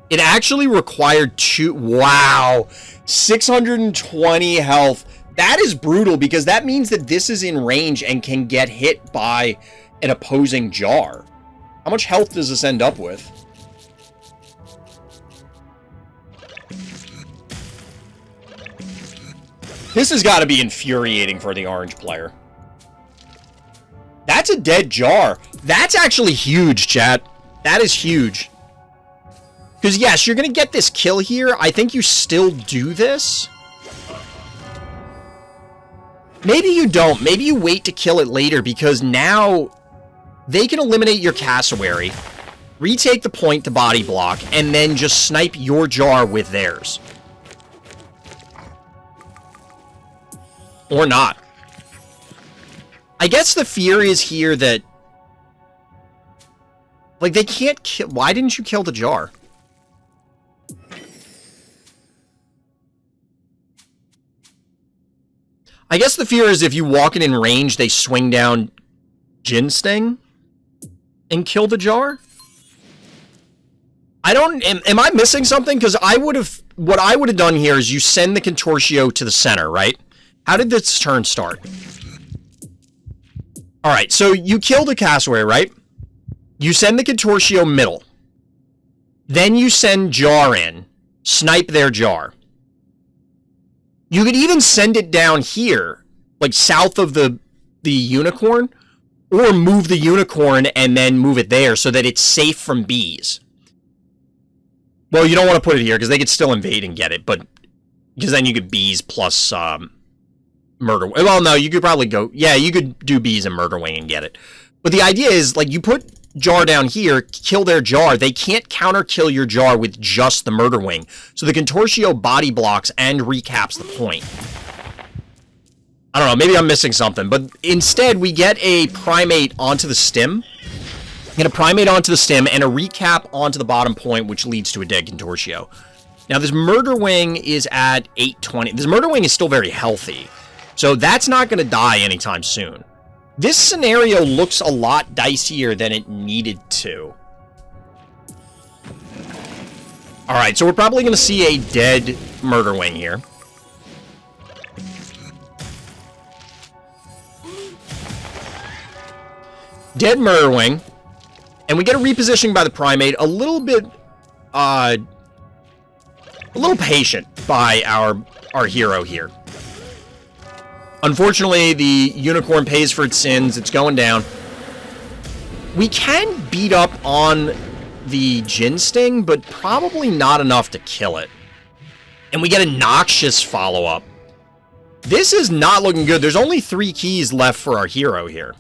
It actually required 2... Wow. 620 health. That is brutal, because that means that this is in range and can get hit by an opposing jar. How much health does this end up with? This has got to be infuriating for the orange player. That's a dead jar. That's actually huge, chat. That is huge. Because, yes, you're going to get this kill here. I think you still do this. Maybe you don't. Maybe you wait to kill it later, because now they can eliminate your Cassowary, retake the point to body block, and then just snipe your jar with theirs. Or not. I guess the fear is here that... Like, they can't kill... Why didn't you kill the jar? I guess the fear is if you walk it in range, they swing down Jin Sting and kill the jar? I don't... Am I missing something? Because I would have... What I would have done here is you send the Contortio to the center, right? How did this turn start? Alright, so you kill the cassowary, right? You send the Contortio middle. Then you send Jar in. Snipe their Jar. You could even send it down here, like south of the unicorn, or move the unicorn and then move it there so that it's safe from bees. Well, you don't want to put it here because they could still invade and get it, but because then you could bees plus murder. Well, no, you could probably go. Yeah, you could do bees and murder wing and get it. But the idea is like you put Jar down here, kill their Jar. They can't counter kill your Jar with just the murder wing. So the Contortio body blocks and recaps the point. I don't know, maybe I'm missing something, but instead we get a primate onto the stem. Get a primate onto the stem and a recap onto the bottom point, which leads to a dead Contortio. Now this murder wing is at 820. This murder wing is still very healthy, so that's not going to die anytime soon. This scenario looks a lot dicier than it needed to. Alright, so we're probably going to see a dead murder wing here. Dead murder wing. And we get a repositioning by the primate, a little bit, a little patient by our hero here. Unfortunately, the unicorn pays for its sins. It's going down. We can beat up on the Jin Sting, but probably not enough to kill it. And we get a noxious follow-up. This is not looking good. There's only 3 keys left for our hero here.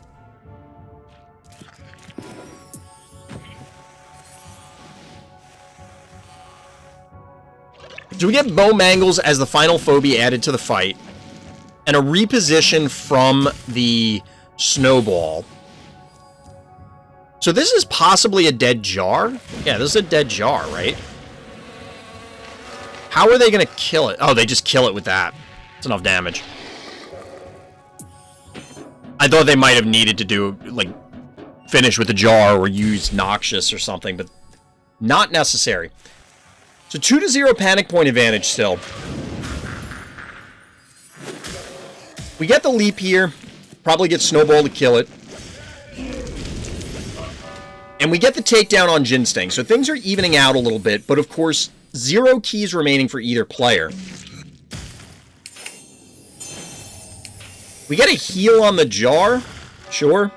So we get Bow Mangles as the final phobie added to the fight. And a reposition from the Snowball. So this is possibly a dead Jar? Yeah, this is a dead Jar, right? How are they going to kill it? Oh, they just kill it with that. It's enough damage. I thought they might have needed to do, like, finish with the Jar or use Noxious or something, but not necessary. So 2-0 panic point advantage still. We get the leap here. Probably get Snowball to kill it. And we get the takedown on Jin Sting. So things are evening out a little bit, but of course, 0 keys remaining for either player. We get a heal on the Jar. Sure.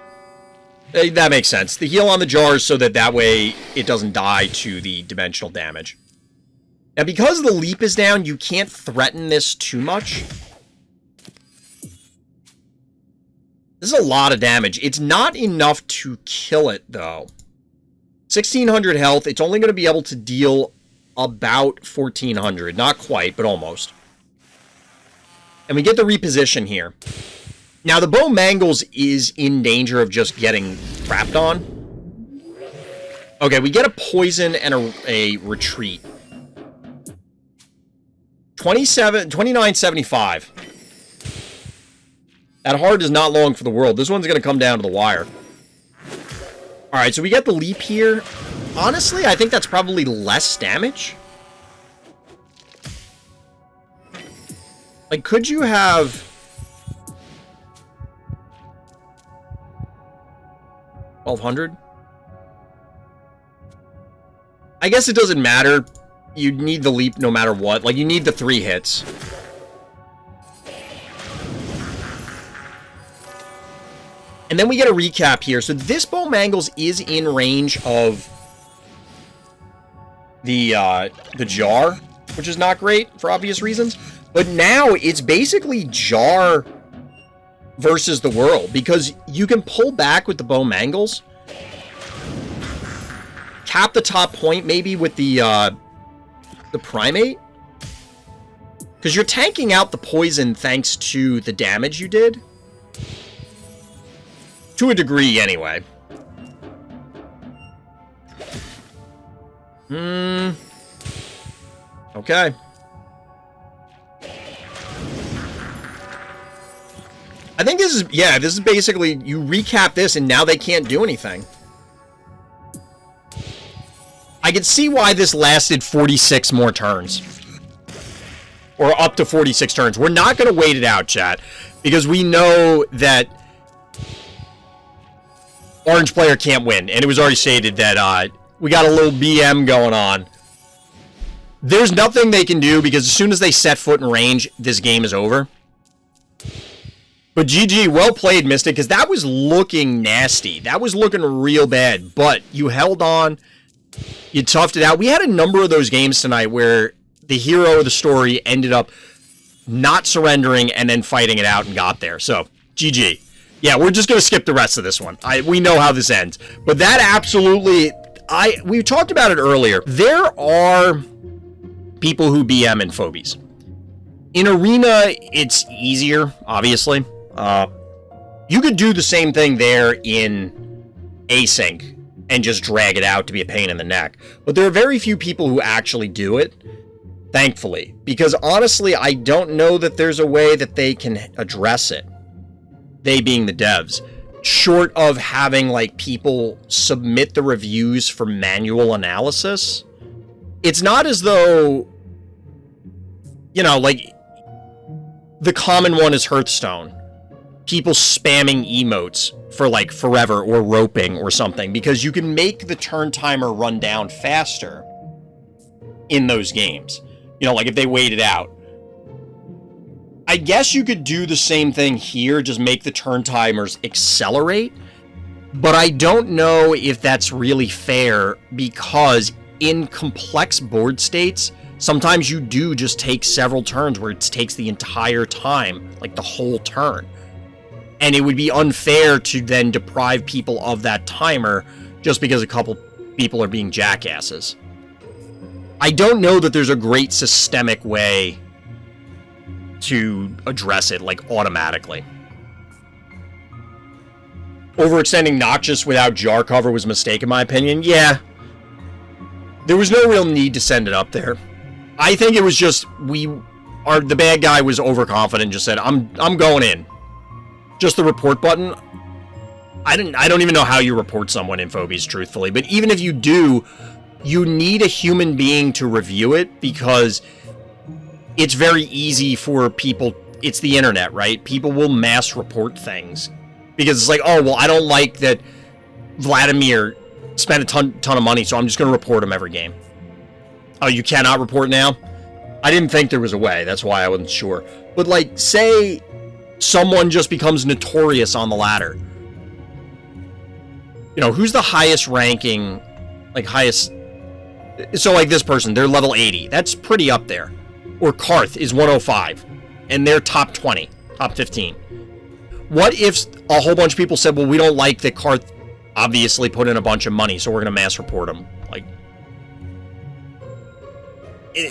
That makes sense. The heal on the Jar is so that way it doesn't die to the dimensional damage. Now, because the leap is down, you can't threaten this too much. This is a lot of damage. It's not enough to kill it, though. 1,600 health. It's only going to be able to deal about 1,400. Not quite, but almost. And we get the reposition here. Now, the Bow Mangles is in danger of just getting crapped on. Okay, we get a poison and a retreat. 2975. That hard is not long for the world. This one's going to come down to the wire. Alright, so we get the leap here. Honestly, I think that's probably less damage. Like, could you have... $1,200? I guess it doesn't matter. You need the leap no matter what. Like, you need the 3 hits. And then we get a recap here. So this Bow Mangles is in range of the Jar, which is not great for obvious reasons. But now it's basically Jar versus the world, because you can pull back with the Bow Mangles, cap the top point maybe with the primate, because you're tanking out the poison thanks to the damage you did. To a degree, anyway. Okay. I think this is, yeah, this is basically, you recap this and now they can't do anything. I can see why this lasted 46 more turns. Or up to 46 turns. We're not going to wait it out, chat, because we know that orange player can't win. And it was already stated that we got a little BM going on. There's nothing they can do because as soon as they set foot in range, this game is over. But GG, well played, Mystic, because that was looking nasty. That was looking real bad, but you held on. You toughed it out. We had a number of those games tonight where the hero of the story ended up not surrendering and then fighting it out and got there. So, GG. Yeah, we're just going to skip the rest of this one. We know how this ends. But that absolutely... we talked about it earlier. There are people who BM in Phobies. In Arena, it's easier, obviously. You could do the same thing there in Async and just drag it out to be a pain in the neck. But there are very few people who actually do it, thankfully. Because honestly, I don't know that there's a way that they can address it. They being the devs. Short of having, like, people submit the reviews for manual analysis. It's not as though, you know, like, the common one is Hearthstone. People spamming emotes for, like, forever or roping or something, because you can make the turn timer run down faster in those games. You know, like, if they wait it out. I guess you could do the same thing here, just make the turn timers accelerate, but I don't know if that's really fair, because in complex board states, sometimes you do just take several turns where it takes the entire time, like the whole turn. And it would be unfair to then deprive people of that timer just because a couple people are being jackasses. I don't know that there's a great systemic way to address it, like, automatically. Overextending Noxious without jar cover was a mistake, in my opinion. Yeah. There was no real need to send it up there. I think it was just, the bad guy was overconfident, just said, I'm going in. Just the report button. I don't even know how you report someone in Phobies, truthfully. But even if you do, you need a human being to review it, because it's very easy for people. It's the internet, right? People will mass report things. Because it's like, oh, well, I don't like that Vladimir spent a ton of money, so I'm just going to report him every game. Oh, you cannot report now? I didn't think there was a way. That's why I wasn't sure. But, like, say someone just becomes notorious on the ladder. You know, who's the highest ranking, like, highest... So, like, this person, they're level 80. That's pretty up there. Or Karth is 105, and they're top 20, top 15. What if a whole bunch of people said, well, we don't like that Karth obviously put in a bunch of money, so we're going to mass report him? Like,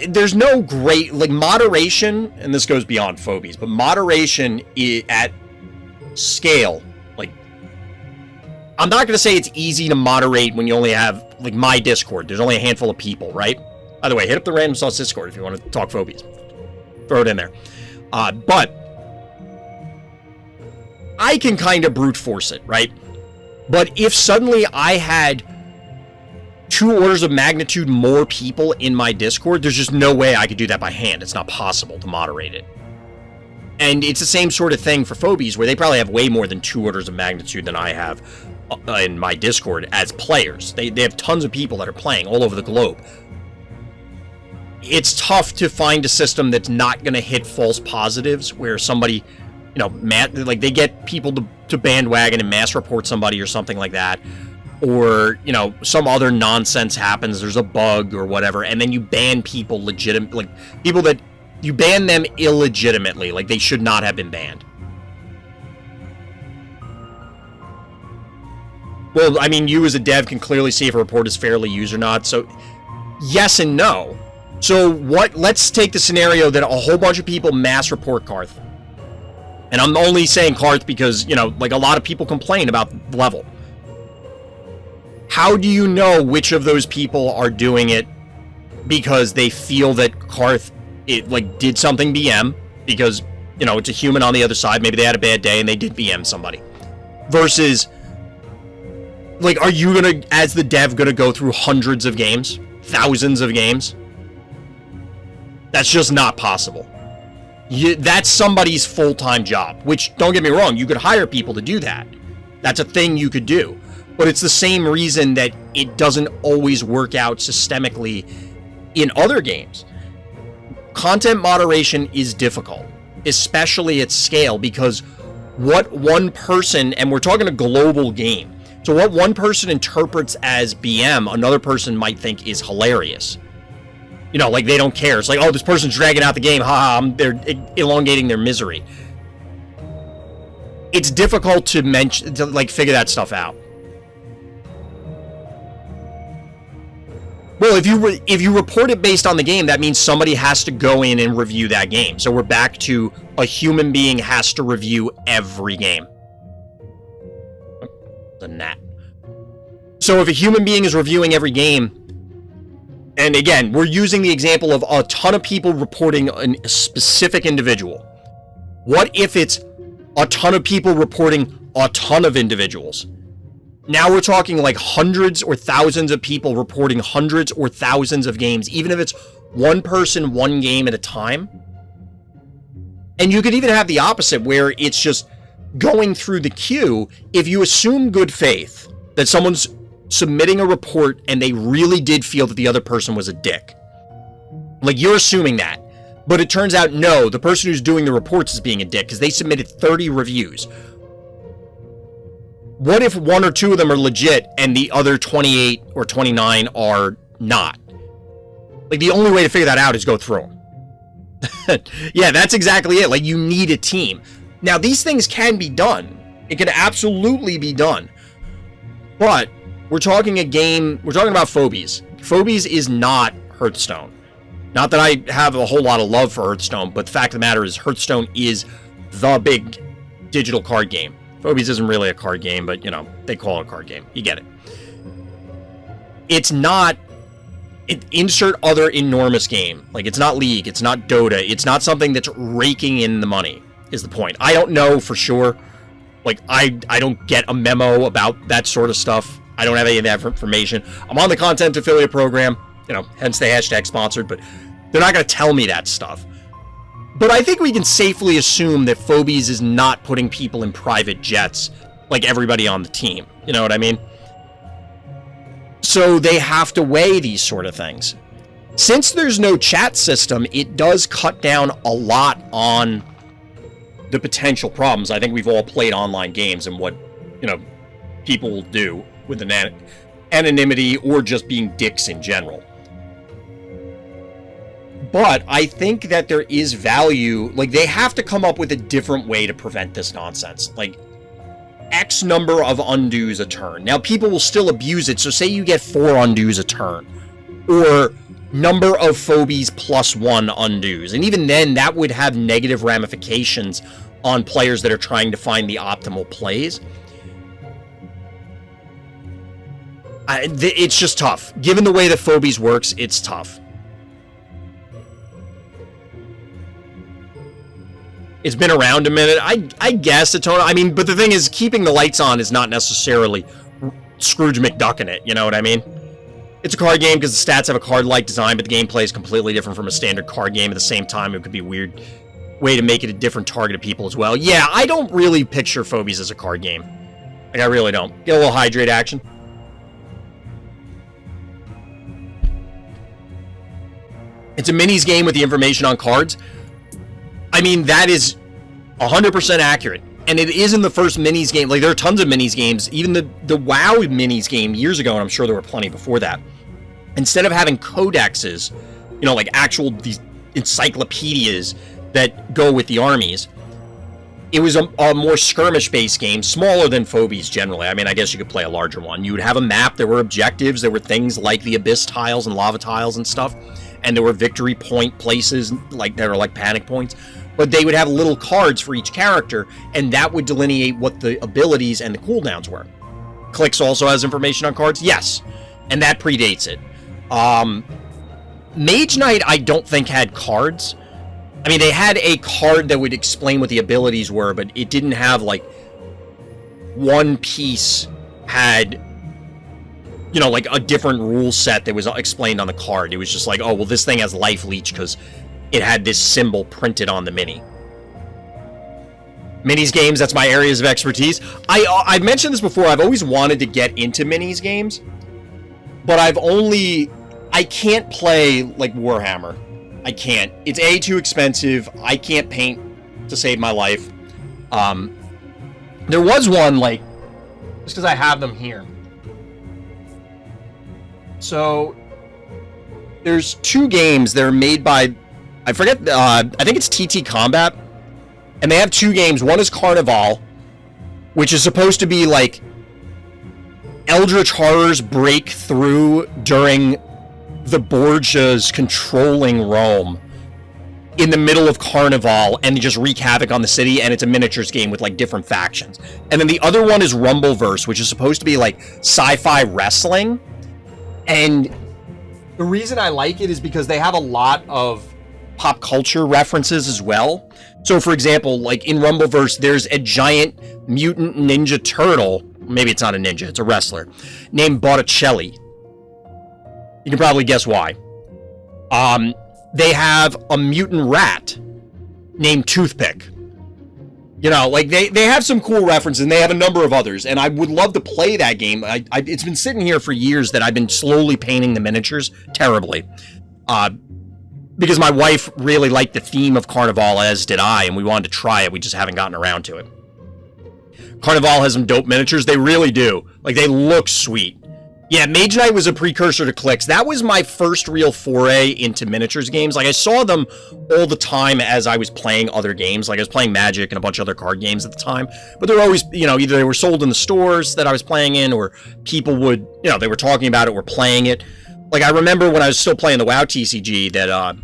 there's no great, like, moderation, and this goes beyond Phobies, but moderation at scale, like, I'm not going to say it's easy to moderate when you only have, like, my Discord. There's only a handful of people, right? By the way, hit up the Random Sauce Discord if you want to talk Phobies. Throw it in there. But I can kind of brute force it, right? But if suddenly I had 2 orders of magnitude more people in my Discord, there's just no way I could do that by hand. It's not possible to moderate it. And it's the same sort of thing for Phobies, where they probably have way more than 2 orders of magnitude than I have in my Discord as players. They have tons of people that are playing all over the globe. It's tough to find a system that's not going to hit false positives, where somebody, you know, like, they get people to bandwagon and mass report somebody or something like that. Or, you know, some other nonsense happens, there's a bug or whatever, and then you ban people like, people that, you ban them illegitimately, like they should not have been banned. Well, I mean, you as a dev can clearly see if a report is fairly used or not, so yes and no. So let's take the scenario that a whole bunch of people mass report Karth. And I'm only saying carts because, you know, like a lot of people complain about level. How do you know which of those people are doing it because they feel that Karth, it like did something BM because, you know, it's a human on the other side. Maybe they had a bad day and they did BM somebody. Versus, like, are you gonna, as the dev, gonna go through hundreds of games? Thousands of games? That's just not possible. That's somebody's full-time job, which, don't get me wrong, you could hire people to do that. That's a thing you could do. But it's the same reason that it doesn't always work out systemically in other games. Content moderation is difficult, especially at scale, because what one person, and we're talking a global game, so what one person interprets as BM, another person might think is hilarious. You know, like they don't care. It's like, oh, this person's dragging out the game. They're elongating their misery. It's difficult to like figure that stuff out. Well, if you report it based on the game, that means somebody has to go in and review that game. So we're back to a human being has to review every game. The gnat. So if a human being is reviewing every game, and again, we're using the example of a ton of people reporting a specific individual. What if it's a ton of people reporting a ton of individuals? Now we're talking like hundreds or thousands of people reporting hundreds or thousands of games, even if it's one person, one game at a time. And you could even have the opposite, where it's just going through the queue. If you assume good faith that someone's submitting a report and they really did feel that the other person was a dick. Like, you're assuming that. But it turns out, no, the person who's doing the reports is being a dick because they submitted 30 reviews. What if one or two of them are legit and the other 28 or 29 are not? Like, the only way to figure that out is go through them. Yeah, that's exactly it. Like, you need a team. Now, these things can be done. It can absolutely be done. But we're talking about Phobies. Phobies is not Hearthstone. Not that I have a whole lot of love for Hearthstone, but the fact of the matter is Hearthstone is the big digital card game. Phobies isn't really a card game, but, you know, they call it a card game. You get it. It's not... insert other enormous game. Like, it's not League, it's not Dota, it's not something that's raking in the money, is the point. I don't know for sure. Like, I don't get a memo about that sort of stuff. I don't have any of that information. I'm on the content affiliate program, you know, hence the hashtag sponsored, but they're not going to tell me that stuff. But I think we can safely assume that Phobies is not putting people in private jets like everybody on the team. You know what I mean? So they have to weigh these sort of things. Since there's no chat system, it does cut down a lot on the potential problems. I think we've all played online games and what, you know, people will do with anonymity or just being dicks in general. But I think that there is value. Like, they have to come up with a different way to prevent this nonsense. Like, X number of undos a turn. Now, people will still abuse it. So say you get 4 undos a turn. Or number of Phobies plus 1 undos. And even then, that would have negative ramifications on players that are trying to find the optimal plays. It's just tough. Given the way that Phobies works, it's tough. It's been around a minute. I guess it's... I mean, but the thing is, keeping the lights on is not necessarily Scrooge McDucking it, you know what I mean? It's a card game because the stats have a card-like design, but the gameplay is completely different from a standard card game. At the same time, it could be a weird way to make it a different target of people as well. Yeah, I don't really picture Phobies as a card game. Like, I really don't. Get a little hydrate action. It's a minis game with the information on cards. I mean, that is 100% accurate. And it is in the first minis game. Like, there are tons of minis games. Even the WoW minis game years ago, and I'm sure there were plenty before that. Instead of having codexes, you know, like actual these encyclopedias that go with the armies, it was a more skirmish-based game, smaller than Phobies generally. I mean, I guess you could play a larger one. You would have a map, there were objectives, there were things like the abyss tiles and lava tiles and stuff, and there were victory point places like that are like panic points. but they would have little cards for each character, and that would delineate what the abilities and the cooldowns were. Clicks also has information on cards? Yes, and that predates it. Mage Knight, I don't think had cards. I mean, they had a card that would explain what the abilities were, but it didn't have, like, one piece had, you know, like a different rule set that was explained on the card. It was just like, oh, well, this thing has life leech because it had this symbol printed on the mini. Minis games, that's my areas of expertise. I've mentioned this before. I've always wanted to get into minis games, but I can't play like Warhammer. I can't. It's A, too expensive. I can't paint to save my life. There was one, like, just because I have them here. So, there's 2 games that are made by, I forget, I think it's TT Combat. And they have 2 games. One is Carnival, which is supposed to be, like, Eldritch Horrors break through during the Borgias controlling Rome in the middle of Carnival and just wreak havoc on the city, and it's a miniatures game with, like, different factions. And then the other one is Rumbleverse, which is supposed to be, like, sci-fi wrestling. And the reason I like it is because they have a lot of pop culture references as well. So, for example, like, in Rumbleverse, there's a giant mutant ninja turtle, maybe it's not a ninja, it's a wrestler, named Botticelli. You can probably guess why. They have a mutant rat named Toothpick. You know, like, they have some cool references, and they have a number of others, and I would love to play that game. It's been sitting here for years that I've been slowly painting the miniatures terribly. Because my wife really liked the theme of Carnival, as did I, and we wanted to try it. We just haven't gotten around to it. Carnival has some dope miniatures. They really do. Like, they look sweet. Yeah, Mage Knight was a precursor to Clicks. That was my first real foray into miniatures games. Like, I saw them all the time as I was playing other games. Like, I was playing Magic and a bunch of other card games at the time. But they were always, you know, either they were sold in the stores that I was playing in, or people would, you know, they were talking about it or playing it. Like, I remember when I was still playing the WoW TCG that,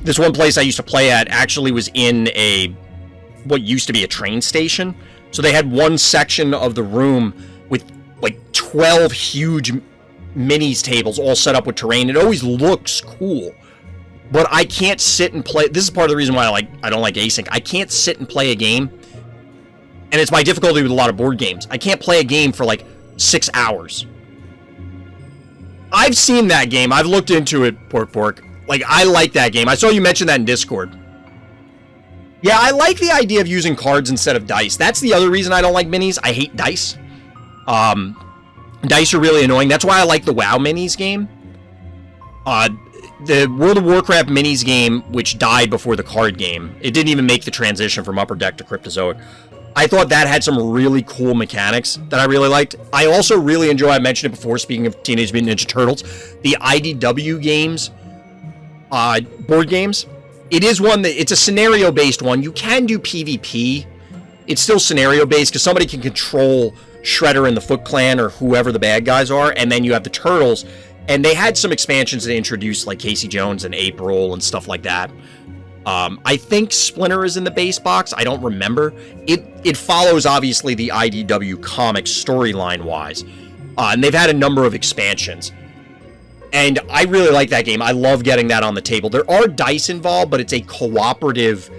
this one place I used to play at actually was in what used to be a train station. So they had one section of the room with, like, 12 huge minis tables all set up with terrain. It always looks cool, but I can't sit and play. This is part of the reason why I don't like Async. I can't sit and play a game, and it's my difficulty with a lot of board games. I can't play a game for, like, 6 hours. I've seen that game. I've looked into it, Pork. Like, I like that game. I saw you mention that in Discord. Yeah, I like the idea of using cards instead of dice. That's the other reason I don't like minis. I hate dice. Dice are really annoying. That's why I like the WoW minis game. The World of Warcraft minis game, which died before the card game, it didn't even make the transition from Upper Deck to Cryptozoic. I thought that had some really cool mechanics that I really liked. I also really enjoy, I mentioned it before, speaking of Teenage Mutant Ninja Turtles, the IDW games, board games. It is one that, it's a scenario-based one. You can do PvP. It's still scenario-based because somebody can control Shredder and the Foot Clan or whoever the bad guys are, and then you have the Turtles, and they had some expansions that introduced, like, Casey Jones and April and stuff like that. I think Splinter is in the base box. I don't remember. It follows, obviously, the IDW comics storyline-wise. And they've had a number of expansions. And I really like that game. I love getting that on the table. There are dice involved, but it's a cooperative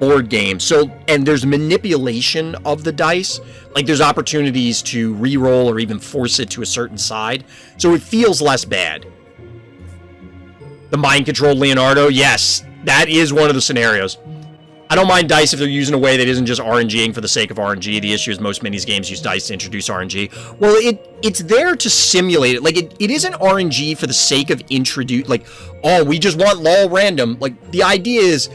board game. So, and there's manipulation of the dice. Like, there's opportunities to re-roll or even force it to a certain side. So it feels less bad. The mind-controlled Leonardo, yes. That is one of the scenarios. I don't mind dice if they're used in a way that isn't just RNGing for the sake of RNG. The issue is most minis games use dice to introduce RNG. Well, it's there to simulate it. Like, it isn't RNG for the sake of introduce. Like, oh, we just want lol random. Like, the idea is,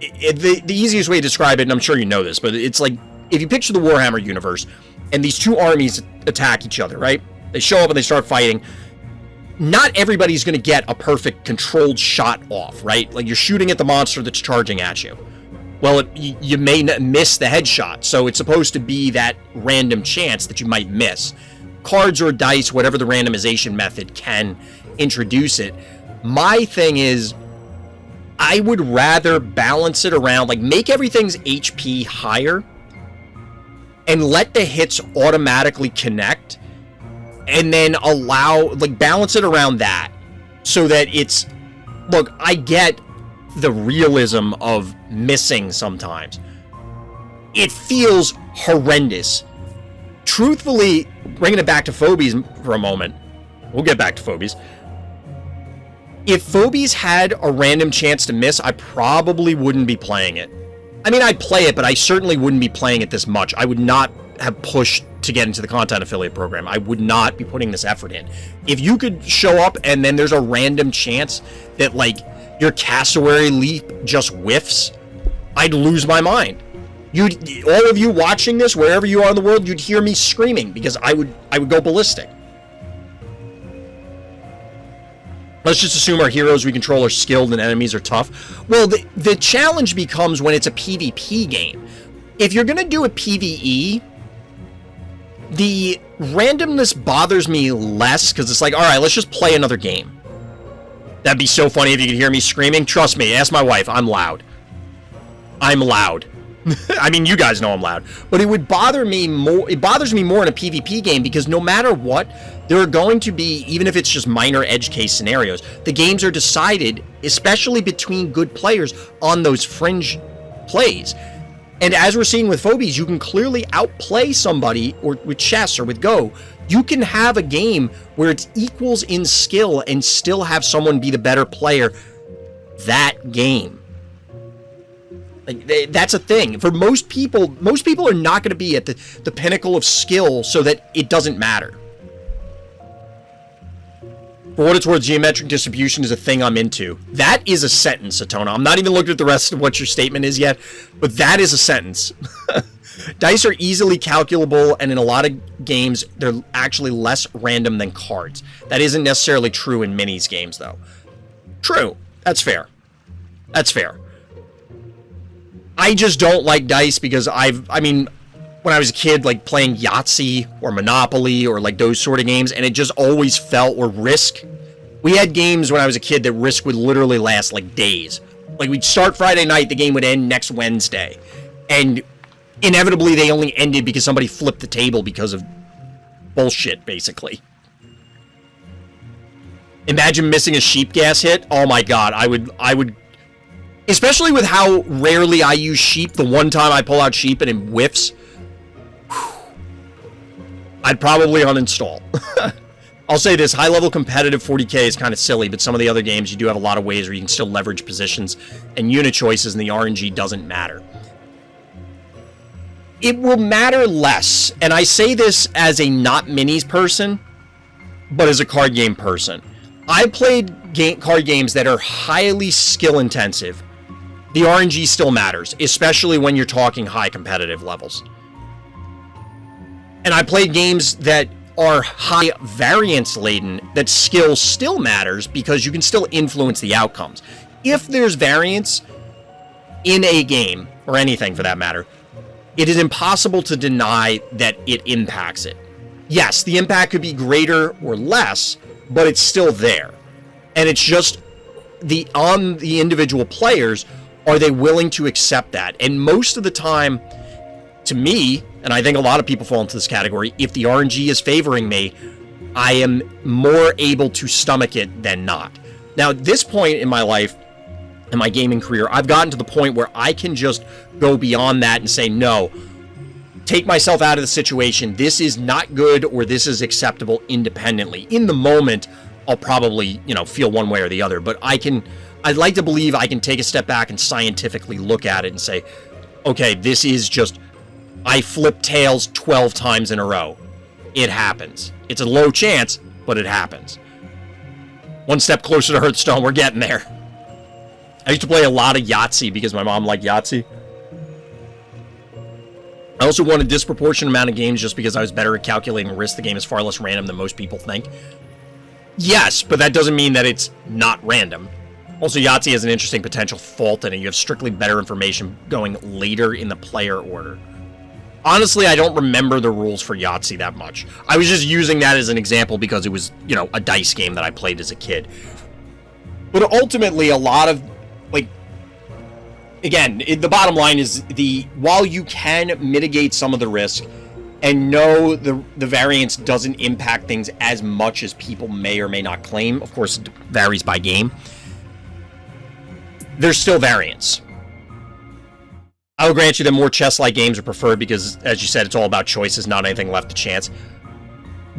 the easiest way to describe it, and I'm sure you know this, but it's like, if you picture the Warhammer universe, and these two armies attack each other, right? They show up and they start fighting. Not everybody's going to get a perfect controlled shot off, right? Like, you're shooting at the monster that's charging at you. Well, you may miss the headshot, so it's supposed to be that random chance that you might miss. Cards or dice, whatever the randomization method, can introduce it. My thing is, I would rather balance it around, like make everything's HP higher and let the hits automatically connect, and then allow, like, balance it around that so that it's, look, I get the realism of missing sometimes. It feels horrendous. Truthfully, bringing it back to Phobies for a moment, we'll get back to Phobies. If Phobies had a random chance to miss, I probably wouldn't be playing it. I mean, I'd play it, but I certainly wouldn't be playing it this much. I would not have pushed to get into the content affiliate program. I would not be putting this effort in. If you could show up and then there's a random chance that, like, your cassowary leap just whiffs, I'd lose my mind. All of you watching this, wherever you are in the world, you'd hear me screaming because I would go ballistic. Let's just assume our heroes we control are skilled and enemies are tough. Well, the challenge becomes when it's a PvP game. If you're going to do a PvE, the randomness bothers me less because it's like, all right, let's just play another game. That'd be so funny if you could hear me screaming. Trust me, ask my wife, I'm loud. I'm loud. I mean, you guys know I'm loud. But it would bother me more. It bothers me more in a PvP game because no matter what, there are going to be, even if it's just minor edge case scenarios, the games are decided, especially between good players, on those fringe plays. And as we're seeing with Phobies, you can clearly outplay somebody, or with chess or with Go. You can have a game where it's equals in skill and still have someone be the better player that game. Like, that's a thing. For most people are not going to be at the pinnacle of skill so that it doesn't matter. For what it's worth, geometric distribution is a thing I'm into. That is a sentence, Atona. I'm not even looking at the rest of what your statement is yet, but that is a sentence. Dice are easily calculable, and in a lot of games, they're actually less random than cards. That isn't necessarily true in minis games, though. True. That's fair. That's fair. I just don't like dice because I mean, when I was a kid, like playing Yahtzee or Monopoly or like those sort of games, and it just always felt, or Risk. We had games when I was a kid that Risk would literally last like days. Like we'd start Friday night, the game would end next Wednesday. And inevitably they only ended because somebody flipped the table because of bullshit, basically. Imagine missing a sheep gas hit. Oh my god, I would especially with how rarely I use sheep, the one time I pull out sheep and it whiffs, I'd probably uninstall. I'll say this, high-level competitive 40k is kind of silly, but some of the other games, you do have a lot of ways where you can still leverage positions and unit choices, and the RNG doesn't matter. It will matter less, and I say this as a not minis person, but as a card game person. I played card games that are highly skill-intensive. The RNG still matters, especially when you're talking high competitive levels. And I played games that are high variance laden, that skill still matters because you can still influence the outcomes. If there's variance in a game, or anything for that matter, it is impossible to deny that it impacts it. Yes, the impact could be greater or less, but it's still there. And it's just on the individual players, are they willing to accept that? And most of the time, to me, and I think a lot of people fall into this category, if the RNG is favoring me, I am more able to stomach it than not. Now, at this point in my life, in my gaming career, I've gotten to the point where I can just go beyond that and say, no, take myself out of the situation. This is not good, or this is acceptable independently. In the moment, I'll probably, feel one way or the other, but I'd like to believe I can take a step back and scientifically look at it and say, okay, this is just, I flip tails 12 times in a row. It happens. It's a low chance, but it happens. One step closer to Hearthstone, we're getting there. I used to play a lot of Yahtzee because my mom liked Yahtzee. I also won a disproportionate amount of games just because I was better at calculating risk. The game is far less random than most people think. Yes, but that doesn't mean that it's not random. Also, Yahtzee has an interesting potential fault in it. You have strictly better information going later in the player order. Honestly, I don't remember the rules for Yahtzee that much. I was just using that as an example because it was, a dice game that I played as a kid. But ultimately, a lot of, again, the bottom line is while you can mitigate some of the risk and know the variance doesn't impact things as much as people may or may not claim, of course it varies by game, there's still variance. I will grant you that more chess-like games are preferred because, as you said, it's all about choices, not anything left to chance.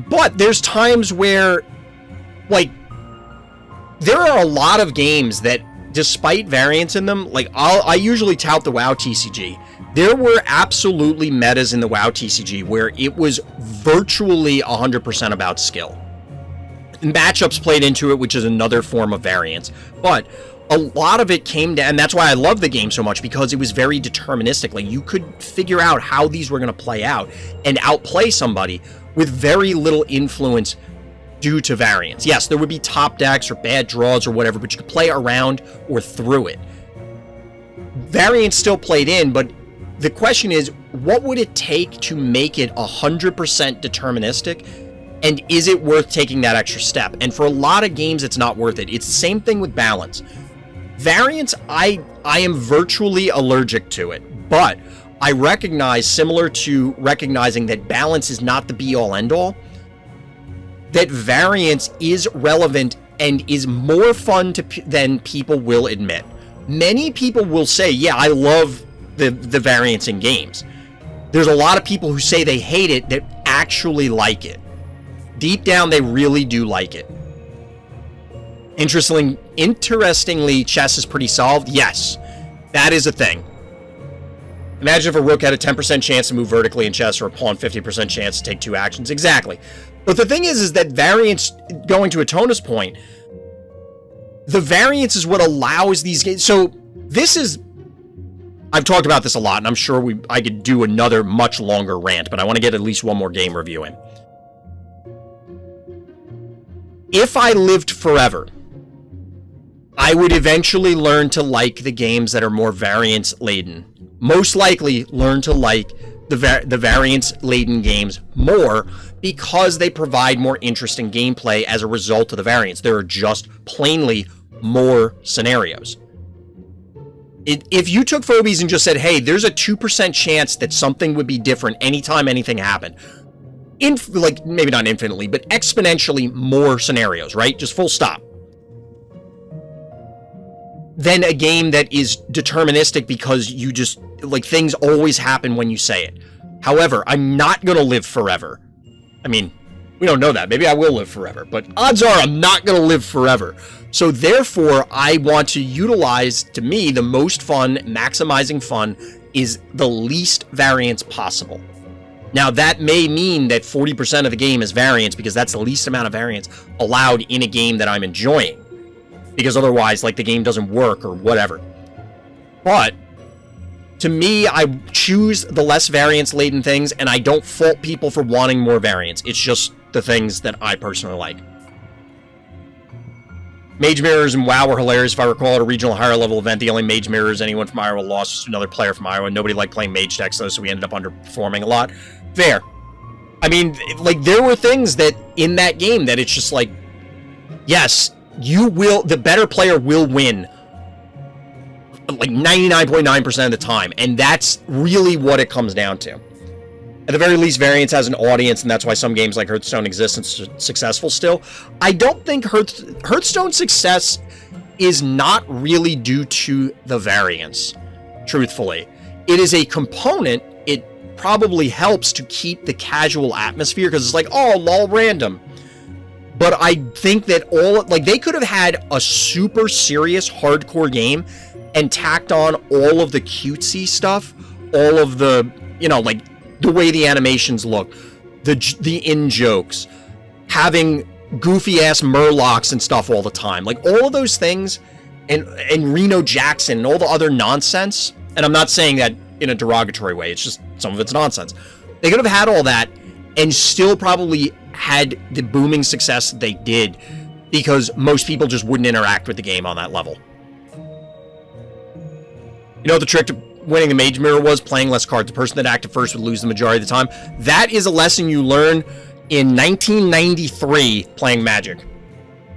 But there's times where, like, there are a lot of games that, despite variance in them, like, I usually tout the WoW TCG. There were absolutely metas in the WoW TCG where it was virtually 100% about skill. Matchups played into it, which is another form of variance. But a lot of it came down, and that's why I love the game so much, because it was very deterministic. Like, you could figure out how these were going to play out and outplay somebody with very little influence due to variance. Yes, there would be top decks or bad draws or whatever, but you could play around or through it. Variance still played in, but the question is, what would it take to make it 100% deterministic? And is it worth taking that extra step? And for a lot of games, it's not worth it. It's the same thing with balance. Variance, I am virtually allergic to it, but I recognize, similar to recognizing that balance is not the be-all, end-all, that variance is relevant and is more fun than people will admit. Many people will say, yeah, I love the variance in games. There's a lot of people who say they hate it that actually like it. Deep down, they really do like it. Interestingly, chess is pretty solved. Yes, that is a thing. Imagine if a rook had a 10% chance to move vertically in chess, or a pawn 50% chance to take 2 actions. Exactly. But the thing is that variance, going to Atona's point, the variance is what allows these games. So this is, I've talked about this a lot, and I'm sure I could do another much longer rant, but I want to get at least one more game review in. If I lived forever, I would eventually learn to like the games that are more variance-laden. Most likely learn to like the variance-laden games more because they provide more interesting gameplay as a result of the variance. There are just plainly more scenarios. If you took Phobies and just said, hey, there's a 2% chance that something would be different anytime anything happened, like, maybe not infinitely, but exponentially more scenarios, right? Just full stop. Then a game that is deterministic because you just, like, things always happen when you say it. However, I'm not going to live forever. I mean, we don't know that. Maybe I will live forever, but odds are I'm not going to live forever. So therefore, I want to utilize, to me, the most fun, maximizing fun is the least variance possible. Now, that may mean that 40% of the game is variance because that's the least amount of variance allowed in a game that I'm enjoying. Because otherwise, like, the game doesn't work or whatever. But to me, I choose the less variance-laden things, and I don't fault people for wanting more variance. It's just the things that I personally like. Mage mirrors and WoW were hilarious. If I recall, at a regional higher level event, the only mage mirrors anyone from Iowa lost was to another player from Iowa. Nobody liked playing mage decks, though, so we ended up underperforming a lot. Fair. I mean, like, there were things that in that game that it's just like, yes, the better player will win, like 99.9% of the time, and that's really what it comes down to. At the very least, variance has an audience, and that's why some games like Hearthstone exist and successful still. I don't think Hearthstone's success is not really due to the variance, truthfully. It is a component. It probably helps to keep the casual atmosphere, because it's like, oh, lol, random. But I think that they could have had a super serious, hardcore game and tacked on all of the cutesy stuff, all of the, like, the way the animations look, the in-jokes, having goofy-ass murlocs and stuff all the time. Like, all of those things, and Reno Jackson and all the other nonsense, and I'm not saying that in a derogatory way, it's just some of it's nonsense. They could have had all that and still probably had the booming success they did because most people just wouldn't interact with the game on that level. You know what the trick to winning the Mage Mirror was? Playing less cards. The person that acted first would lose the majority of the time. That is a lesson you learn in 1993 playing Magic.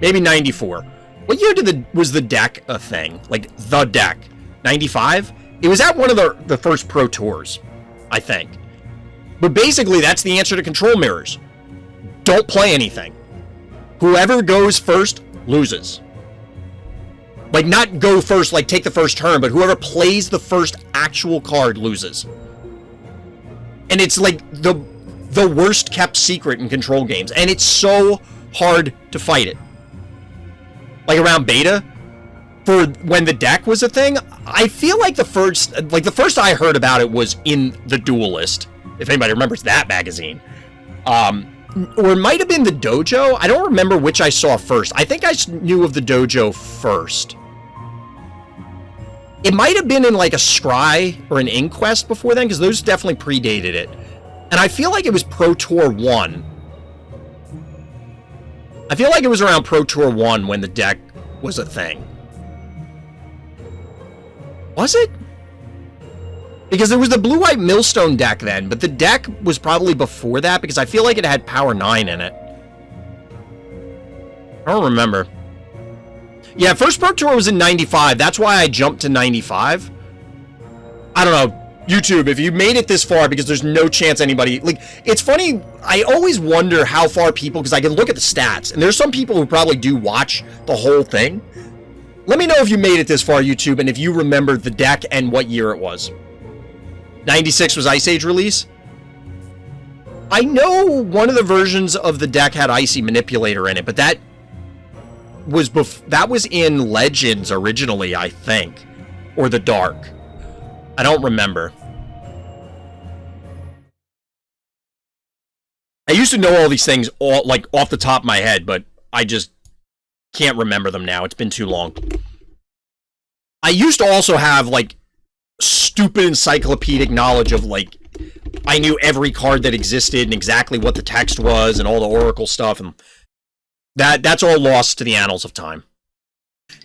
Maybe 94. What year was the deck a thing? Like, the deck. 95? It was at one of the first Pro Tours, I think. But basically, that's the answer to control mirrors. Don't play anything. Whoever goes first loses. Like, not go first, like take the first turn, but whoever plays the first actual card loses. And it's like the worst kept secret in control games. And it's so hard to fight it. Like around beta, for when the deck was a thing, I feel like the first I heard about it was in The Duelist, if anybody remembers that magazine. Or it might have been the Dojo. I don't remember which I saw first. I think I knew of the Dojo first. It might have been in like a Scry or an Inquest before then, because those definitely predated it. And I feel like it was Pro Tour 1. I feel like it was around Pro Tour 1 when the deck was a thing. Was it? Because there was the blue-white Millstone deck then, but the deck was probably before that, because I feel like it had Power 9 in it. I don't remember. Yeah, first Pro Tour was in 95. That's why I jumped to 95. I don't know. YouTube, if you made it this far, because there's no chance anybody... Like, it's funny, I always wonder how far people... Because I can look at the stats, and there's some people who probably do watch the whole thing. Let me know if you made it this far, YouTube, and if you remember the deck and what year it was. 96 was Ice Age release. I know one of the versions of the deck had Icy Manipulator in it, but that was in Legends originally, I think. Or the Dark. I don't remember. I used to know all these things all like off the top of my head, but I just can't remember them now. It's been too long. I used to also have like stupid encyclopedic knowledge of like I knew every card that existed and exactly what the text was and all the Oracle stuff, and that's all lost to the annals of time.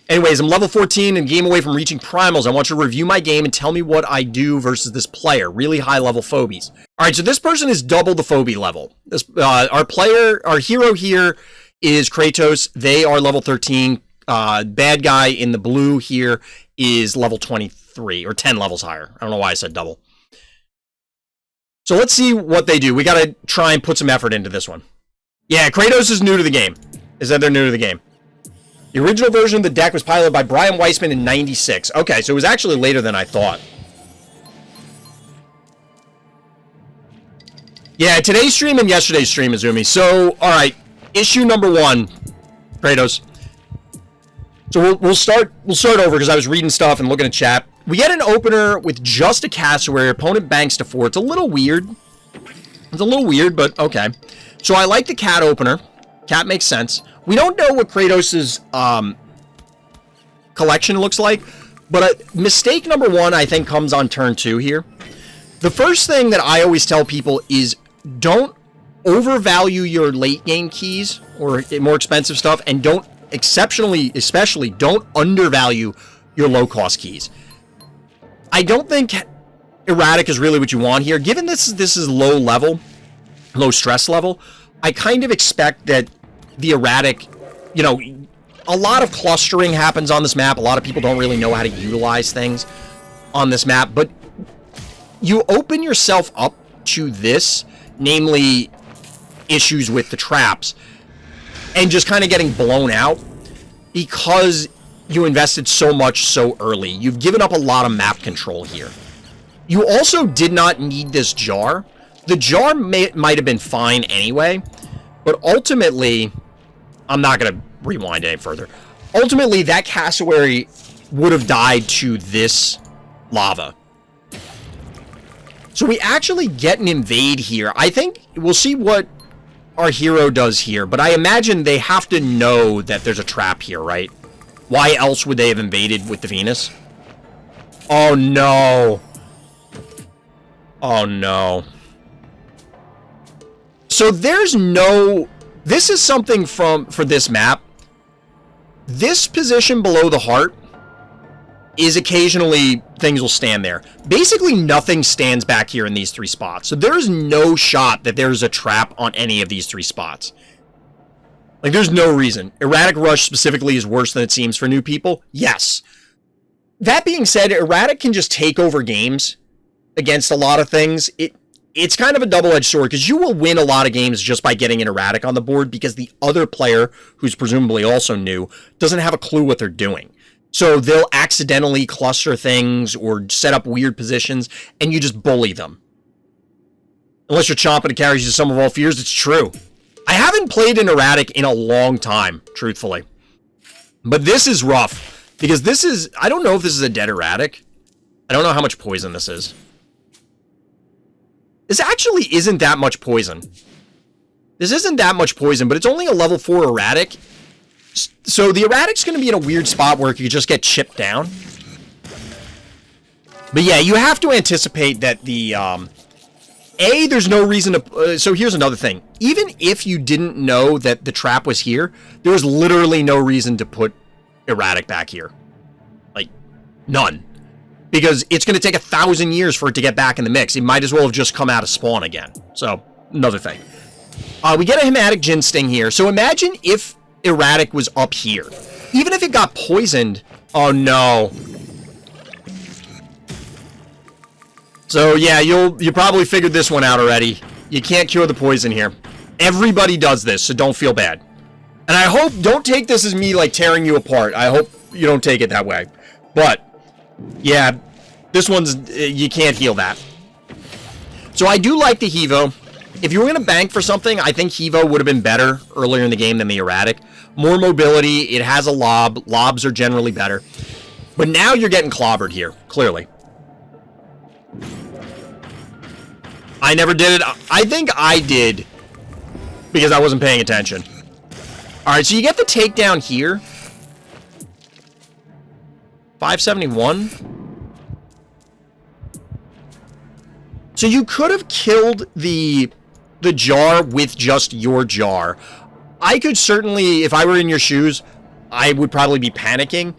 Anyways, I'm level 14 and game away from reaching primals. I want you to review my game and tell me what I do versus this player. Really high level phobies. All right, so this person is double the phobie level. This our hero here is Kratosss. They are level 13. Bad guy in the blue here is level 23 or 10 levels higher. I don't know why I said double. So let's see what they do. We got to try and put some effort into this one. Yeah, Kratosss is new to the game. Is that they're new to the game? The original version of the deck was piloted by Brian Weissman in 96. Okay, so it was actually later than I thought. Yeah, today's stream and yesterday's stream, Izumi. So, alright, issue number 1, Kratosss. So we'll start over because I was reading stuff and looking at chat. We get an opener with just a cassowary. Opponent banks to 4. It's a little weird. It's a little weird, but okay. So I like the cat opener. Cat makes sense. We don't know what Kratos's collection looks like, but mistake number 1, I think, comes on turn 2 here. The first thing that I always tell people is don't overvalue your late game keys or more expensive stuff, and don't especially don't undervalue your low cost keys. I don't think erratic is really what you want here. Given this is low level, low stress level, I kind of expect that the erratic, you know, a lot of clustering happens on this map. A lot of people don't really know how to utilize things on this map, but you open yourself up to this, namely issues with the traps, and just kind of getting blown out because you invested so much so early. You've given up a lot of map control here. You also did not need this jar. The jar might have been fine anyway, but ultimately, I'm not going to rewind any further. Ultimately, that cassowary would have died to this lava. So we actually get an invade here. I think we'll see what our hero does here, but I imagine they have to know that there's a trap here, right? Why else would they have invaded with the Venus? Oh no. Oh no. So there's no... This is something for this map. This position below the heart is occasionally things will stand there. Basically, nothing stands back here in these 3 spots. So there's no shot that there's a trap on any of these 3 spots. Like, there's no reason. Erratic Rush specifically is worse than it seems for new people. Yes. That being said, Erratic can just take over games against a lot of things. It's kind of a double-edged sword, because you will win a lot of games just by getting an Erratic on the board, because the other player, who's presumably also new, doesn't have a clue what they're doing. So they'll accidentally cluster things or set up weird positions, and you just bully them. Unless you're chomping and carries you to Sum of All Fears, it's true. I haven't played an Erratic in a long time, truthfully. But this is rough, because this is... I don't know if this is a dead Erratic. I don't know how much poison this is. This actually isn't that much poison. This isn't that much poison, but it's only a level 4 Erratic. So the Erratic's going to be in a weird spot where it could just get chipped down. But yeah, you have to anticipate that the... there's no reason to... so here's another thing. Even if you didn't know that the trap was here, there was literally no reason to put Erratic back here. Like, none. Because it's going to take 1,000 years for it to get back in the mix. It might as well have just come out of spawn again. So, another thing. We get a Hematic Gin Sting here. So imagine if Erratic was up here. Even if it got poisoned... Oh, no. So, yeah, you probably figured this one out already. You can't cure the poison here. Everybody does this, so don't feel bad. And I hope... Don't take this as me, like, tearing you apart. I hope you don't take it that way. But... yeah, this one's... you can't heal that. So I do like the Hevo. If you were going to bank for something, I think Hevo would have been better earlier in the game than the Erratic. More mobility, it has a lob. Lobs are generally better. But now you're getting clobbered here, clearly. I never did it. I think I did. Because I wasn't paying attention. Alright, so you get the takedown here. 571. So you could have killed the jar with just your jar. I could certainly, if I were in your shoes, I would probably be panicking.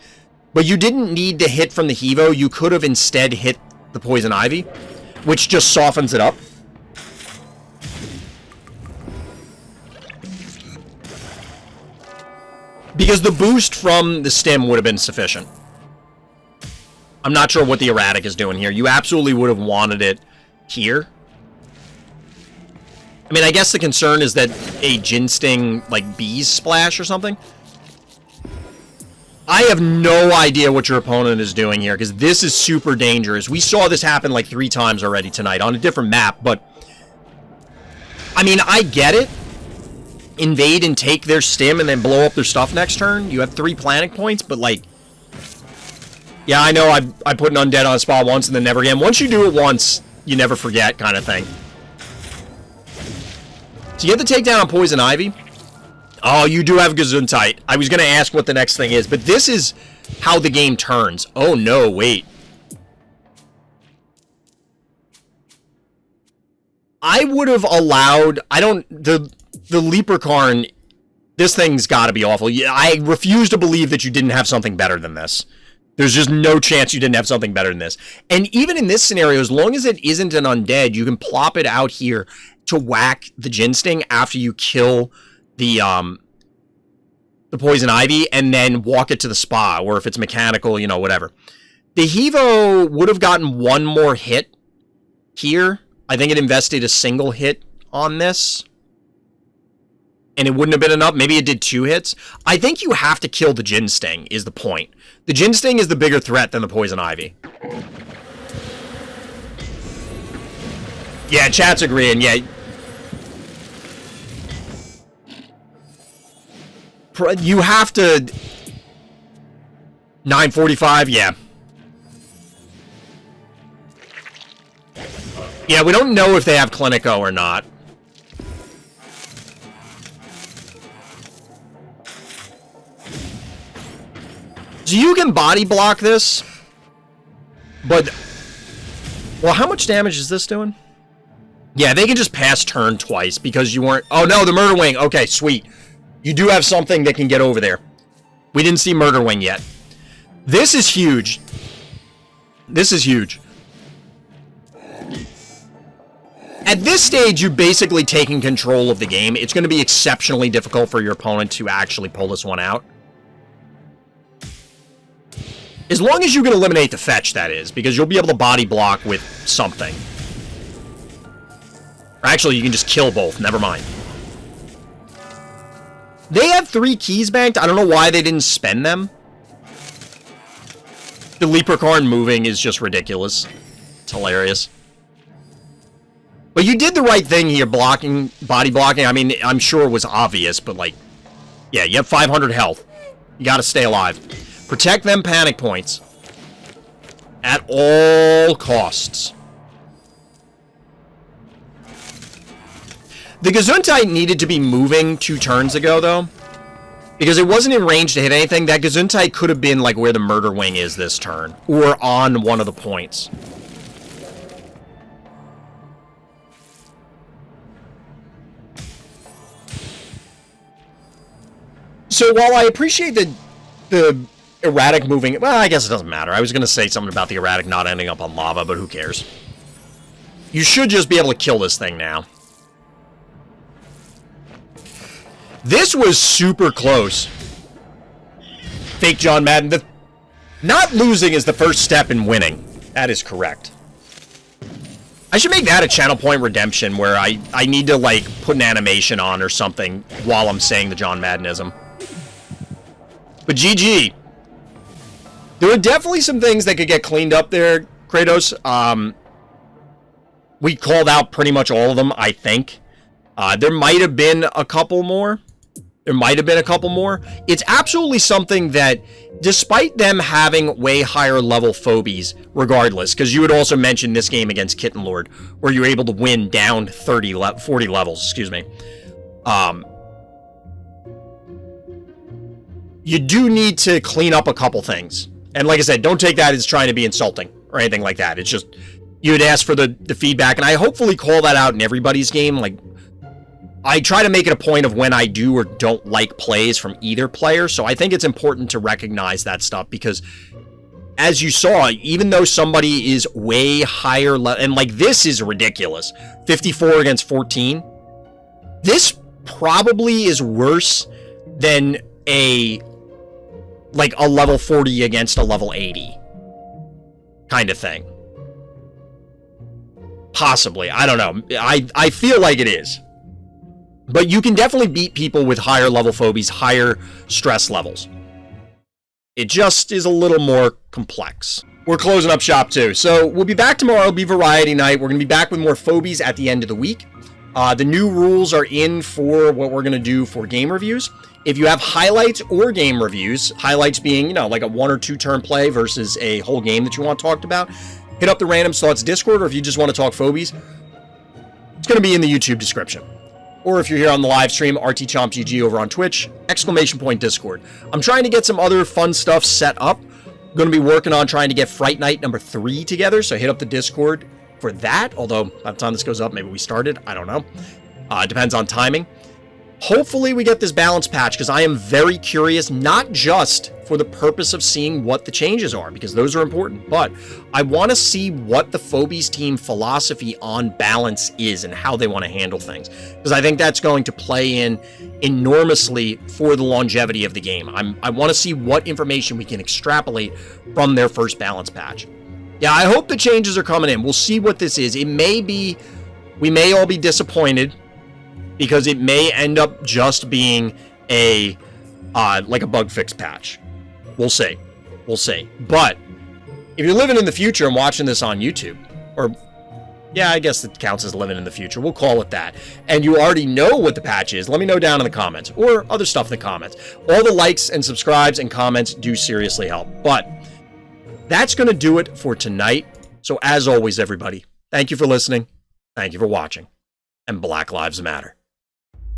But you didn't need to hit from the Hevo. You could have instead hit the Poison Ivy, which just softens it up. Because the boost from the stim would have been sufficient. I'm not sure what the Erratic is doing here. You absolutely would have wanted it here. I mean, I guess the concern is that a Gin Sting, like, bees splash or something. I have no idea what your opponent is doing here, because this is super dangerous. We saw this happen like 3 times already tonight on a different map, but... I mean, I get it. Invade and take their stim and then blow up their stuff next turn. You have 3 planning points, but, like... yeah, I know I put an undead on a spot once and then never again. Once you do it once, you never forget, kind of thing. So you get the takedown on Poison Ivy. Oh, you do have Gesundheit. I was going to ask what the next thing is, but this is how the game turns. Oh, no, wait. I would have allowed... I don't... The Leprechaun... This thing's got to be awful. I refuse to believe that you didn't have something better than this. There's just no chance you didn't have something better than this. And even in this scenario, as long as it isn't an undead, you can plop it out here to whack the Gin Sting after you kill the Poison Ivy and then walk it to the spa, or if it's mechanical, you know, whatever. The Hevo would have gotten 1 more hit here. I think it invested a single hit on this. And it wouldn't have been enough. Maybe it did 2 hits. I think you have to kill the Gin Sting, is the point. The Gin Sting is the bigger threat than the Poison Ivy. Yeah, chat's agreeing, yeah. You have to... 945, yeah. Yeah, we don't know if they have Clinico or not. So you can body block this, but... well, how much damage is this doing? Yeah, they can just pass turn twice because you weren't... oh, no, the Murder Wing. Okay, sweet. You do have something that can get over there. We didn't see Murder Wing yet. This is huge. This is huge. At this stage, you're basically taking control of the game. It's going to be exceptionally difficult for your opponent to actually pull this one out. As long as you can eliminate the fetch, that is, because you'll be able to body block with something. Or actually, you can just kill both. Never mind. They have 3 keys banked. I don't know why they didn't spend them. The Leprechaun moving is just ridiculous. It's hilarious. But you did the right thing here, blocking, body blocking. I mean, I'm sure it was obvious, but like, yeah, you have 500 health. You gotta stay alive. Protect them panic points. At all costs. The Gesundheit needed to be moving 2 turns ago, though. Because it wasn't in range to hit anything. That Gesundheit could have been like where the Murder Wing is this turn. Or on one of the points. So while I appreciate the erratic moving... Well, I guess it doesn't matter. I was going to say something about the erratic not ending up on lava, but who cares? You should just be able to kill this thing now. This was super close. Fake John Madden. Not losing is the first step in winning. That is correct. I should make that a channel point redemption where I need to, like, put an animation on or something while I'm saying the John Maddenism. But GG. There are definitely some things that could get cleaned up there, Kratos. We called out pretty much all of them, I think. There might have been a couple more. It's absolutely something that, despite them having way higher level Phobies, regardless, because you had also mentioned this game against Kitten Lord, where you're able to win down 40 levels, excuse me. You do need to clean up a couple things. And like I said, don't take that as trying to be insulting or anything like that. It's just, you had asked for the feedback, and I hopefully call that out in everybody's game. Like, I try to make it a point of when I do or don't like plays from either player, so I think it's important to recognize that stuff, because as you saw, even though somebody is way higher level, and like this is ridiculous, 54 against 14, this probably is worse than a level 40 against a level 80 kind of thing. Possibly, I don't know. I feel like it is. But you can definitely beat people with higher level phobies, higher stress levels. It just is a little more complex. We're closing up shop too. So we'll be back tomorrow. It'll be variety night. We're going to be back with more phobies at the end of the week. The new rules are in for what we're going to do for game reviews. If you have highlights or game reviews, highlights being, you know, like a 1 or 2 turn play versus a whole game that you want talked about, hit up the Random Thoughts Discord, or if you just want to talk phobies, it's going to be in the YouTube description. Or if you're here on the live stream, RTChompGG over on Twitch, / Discord. I'm trying to get some other fun stuff set up. I'm going to be working on trying to get Fright Night number 3 together, so hit up the Discord for that. Although, by the time this goes up, maybe we started. I don't know. Depends on timing. Hopefully we get this balance patch, because I am very curious, not just for the purpose of seeing what the changes are, because those are important, but I want to see what the Phobies team philosophy on balance is and how they want to handle things, because I think that's going to play in enormously for the longevity of the game. I want to see what information we can extrapolate from their first balance patch. Yeah, I hope the changes are coming in. We'll see what this is. It may be, we may all be disappointed, because it may end up just being a like a bug fix patch. We'll see. We'll see. But if you're living in the future and watching this on YouTube, or yeah, I guess it counts as living in the future, we'll call it that, and you already know what the patch is, let me know down in the comments, or other stuff in the comments. All the likes and subscribes and comments do seriously help. But that's going to do it for tonight. So as always, everybody, thank you for listening, thank you for watching, and Black Lives Matter.